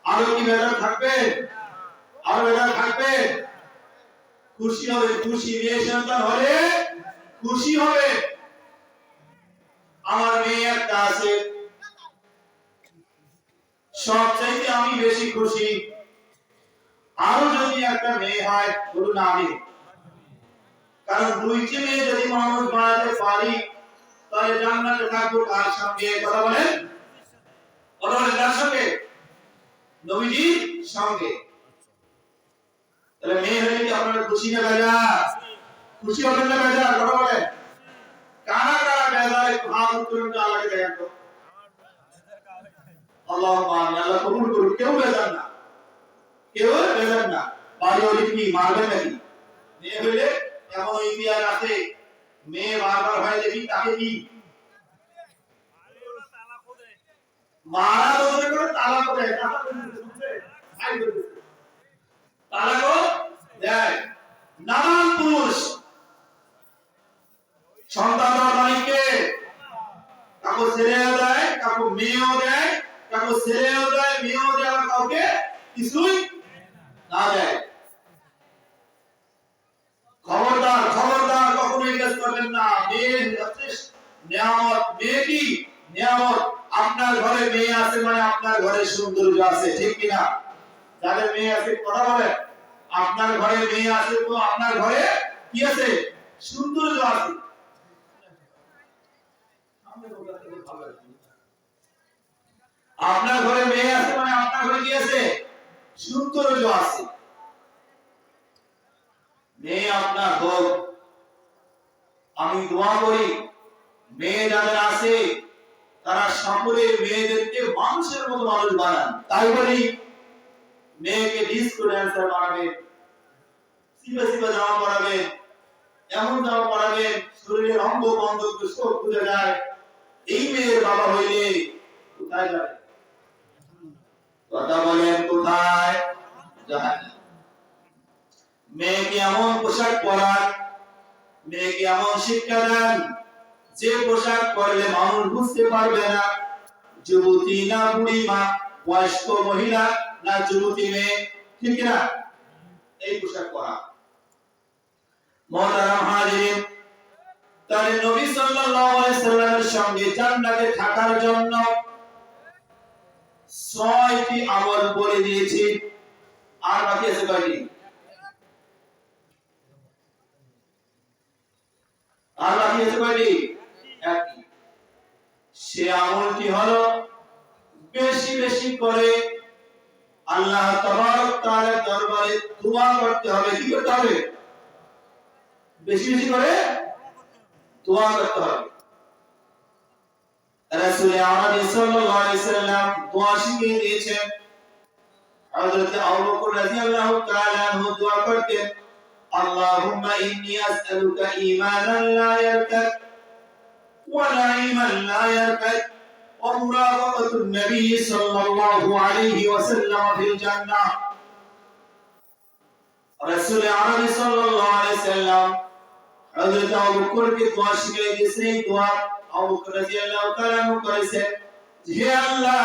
Speaker 2: আরো কি বেজার থাকবে? আরো বেজার থাকবে? খুশি হবে। খুশি মেয়ে সন্তান হলে খুশি হবে। আমার মেয়ে একটা আছে, সবচাইতে আমি বেশি খুশি। আরো যদি একটা মেয়ে হয়, বলুন আমি। কারণ দুইটি মেয়ে যদি মানুষ বানাতে পারি, তাহলে জান্নাতে থাকবো কার সঙ্গে? কথা বলেন, কথা বলেন, কার সঙ্গে? নবীজির সঙ্গে। তাহলে মেয়ে হলে কি আপনারা খুশি না বেজার? খুশি হবেন না বেজার? কথা বলেন। কারা কারা বেজার একটু হাত উত্তোলন করে আল্লাহকে দেখেন তো। আল্লাহুম্মা আমিন। আল্লাহ কবুল করুন। কেউ বেজার না, কেউ বেজার না। বাড়ি হলে কি মারবেন নাকি? মেয়ে হলে এমন ইতিহাস আছে, মেয়ে বারবার হয় দেখি তাকে কি মারা দৌড়ে করে তালাকও দেয়। তালাকও দেয়। নানান পুরুষ সন্তান দেওয়ার মালিককে কাউকে ছেলেও দেয়, কাউকে মেয়েও দেয়, কাউকে ছেলেও দেয়, মেয়েও দেয়, আবার কাউকে কিছুই না দেয়। খবরদার, খবরদার, কখনো এই কাজ করবেন না। মেয়ে হচ্ছে নিয়ামত। মেয়ে কি নিয়ামত। আপনার ঘরে মেয়ে আছে মানে আপনার ঘরে সৌন্দর্য আছে, ঠিক কিনা? যাদের মেয়ে আছে কথা বলেন, আপনার ঘরে মেয়ে আছে তো আপনার ঘরে কি আছে? সৌন্দর্য আছে। আপনার ঘরে মেয়ে আছে মানে আপনার ঘরে কি আছে? সৌন্দর্য আছে। মেয়ে আপনার হোক। আমি দোয়া করি মেয়ে যাদের আছে তারা সকলে মেয়েদেরকে মানুষের মতো মানুষ বানান। তাই বলি মেয়েকে ডিস্কো ড্যান্সার বানাবে, সিপে সিপে জামা পরাবে, এমন জামা পরাবে শরীরের অঙ্গ প্রত্যঙ্গ সব বুঝে যায়। এই মেয়ের বাবা হইলে কোথায় যাবে? কথা বলেন, কোথায়? জাহান্নামে। মেয়েকে এমন পোশাক পরান, মেয়েকে এমন শিক্ষা দেন যে পোশাক পরলে মানুষ বুঝতে পারবে না যুবতী না বুড়ি মা, বয়স্ক মহিলা না যুবতী মেয়ে, ঠিক না? এই পোশাক পরা। মুহতারাম হাজিরিন, তাহলে নবী সাল্লাল্লাহু আলাইহি সাল্লামের সঙ্গে জান্নাতে থাকার জন্য 6টি আমল বলে দিয়েছি। আর বাকি আছে কয়টি? আর বাকি আছে কয়টি? একটি। সে আমলটি হলো বেশি বেশি করে আল্লাহ তাবারক তাআলার দরবারে দোয়া করতে হবে। কি করতে হবে? বেশি বেশি করে দোয়া করতে হবে। রাসূল আরবি সাল্লাল্লাহু আলাইহি সাল্লাম দোয়া শিখিয়ে দিয়েছেন। হযরত আবু বকর রাদিয়াল্লাহু তাআলা আনহু দোয়া করতেন, আল্লাহুম্মা ইন্নী আসআলুকা ঈমানান লা ইয়ারতাদ ওয়া নাঈমান লা ইয়ারতাদ ওয়া মুরাফাকাতুন নবী সাল্লাল্লাহু আলাইহি ওয়াসাল্লাম ফিল জান্নাহ। রাসূল আরবি সাল্লাল্লাহু আলাইহি সাল্লাম হযরত আবু বকরকে দোয়া শিখিয়ে দিয়েছেন। এই দোয়া আবু বকর রাদিয়াল্লাহু তাআলা আনহু করেছেন, হে আল্লাহ,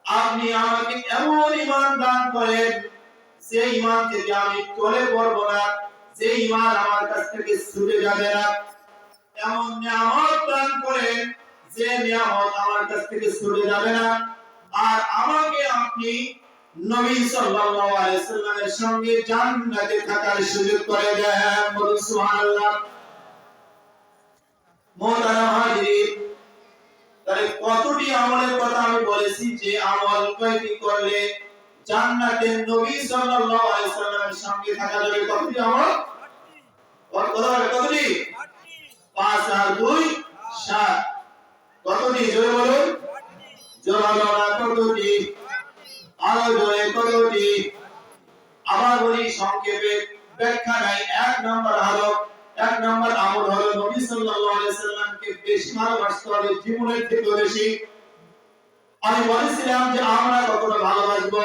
Speaker 2: আপনি আমাকে এমন ঈমান দান করেন যে ঈমান থেকে আমি টলে পড়ব না, যে ঈমান আমার কাছ থেকে ছুটে যাবে না। এমন নিয়ামত দান করেন যে নিয়ামত আমার কাছ থেকে ছুটে যাবে না। আর আমাকে আপনি নবী সাল্লাল্লাহু আলাইহি সাল্লামের সঙ্গে জান্নাতে থাকার সুযোগ করে দেন। বলুন সুবহানাল্লাহ। মুহতারাম হাজিরিন, তাহলে কতটি আমলের কথা আমি বলেছি যে আমল কয়টি করলে জান্নাতে নবী সাল্লাল্লাহু আলাইহি সাল্লামের সঙ্গে থাকা যাবে? কতটি আমল? কতটি? 5 আর 2 7। কতটি? জোরে বলুন। জোরে বলা কতটি? আরো জোরে কতটি? আবার বলি সংক্ষেপে, ব্যাখ্যা নাই। 1 নাম্বার হলো এক নম্বর আমল হলো নবী সাল্লাল্লাহু আলাইহি সাল্লামকে বেশি ভালোবাসতে হবে জীবনের থেকে বেশি। আমি বলেছিলাম যে আমরা কতটা ভালোবাসবো।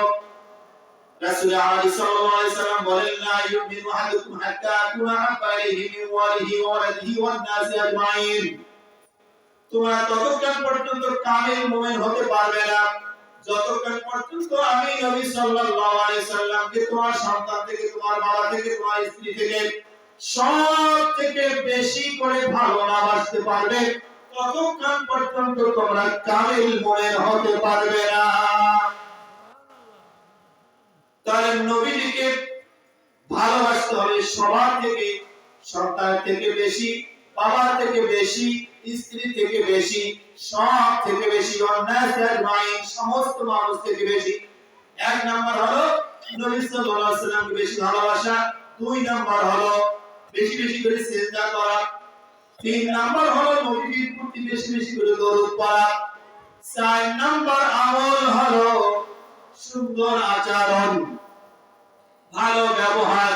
Speaker 2: রাসূল আলাইহি সাল্লাল্লাহু আলাইহি সাল্লাম বলেন না ইউমিনু আহাদুকুম হাত্তা আকুনা আহাব্বা ইলাইহি মিন ওয়ালিহি ওয়া ওয়ালাদিহি ওয়ান নাসি আজমাইন। তোমরা ততক্ষণ পর্যন্ত কামিল মুমিন হতে পারবে না যতক্ষণ পর্যন্ত আমি নবী সাল্লাল্লাহু আলাইহি সাল্লামকে তোমার সন্তান থেকে, তোমার বাবা থেকে, তোমার স্ত্রী থেকে সব থেকে বেশি করে ভালো না বাসতে পারবে ততক্ষণ পর্যন্ত তোমরা কামিল মুমিন হতে পারবে না। তাহলে নবীকে ভালোবাসতে হবে সবার থেকে, সন্তান থেকে বেশি, বাবা থেকে বেশি, স্ত্রী থেকে বেশি, সব থেকে বেশি, সমস্ত মানুষ থেকে বেশি। এক নাম্বার হলো নবী সাল্লাল্লাহু আলাইহি সাল্লামকে বেশি ভালোবাসা। দুই নাম্বার হলো বেশি বেশি করে সিজদা করা। তিন নাম্বার হলো নবীর প্রতি বেশি বেশি করে দরুদ পড়া। চার নাম্বার আমল হলো সুন্দর আচরণ, ভালো ব্যবহার।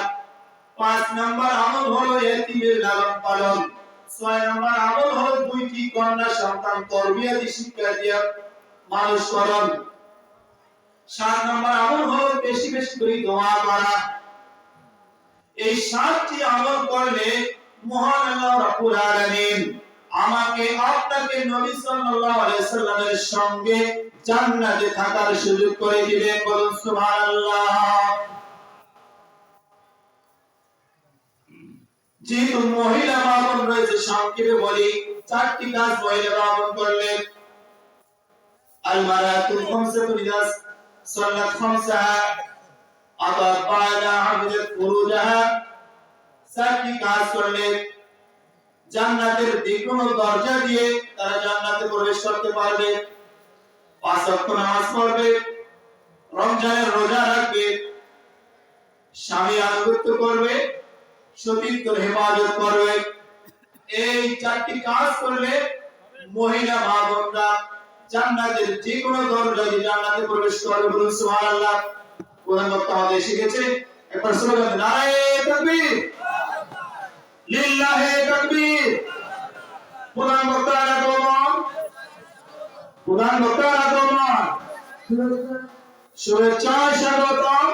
Speaker 2: পাঁচ নাম্বার আমল হলো ইতিমের লালন পালন। ছয় নাম্বার আমল হলো দুইটি কন্যা সন্তান তরবিয়াতি শিক্ষা দিয়ে মানুষ করণ। সাত নাম্বার আমল হলো বেশি বেশি করে দোয়া করা। এই সাতটি আমল করলে মহান আল্লাহ রাব্বুল আলামিন আমাকে আপনাকে নবী সাল্লাল্লাহু আলাইহি সাল্লামের সঙ্গে জান্নাতে থাকার সুযোগ করে দিবেন। বলুন সুবহানাল্লাহ। যেহেতু মহিলা বাবন রয়েছে সংক্ষেপে বলি চারটি কাজ মহিলা বাবন করলেন। আল মারাতুল খামসাতুল ইদাস সাল্লাত খামসাহা আতাত বা'দা হাফিজাত ফুরুজাহা। চারটি কাজ করলে জান্নাতের দ্বিগুণ দরজা দিয়ে তারা জান্নাতে প্রবেশ করতে পারবে। পাঁচ ওয়াক্ত নামাজ পড়বে, রমজানের রোজা রাখবে, স্বামী আনুগত্য করবে, সতীত্বের হেফাজত করবে। এই চারটি কাজ করলে মহিলা মা বোনরা জান্নাতের যে কোনো দরজা দিয়ে জান্নাতে প্রবেশ করবে। বলুন সুবহানাল্লাহ। কোরআন বক্তা আমাদের শিখেছে, একবার স্লোগান নারায়ে তাকবীর, লিল্লাহি তাকবীর। কোরআন বক্তা আগমন, কোরআন বক্তা আগমন, শুভেচ্ছা স্বাগতম।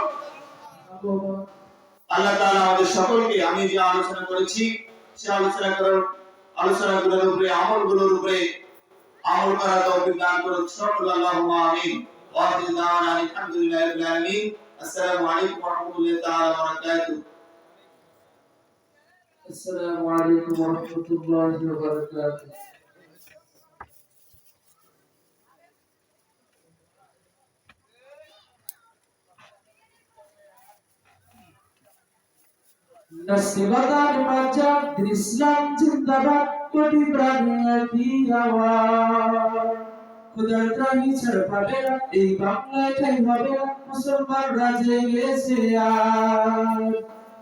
Speaker 2: আল্লাহ তাআলা আমাদের সকলকে আমি যে আলোচনা করেছি সে আলোচনাগুলোর উপরে আমলগুলোর উপরে আমল করার তৌফিক দান করুন। সকল আল্লাহুম্মা আমিন। ওয়া আখিরু দাওয়ানা আলহামদুলিল্লাহি রাব্বিল আলামিন। আসসালামু আলাইকুম ওয়া রাহমাতুল্লাহি তাআলা ওয়া বারাকাতুহু।
Speaker 3: আসসালামু আলাইকুম ওয়া রাহমাতুল্লাহি ওয়া বারাকাতুহু। নসিবতার বাজার ইসলাম জিন্দাবাদ কোটি প্রাণে কি আওয়াজ। খুদার ত্রাণী ছাড়া পাবে না এই বাংলায় ঠাই হবে না মুসলমানরা জেগেছে আজ।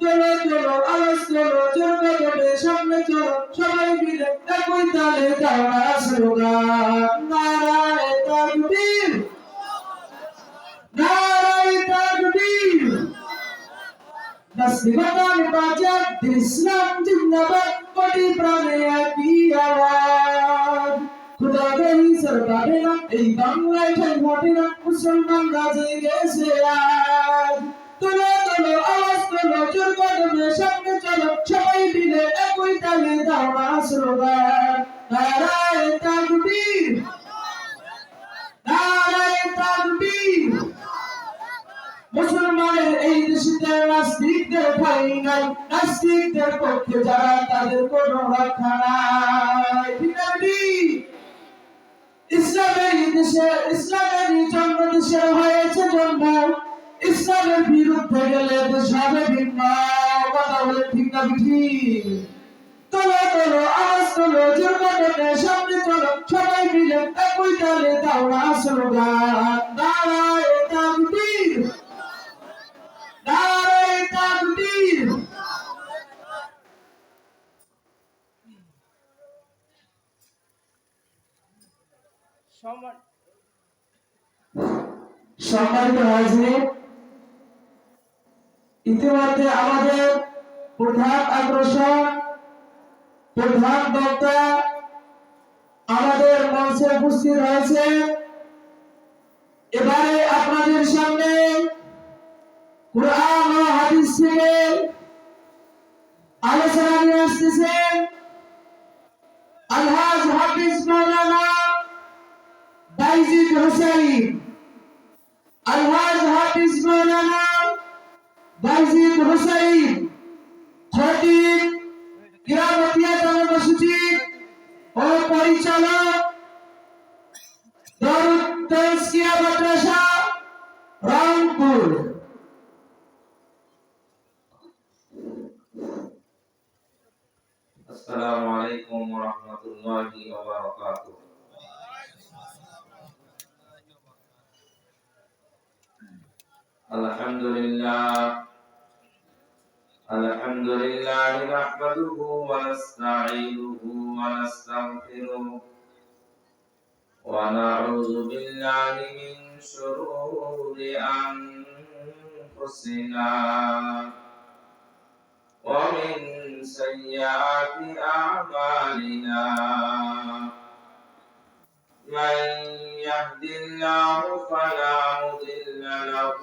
Speaker 3: চলো চলো আওয়াজ চলো জোর করে সামনে চলো সবাই মিলে একই তালে দাও না স্লোগান নারায়ে তাকবীর, নারায়ে তাকবীর। নসিবতার বাজার ইসলাম জিন্দাবাদ কোটি প্রাণে কি আওয়াজ। খুদা গনি সরকারে না এই বাংলায় ঠাই হবে না মুসলমানরা জেগেছে আজ। তোলো তোলো আওয়াজ তোলো জোর কদমে সামনে চলো সবাই মিলে একই তালে দাও না স্লোগান নারায়ে তাকবীর, নারায়ে তাকবীর। মুসলমানের এই দেশে নাস্তিকদের ঠাই নাই, নাস্তিকদের পক্ষে যারা তাদের কোনো রক্ষা নাই। ইসলামের দেশে ইসলামের জন্ম দেশে হয়েছে জন্ম, ইসলামের বিরুদ্ধে গেলে দেশ হবে ভিন্ন। কথা বলে ঠিক না ঠিক? তোলো তোলো আওয়াজ তোলো জোর করে সামনে চলো সবাই মিলে একই তালে দাও না স্লোগান নারায়ে তাকবীর, নারায়ে তাকবীর। সম্মানিত হাজির, ইতিমধ্যে আমাদের প্রধান আকর্ষণ প্রধান বক্তা আমাদের মঞ্চে উপস্থিত হয়েছে। এবারে আপনাদের সামনে কুরআন ও হাদিস থেকে আলোচনা নিয়ে আসতেছেন আলহাজ হাফিজ মাওলানা বাইজিদ হোসেন। আলহাজ হাফিজ মাওলানা বাইজিদ হোসেন খতিব কিরামতিয়া কর্মসূচি ও পরিচালক দারুত তাজকিয়া মাদ্রাসা রংপুর।
Speaker 4: আসসালামু আলাইকুম ওয়া রাহমাতুল্লাহি ওয়া বারাকাতুহু। আলহামদুলিল্লাহ নাহমাদুহু ওয়া নাস্তাঈনুহু ওয়া নাস্তাগফিরুহু ওয়া নাউযু বিল্লাহি মিন শুরুরি আনফুসিনা ومن سيئات أعمالنا من يهد الله فلا مضل له